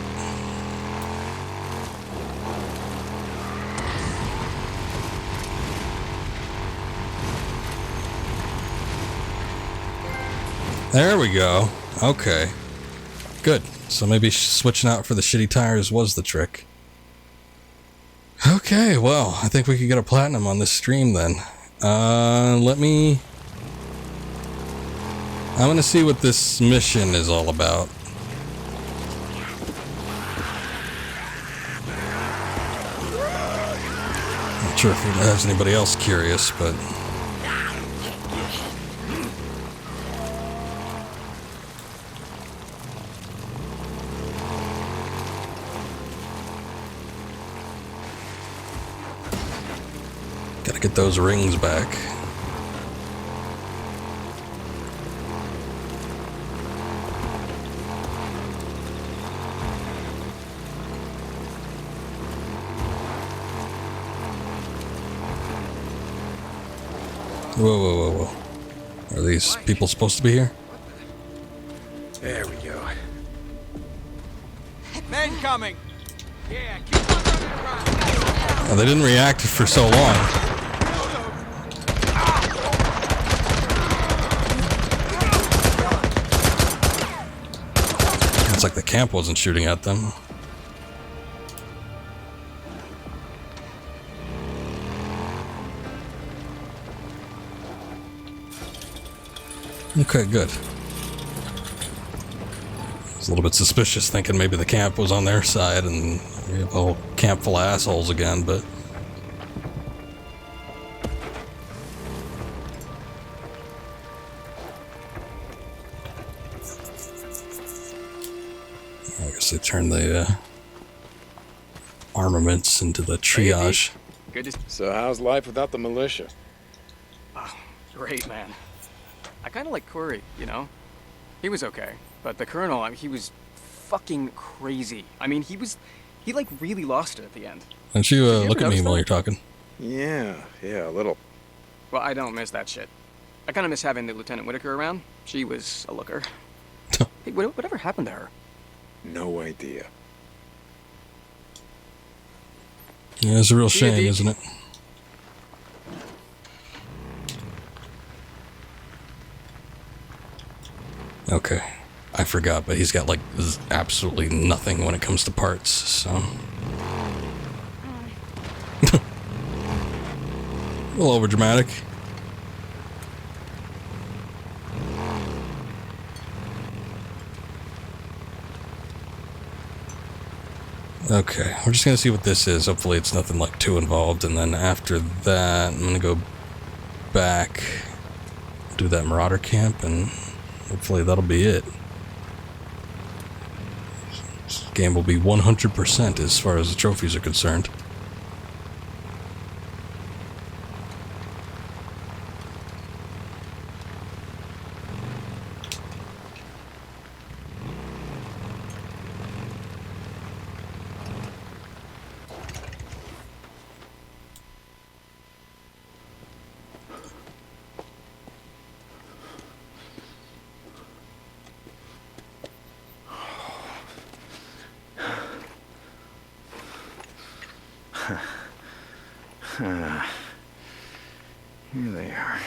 There we go. Okay. Good. So maybe switching out for the shitty tires was the trick. Okay, well, I think we could get a platinum on this stream then. I'm gonna see what this mission is all about. Not sure if there's anybody else curious, but... Gotta get those rings back. Whoa, whoa, whoa, whoa. Are these people supposed to be here? There we go. Men coming! Yeah, keep on running around. Oh, they didn't react for so long. It's like the camp wasn't shooting at them. Okay, good. I was a little bit suspicious, thinking maybe the camp was on their side and we have a whole camp full of assholes again, but... I guess they turned the armaments into the triage. Good to... So how's life without the militia? Oh, great, man. I kind of like Corey, you know? He was okay. But the colonel, I mean, he was fucking crazy. I mean, he like really lost it at the end. Why don't you look at me while you're talking? Yeah, a little. Well, I don't miss that shit. I kind of miss having the Lieutenant Whitaker around. She was a looker. Hey, whatever happened to her? No idea. Yeah, it's a real shame, isn't it? Okay, I forgot, but he's got like absolutely nothing when it comes to parts, so... A little overdramatic. Okay, we're just gonna see what this is. Hopefully it's nothing like too involved, and then after that I'm gonna go back, do that Marauder camp, and hopefully that'll be it. This game will be 100% as far as the trophies are concerned. Here they are.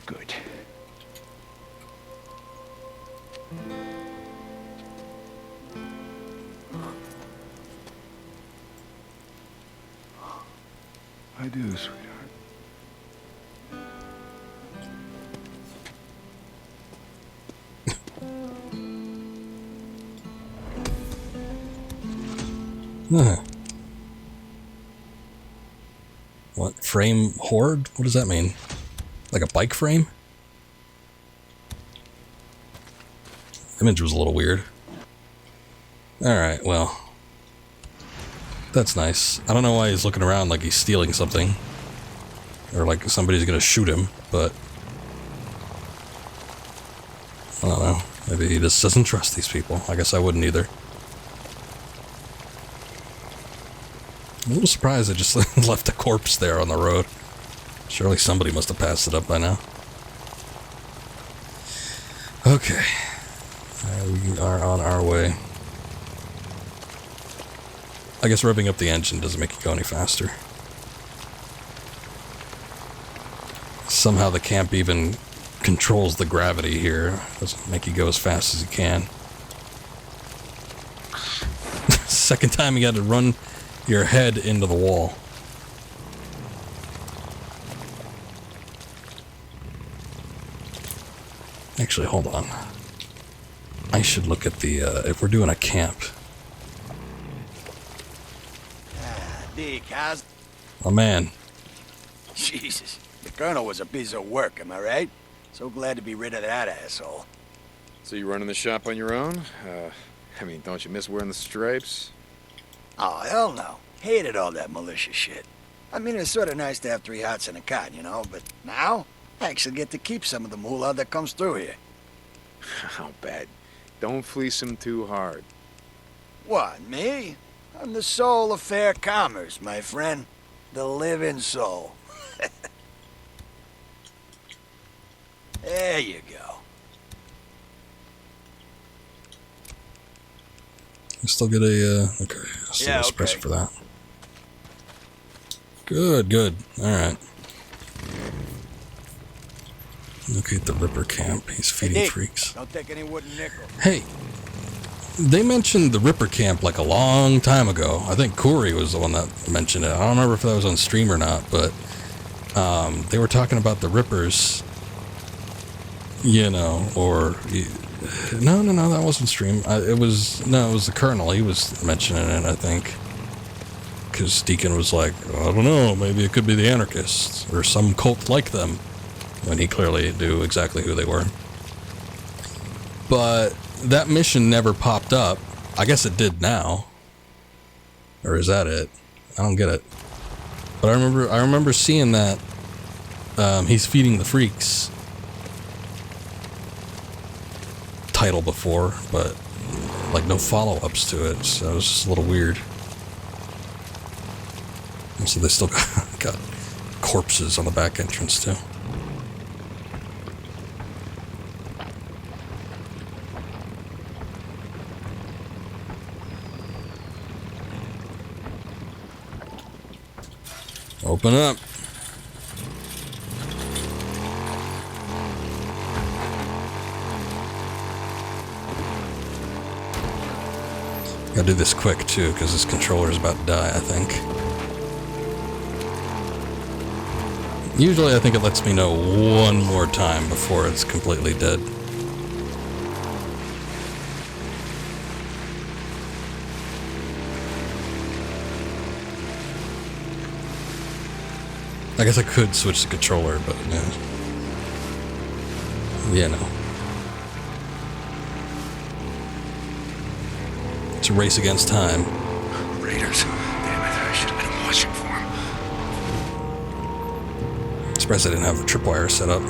Good. I do, sweetheart. What? Frame horde? What does that mean? Like a bike frame? Image was a little weird. Alright, well. That's nice. I don't know why he's looking around like he's stealing something. Or like somebody's gonna shoot him, but... I don't know. Maybe he just doesn't trust these people. I guess I wouldn't either. I'm a little surprised I just left a corpse there on the road. Surely somebody must have passed it up by now. Okay. We are on our way. I guess revving up the engine doesn't make it go any faster. Somehow the camp even controls the gravity here. Doesn't make you go as fast as you can. Second time you had to run your head into the wall. Actually, hold on. I should look at the, if we're doing a camp. Dick, how's... Oh, man. Jesus, the Colonel was a piece of work, am I right? So glad to be rid of that asshole. So you running the shop on your own? I mean, don't you miss wearing the stripes? Oh, hell no. Hated all that militia shit. I mean, it's sort of nice to have 3 hots and a cot, you know, but now, I actually get to keep some of the moolah that comes through here. How bad? Don't fleece him too hard. What, me? I'm the soul of fair commerce, my friend. The living soul. There you go. I still get a, okay, I still get a suppressor for that. Good, good. Alright. Locate the Ripper camp. He's feeding Hey, Dick, freaks. don't take any wooden nickel. Hey, they mentioned the Ripper camp like a long time ago. I think Corey was the one that mentioned it. I don't remember if that was on stream or not, but they were talking about the Rippers, you know, or... No, that wasn't stream. It was the Colonel. He was mentioning it, I think. Because Deacon was like, I don't know, maybe it could be the anarchists, or some cult like them, when he clearly knew exactly who they were. But that mission never popped up. I guess it did now. Or is that it? I don't get it. But I remember seeing that he's feeding the freaks title before, but like no follow-ups to it, so it was just a little weird. So they still got corpses on the back entrance too. Open up. Gotta do this quick too, because this controller is about to die, I think. Usually I think it lets me know one more time before it's completely dead. I guess I could switch the controller, but yeah, no. It's a race against time. Raiders. Damn it, I should have been watching for him. Surprised I didn't have a tripwire set up.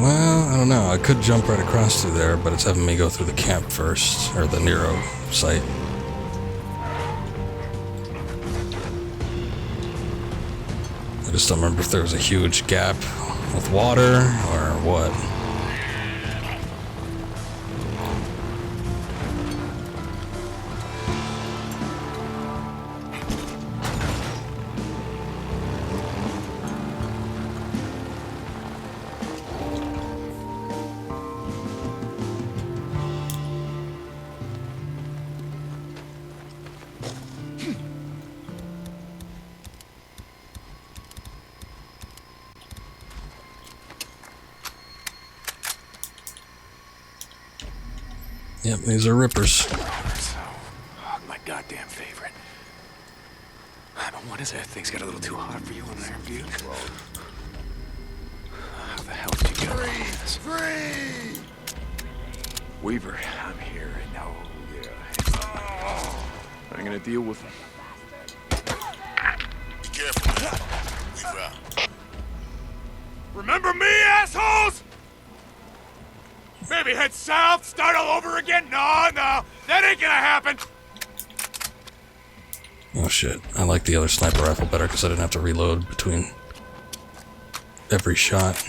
Well, I don't know. I could jump right across through there, but it's having me go through the camp first, or the Nero site. I just don't remember if there was a huge gap with water or what. Yep, these are rippers. Oh, my goddamn favorite. But what is that? Thing's got a little too hot for you in there, dude. How the hell did you get around this? Free! Weaver, I'm here. No, yeah. I'm gonna deal with him. Be careful, man. Weaver out. Remember me, assholes? Maybe head south, start all over again? No, that ain't gonna happen. Oh shit, I like the other sniper rifle better because I didn't have to reload between every shot.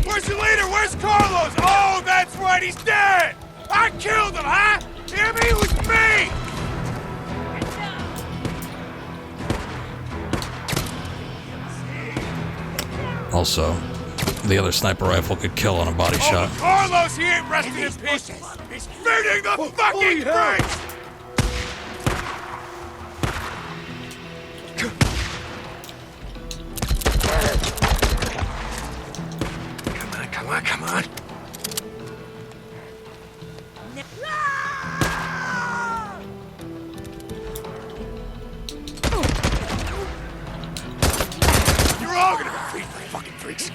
Where's your leader? Where's Carlos? Oh, that's right, he's dead! I killed him, huh? Hear me? It was me! Also, the other sniper rifle could kill on a body shot. Carlos, he ain't resting in peace! He's feeding the fucking freaks! Come on. You're all gonna feed the fucking freaks.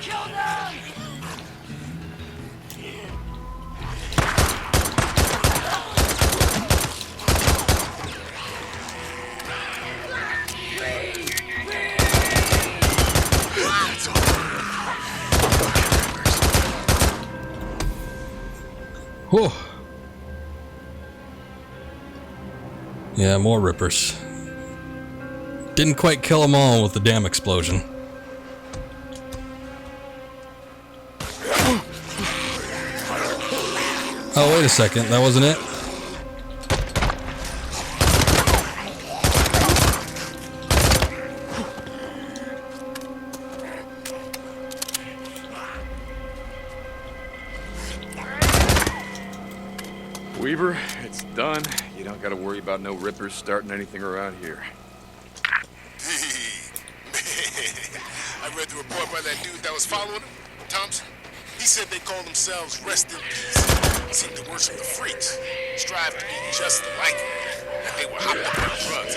Whew. Yeah, more rippers. Didn't quite kill them all with the damn explosion. Oh, wait a second. That wasn't it? Weaver, it's done. You don't gotta worry about no rippers starting anything around here. I read the report by that dude that was following him, Thompson. He said they call themselves Rest in Peace. Seem to worship the freaks, strive to be just like them, that they were hopped up on drugs.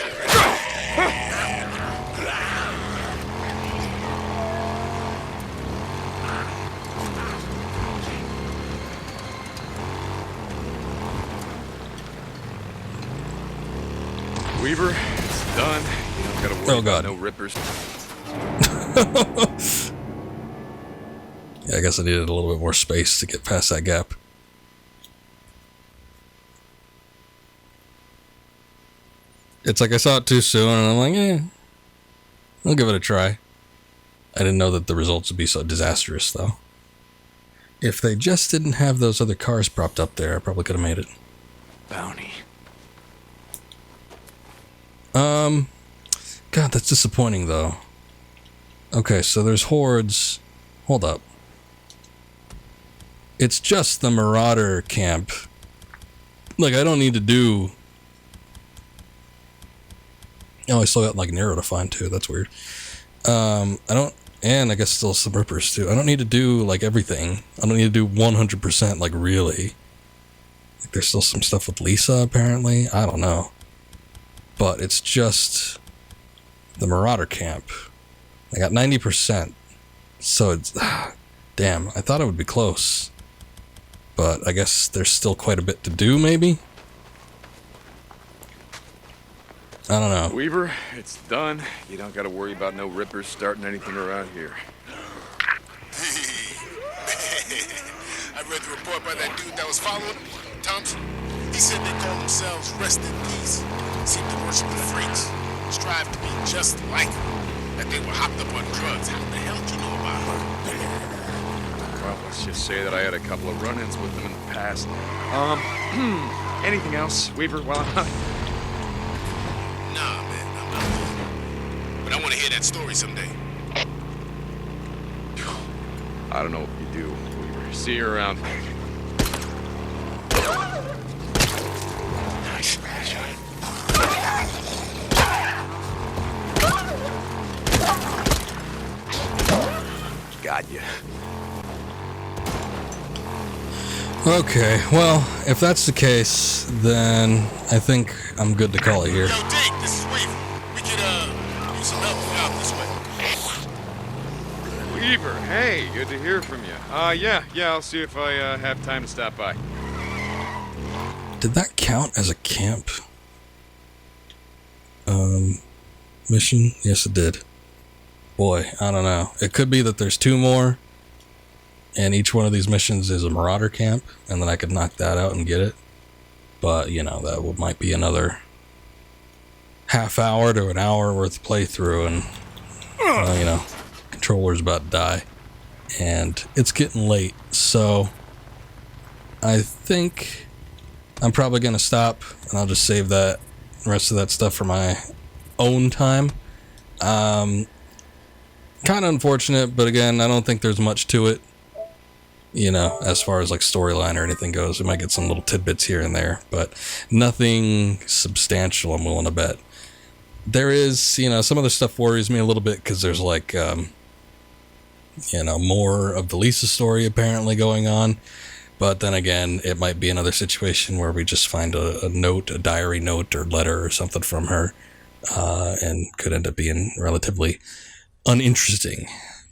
Weaver, it's done. You don't gotta worry about no rippers. Yeah, I guess I needed a little bit more space to get past that gap. It's like I saw it too soon, and I'm like, I'll give it a try. I didn't know that the results would be so disastrous, though. If they just didn't have those other cars propped up there, I probably could have made it. Bounty. God, that's disappointing, though. Okay, so there's hordes. Hold up. It's just the Marauder camp. Like, I don't need to do... Oh, I still got, like, Nero to find, too. That's weird. I don't... And I guess still some Rippers, too. I don't need to do, like, everything. I don't need to do 100%, like, really. Like, there's still some stuff with Lisa, apparently. I don't know. But it's just the Marauder camp. I got 90%. So it's... Damn, I thought it would be close. But I guess there's still quite a bit to do, maybe? I don't know. Weaver, it's done. You don't gotta worry about no rippers starting anything around here. I read the report by that dude that was following him, Thompson. He said they call themselves Rest in Peace. Seem to worship the freaks. Strive to be just like them. That they were hopped up on drugs. How the hell did you know about it? Well, let's just say that I had a couple of run-ins with them in the past. Anything else, Weaver, while I'm out? Nah, man, I'm not good. But I want to hear that story someday. I don't know if you do, Weaver. See you around. Nice. Got you. Okay, well, if that's the case, then I think I'm good to call it here. Yo, Deke, this is Weaver. We could, use some help out this way. Weaver, hey, good to hear from you. Yeah, I'll see if I have time to stop by. Did that count as a camp? Mission? Yes, it did. Boy, I don't know. It could be that there's 2 more, and each one of these missions is a marauder camp, and then I could knock that out and get it. But, you know, that might be another half hour to an hour worth of playthrough, and, you know, controller's about to die. And it's getting late, so I think I'm probably going to stop, and I'll just save that rest of that stuff for my own time. Kind of unfortunate, but again, I don't think there's much to it, you know, as far as like storyline or anything goes. We might get some little tidbits here and there, but nothing substantial, I'm willing to bet. There is, you know, some of the stuff worries me a little bit because there's like, you know, more of the Lisa story apparently going on. But then again, it might be another situation where we just find a note, a diary note or letter or something from her, and could end up being relatively uninteresting.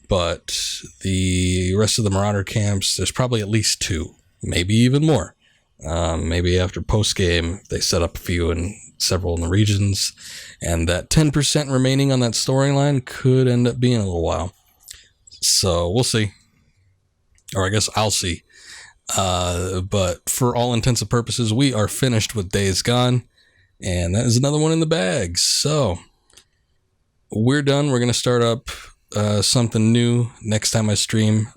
But the rest of the Marauder camps, there's probably at least 2, maybe even more. Maybe after post-game, they set up a few and several in the regions, and that 10% remaining on that storyline could end up being a little while. So we'll see. Or I guess I'll see. But for all intents and purposes, we are finished with Days Gone, and that is another one in the bag. So we're done. We're going to start up something new next time I stream.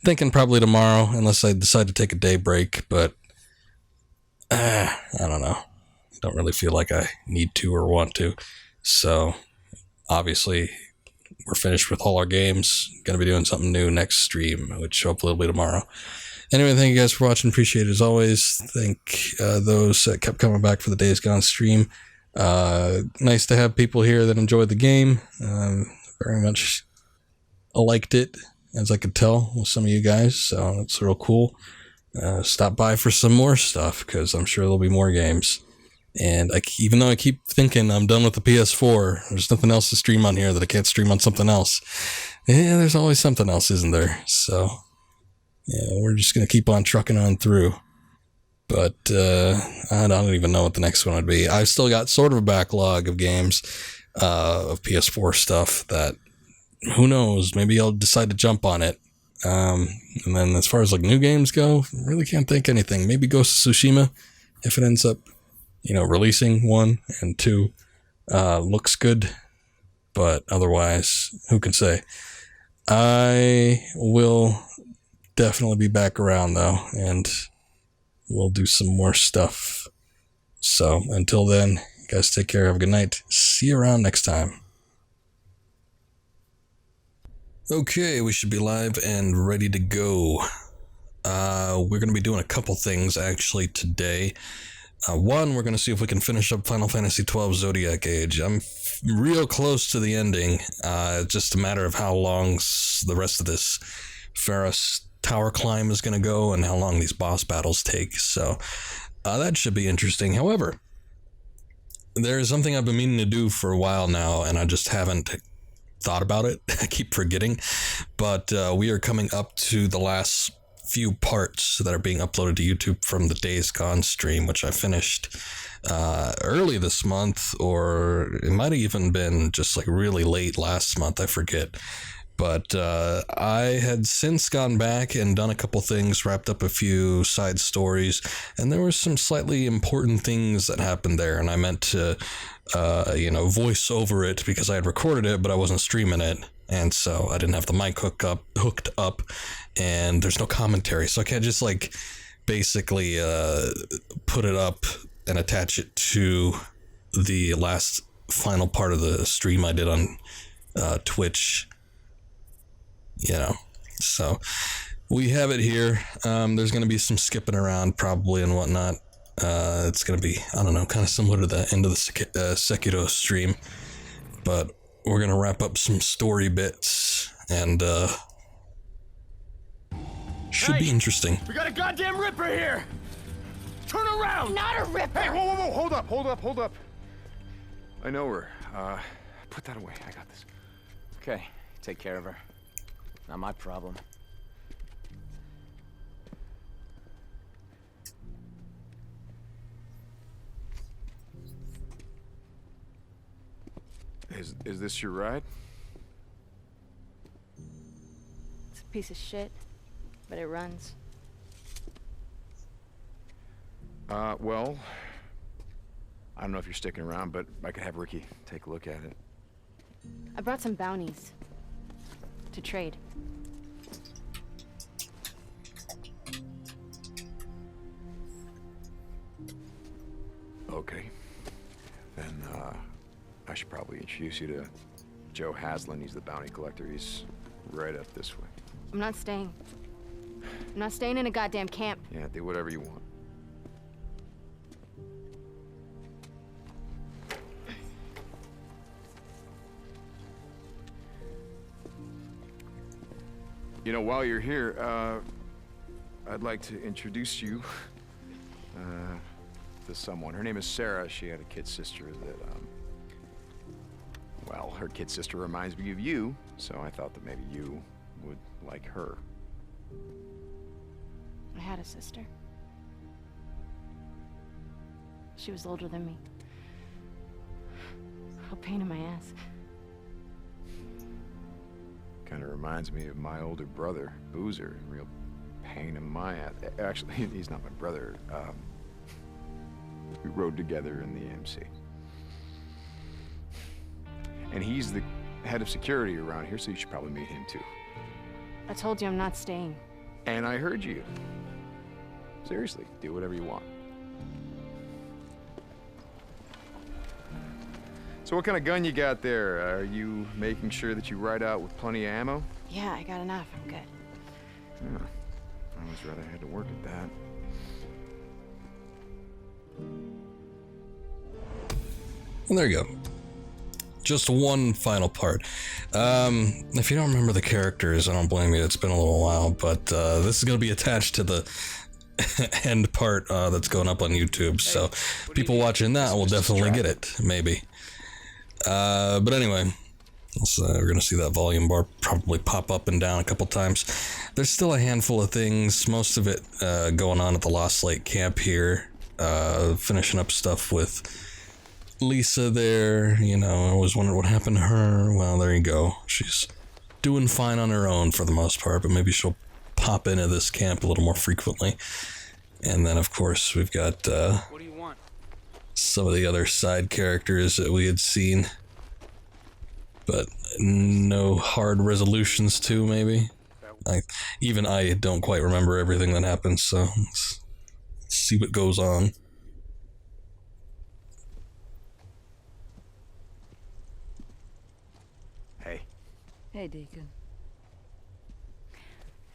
Thinking probably tomorrow, unless I decide to take a day break, but I don't know. I don't really feel like I need to or want to. So obviously we're finished with all our games. Going to be doing something new next stream, which hopefully will be tomorrow. Anyway, thank you guys for watching. Appreciate it as always. Thank those that kept coming back for the Days Gone stream. Nice to have people here that enjoyed the game. Very much liked it, as I could tell with some of you guys. So it's real cool. Stop by for some more stuff, because I'm sure there'll be more games. And even though I keep thinking I'm done with the PS4, there's nothing else to stream on here that I can't stream on something else. Yeah, there's always something else, isn't there? So, yeah, we're just going to keep on trucking on through. But I don't even know what the next one would be. I've still got sort of a backlog of games, of PS4 stuff that, who knows, maybe I'll decide to jump on it. And then as far as like new games go, really can't think anything. Maybe Ghost of Tsushima, if it ends up, you know, releasing 1 and 2, looks good, but otherwise, who can say? I will definitely be back around though, and we'll do some more stuff. So until then, you guys take care, have a good night, see you around next time. Okay, we should be live and ready to go. We're going to be doing a couple things actually today. One, we're going to see if we can finish up Final Fantasy XII Zodiac Age. I'm real close to the ending. Just a matter of how long the rest of this Ferris tower climb is going to go and how long these boss battles take. So that should be interesting. However, there's something I've been meaning to do for a while now, and I just haven't thought about it. I keep forgetting. But we are coming up to the last few parts that are being uploaded to YouTube from the Days Gone stream, which I finished early this month, or it might have even been just like really late last month, I forget. But I had since gone back and done a couple things, wrapped up a few side stories, and there were some slightly important things that happened there, and I meant to, voice over it because I had recorded it, but I wasn't streaming it, and so I didn't have the mic hooked up, and there's no commentary, so I can't just like basically put it up and attach it to the last final part of the stream I did on Twitch. So we have it here. There's going to be some skipping around probably and whatnot. It's going to be, I don't know, kind of similar to the end of the Sekiro stream, but we're going to wrap up some story bits and should be interesting. We got a goddamn Ripper here! Turn around! Not a Ripper! Hey, whoa, hold up. I know her. Put that away, I got this. Okay, take care of her. Not my problem. Is this your ride? It's a piece of shit, but it runs. Well, I don't know if you're sticking around, but I could have Ricky take a look at it. I brought some bounties to trade. Okay. Then, I should probably introduce you to Joe Haslam. He's the bounty collector. He's right up this way. I'm not staying. I'm not staying in a goddamn camp. Yeah, do whatever you want. You know, while you're here, I'd like to introduce you to someone. Her name is Sarah. She had a kid sister that, well, her kid sister reminds me of you, so I thought that maybe you would like her. I had a sister. She was older than me. A pain in my ass. Kind of reminds me of my older brother, Boozer. Real pain in my ass. Actually, he's not my brother. We rode together in the AMC. And he's the head of security around here, so you should probably meet him too. I told you I'm not staying. And I heard you. Seriously, do whatever you want. So what kind of gun you got there? Are you making sure that you ride out with plenty of ammo? Yeah, I got enough. I'm good. Yeah. I always rather had to work at that. And there you go. Just one final part. If you don't remember the characters, I don't blame you. It's been a little while, but this is going to be attached to the end part that's going up on YouTube. So people watching that will definitely get it, maybe. But anyway, we're going to see that volume bar probably pop up and down a couple times. There's still a handful of things, most of it going on at the Lost Lake camp here. Finishing up stuff with Lisa there, you know, I always wondered what happened to her. Well, there you go. She's doing fine on her own for the most part, but maybe she'll pop into this camp a little more frequently. And then, of course, we've got What do you want? some of the other side characters that we had seen, but no hard resolutions to, maybe. Even I don't quite remember everything that happens, so let's see what goes on. Hey, Deacon.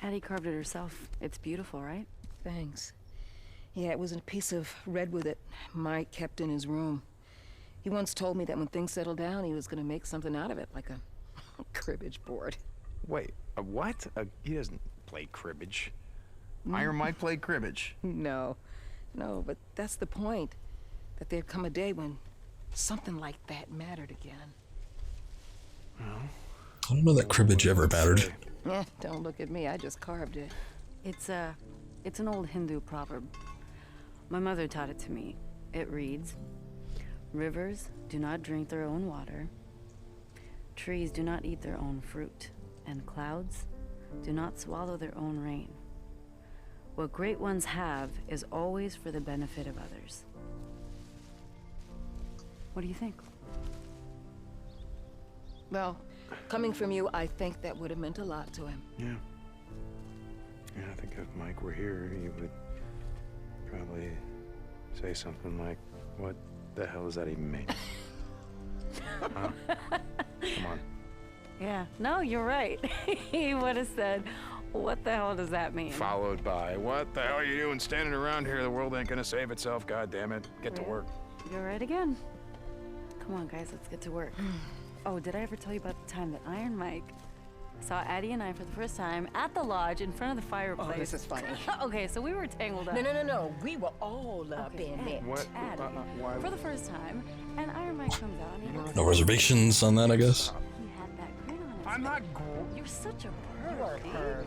Addie carved it herself. It's beautiful, right? Thanks. Yeah, it was a piece of redwood that Mike kept in his room. He once told me that when things settled down, he was going to make something out of it, like a cribbage board. Wait, a what? He doesn't play cribbage. Iron Mike played cribbage. No, but that's the point. That there'd come a day when something like that mattered again. I don't know that cribbage ever mattered. Yeah, don't look at me. I just carved it. It's an old Hindu proverb. My mother taught it to me. It reads, "Rivers do not drink their own water, trees do not eat their own fruit, and clouds do not swallow their own rain. What great ones have is always for the benefit of others." What do you think? Well, coming from you, I think that would have meant a lot to him. Yeah. Yeah, I think if Mike were here, he would probably say something like, "What the hell does that even mean?" Huh? Come on. Yeah, no, you're right. He would have said, "What the hell does that mean?" Followed by, "What the hell are you doing standing around here? The world ain't gonna save itself, God damn it. Get to work." You're right again. Come on, guys, let's get to work. Oh, did I ever tell you about the time that Iron Mike saw Addie and I for the first time at the lodge in front of the fireplace? Oh, this is funny. Okay, so we were tangled up. No. We were all up in it. What? Addie, Why? for the first time, and Iron Mike comes out and he looks No reservations on that, I guess. He had that grin on his I'm not You're such a perv.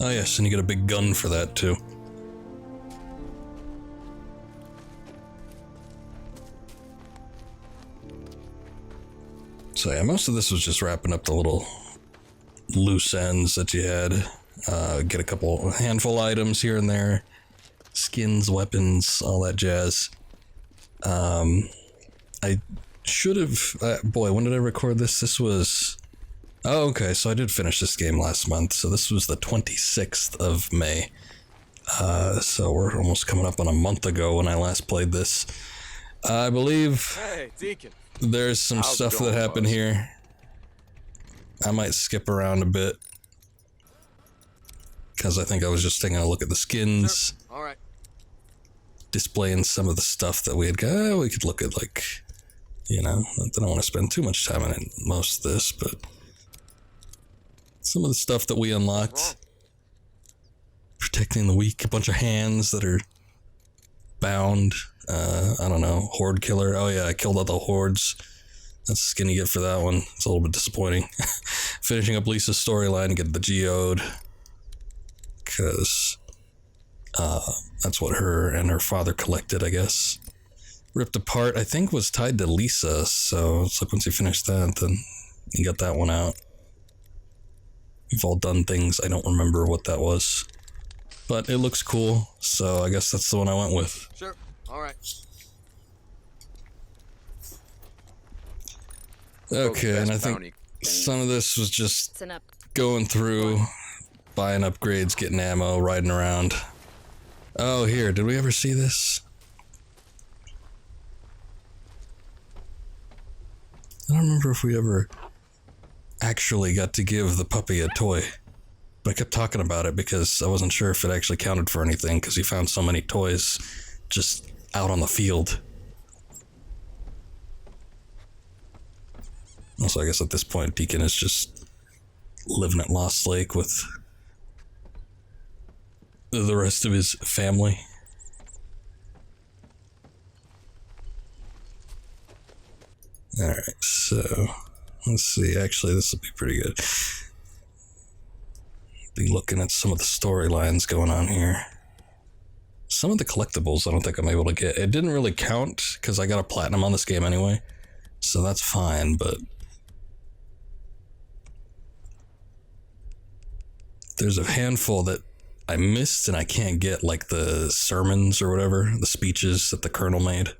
Oh yes, and you get a big gun for that too. So yeah, most of this was just wrapping up the little loose ends that you had. Get a handful items here and there. Skins, weapons, all that jazz. I should have... boy, when did I record this? This was... Oh, okay, so I did finish this game last month. So this was the 26th of May. So we're almost coming up on a month ago when I last played this. I believe Hey, Deacon. there's some How's it stuff going, that happened boss? here. I might skip around a bit. Because I think I was just taking a look at the skins. All right. Displaying some of the stuff that we had got. We could look at, like, you know, I don't want to spend too much time on most of this, but some of the stuff that we unlocked. Protecting the weak, a bunch of hands that are bound. I don't know, horde killer. Oh yeah, I killed all the hordes. That's the skin you get for that one. It's a little bit disappointing. Finishing up Lisa's storyline and get the geode. Because that's what her and her father collected, I guess. Ripped Apart, I think, was tied to Lisa, so it's like once you finish that, then you got that one out. We've all done things, I don't remember what that was. But it looks cool, so I guess that's the one I went with. Sure. All right. Okay, and I think some of this was just going through, buying upgrades, getting ammo, riding around. Oh, here, did we ever see this? I don't remember if we ever actually got to give the puppy a toy. But I kept talking about it because I wasn't sure if it actually counted for anything because he found so many toys just out on the field. Also, I guess at this point, Deacon is just living at Lost Lake with the rest of his family. Alright, so let's see. Actually, this will be pretty good. Be looking at some of the storylines going on here. Some of the collectibles I don't think I'm able to get. It didn't really count because I got a platinum on this game anyway, so that's fine, but there's a handful that I missed and I can't get, like the sermons or whatever, the speeches that the Colonel made.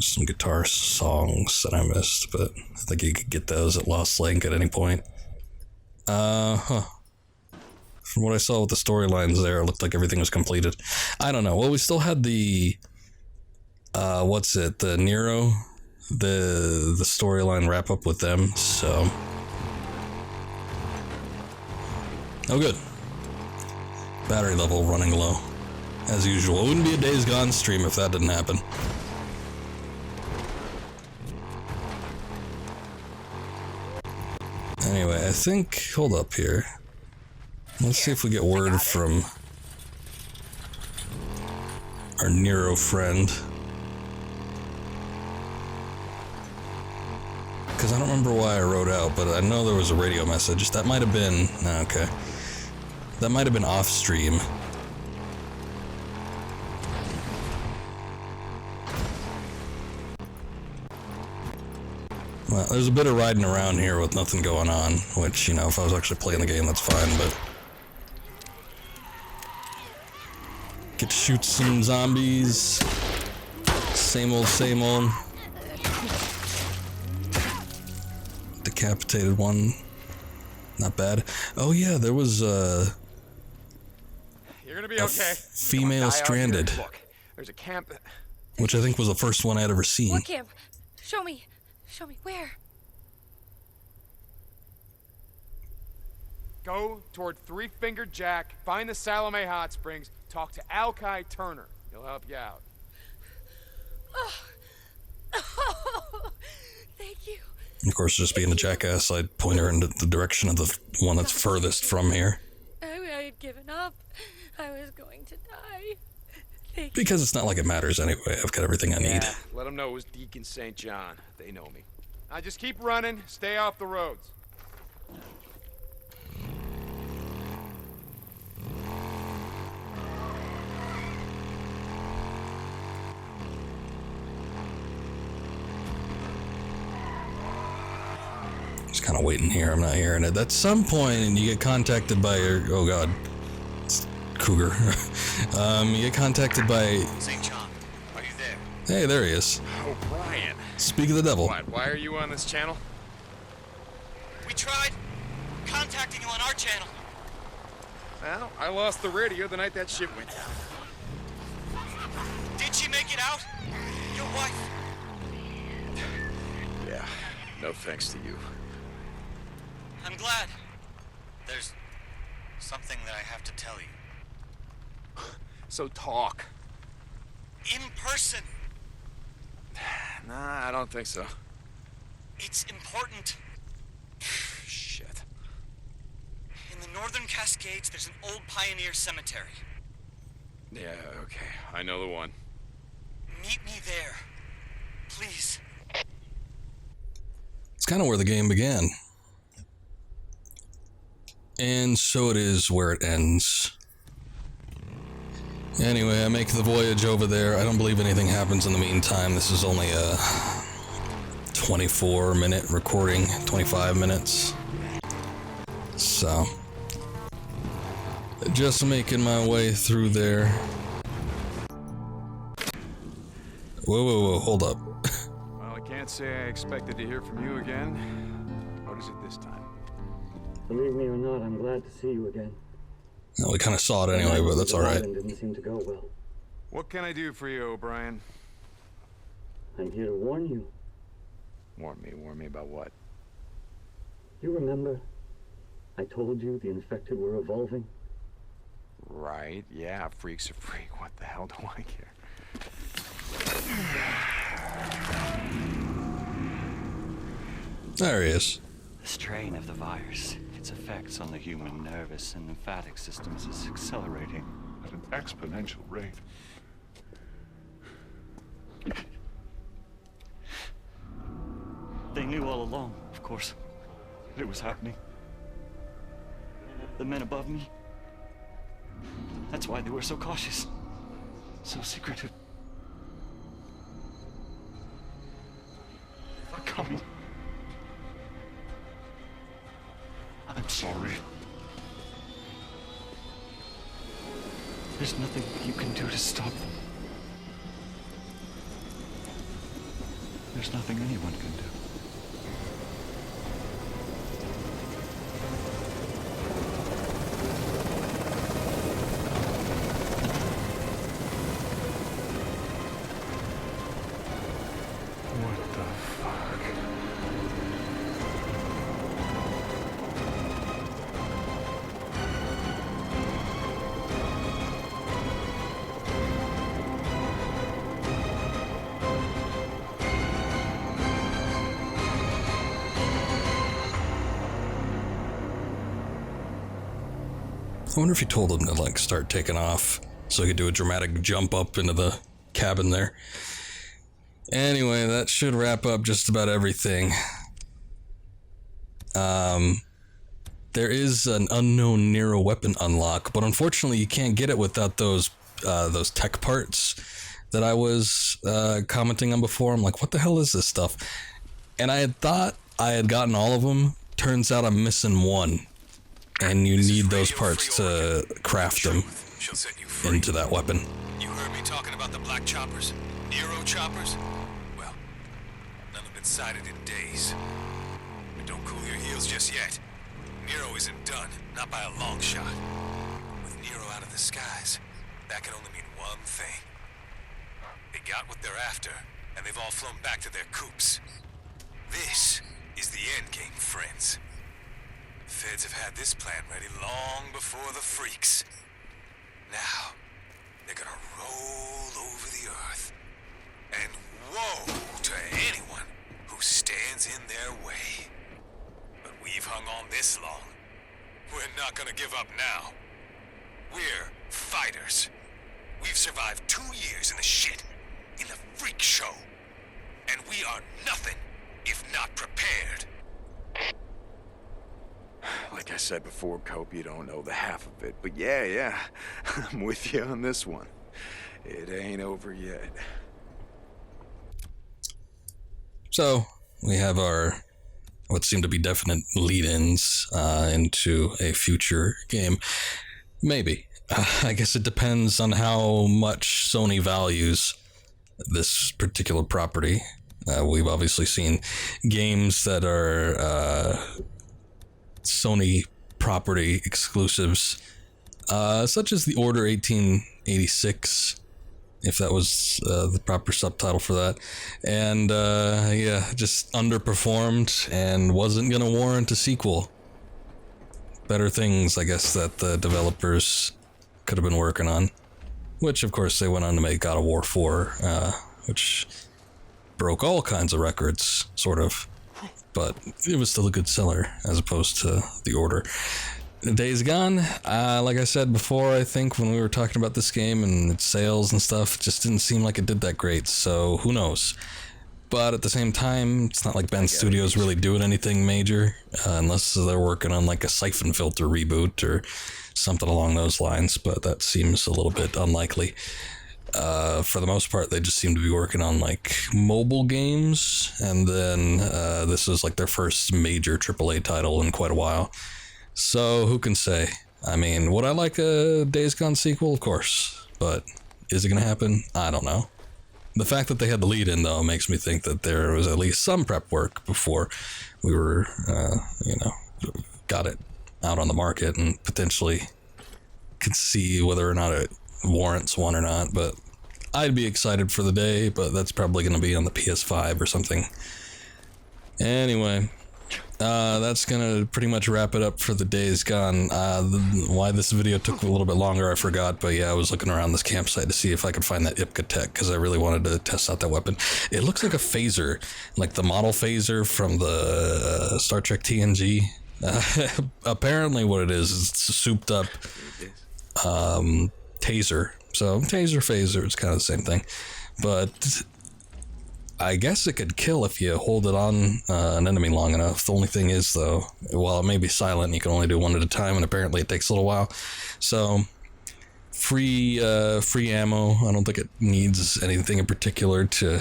Some guitar songs that I missed, but I think you could get those at Lost Lake at any point. From what I saw with the storylines there, it looked like everything was completed. I don't know. Well, we still had the what's it? The Nero, the storyline wrap up with them. So, oh, good. Battery level running low, as usual. It wouldn't be a Days Gone stream if that didn't happen. Anyway, I think, hold up here. Let's see if we get word from our Nero friend. Because I don't remember why I wrote out, but I know there was a radio message. That might have been... okay. That might have been off stream. Well, there's a bit of riding around here with nothing going on, which, you know, if I was actually playing the game, that's fine, but... Get to shoot some zombies. Same old, same old. Decapitated one. Not bad. Oh yeah, there was You're gonna be okay. Female stranded. Look, there's a camp. Which I think was the first one I'd ever seen. What camp? Show me. Show me. Where? Go toward Three Fingered Jack, find the Salome Hot Springs, talk to Alki Turner. He'll help you out. Oh, thank you. And of course, just being a jackass, I'd point her in the direction of the one that's furthest from here. I had given up. I was going to die. Thank Because it's not like it matters anyway. I've got everything I need. Let them know it was Deacon St. John. They know me. Now just keep running, stay off the roads. Just kind of waiting here. I'm not hearing it. At some point, you get contacted by your... Oh, God. It's Cougar. You get contacted by... St. John, are you there? Hey, there he is. Oh, Brian. Speak of the devil. What? Why are you on this channel? We tried contacting you on our channel. Well, I lost the radio the night that shit went down. Did she make it out? Your wife? Yeah, no thanks to you. I'm glad. There's something that I have to tell you. So talk. In person. Nah, I don't think so. It's important. Shit. In the northern Cascades, there's an old pioneer cemetery. Yeah, okay. I know the one. Meet me there. Please. It's kind of where the game began. And so it is where it ends. Anyway, I make the voyage over there. I don't believe anything happens in the meantime. This is only a 24-minute recording, 25 minutes. So, just making my way through there. Whoa, hold up. Well, I can't say I expected to hear from you again. What is it this time? Believe me or not, I'm glad to see you again. No, we kind of saw it anyway, but that's all right. Didn't seem to go well. What can I do for you, O'Brien? I'm here to warn you. Warn me about what? You remember? I told you the infected were evolving. Right, yeah, freak's a freak. What the hell do I care? There he is. The strain of the virus, its effects on the human nervous and lymphatic systems is accelerating at an exponential rate. They knew all along, of course, that it was happening. The men above me. That's why they were so cautious, so secretive. They're coming. I'm sorry. There's nothing you can do to stop them. There's nothing anyone can do. I wonder if he told him to, like, start taking off so he could do a dramatic jump up into the cabin there. Anyway, that should wrap up just about everything. There is an unknown Nero weapon unlock, but unfortunately you can't get it without those tech parts that I was commenting on before. I'm like, what the hell is this stuff? And I had thought I had gotten all of them. Turns out I'm missing one. And you need those parts to craft them into that weapon. You heard me talking about the black choppers? Nero choppers? Well, none have been sighted in days. But don't cool your heels just yet. Nero isn't done, not by a long shot. With Nero out of the skies, that can only mean one thing. They got what they're after, and they've all flown back to their coops. This is the endgame, friends. Feds have had this plan ready long before the freaks. Now, they're gonna roll over the earth. And woe to anyone who stands in their way. But we've hung on this long. We're not gonna give up now. We're fighters. We've survived 2 years in the shit, in the freak show. And we are nothing if not prepared. Like I said before, Cope, you don't know the half of it. But yeah, I'm with you on this one. It ain't over yet. So, we have our what seem to be definite lead-ins into a future game. Maybe. I guess it depends on how much Sony values this particular property. We've obviously seen games that are Sony property exclusives, such as The Order 1886, if that was the proper subtitle for that, and just underperformed and wasn't gonna warrant a sequel. Better things, I guess, that the developers could have been working on, which of course they went on to make God of War 4, which broke all kinds of records, sort of, but it was still a good seller as opposed to The Order. Days Gone, like I said before, I think when we were talking about this game and its sales and stuff, it just didn't seem like it did that great, so who knows. But at the same time, it's not like Ben Studios really doing anything major, unless they're working on like a Siphon Filter reboot or something along those lines, but that seems a little bit unlikely. For the most part, they just seem to be working on like mobile games, and then this is like their first major AAA title in quite a while. So who can say? I mean, would I like a Days Gone sequel? Of course, but is it going to happen? I don't know. The fact that they had the lead in, though, makes me think that there was at least some prep work before we were, got it out on the market and potentially could see whether or not it warrants one or not. But I'd be excited for the day, but that's probably going to be on the PS5 or something. Anyway, that's going to pretty much wrap it up for the Days Gone. Why this video took a little bit longer, I forgot, but yeah, I was looking around this campsite to see if I could find that Ipka tech, because I really wanted to test out that weapon. It looks like a phaser, like the model phaser from the Star Trek TNG. Apparently what it is it's a souped up taser. So taser, phaser, it's kind of the same thing. But I guess it could kill if you hold it on an enemy long enough. The only thing is, though, while it may be silent, you can only do one at a time, and apparently it takes a little while. So, free ammo. I don't think it needs anything in particular to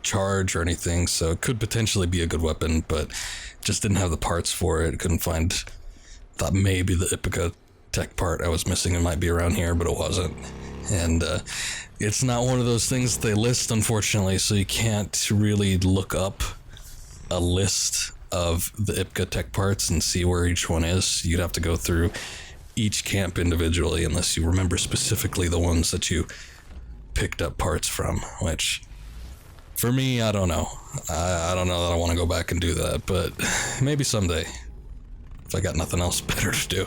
charge or anything, so it could potentially be a good weapon, but just didn't have the parts for it. Couldn't find... Thought maybe the Ipka tech part I was missing, it might be around here, but it wasn't. And it's not one of those things that they list, unfortunately, so you can't really look up a list of the Ipka tech parts and see where each one is. You'd have to go through each camp individually unless you remember specifically the ones that you picked up parts from, which, for me, I don't know. I don't know that I want to go back and do that, but maybe someday, if I got nothing else better to do.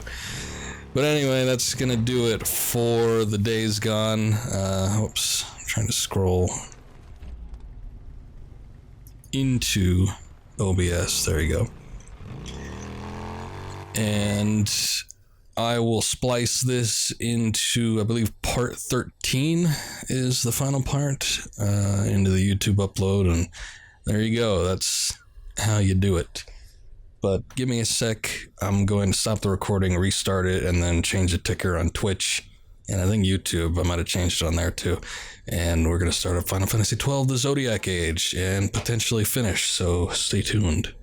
But anyway, that's going to do it for the Days Gone. Oops, I'm trying to scroll into OBS. There you go. And I will splice this into, I believe, part 13 is the final part, into the YouTube upload, and there you go. That's how you do it. But give me a sec. I'm going to stop the recording, restart it, and then change the ticker on Twitch. And I think YouTube, I might have changed it on there too. And we're going to start up Final Fantasy XII, the Zodiac Age, and potentially finish, so stay tuned.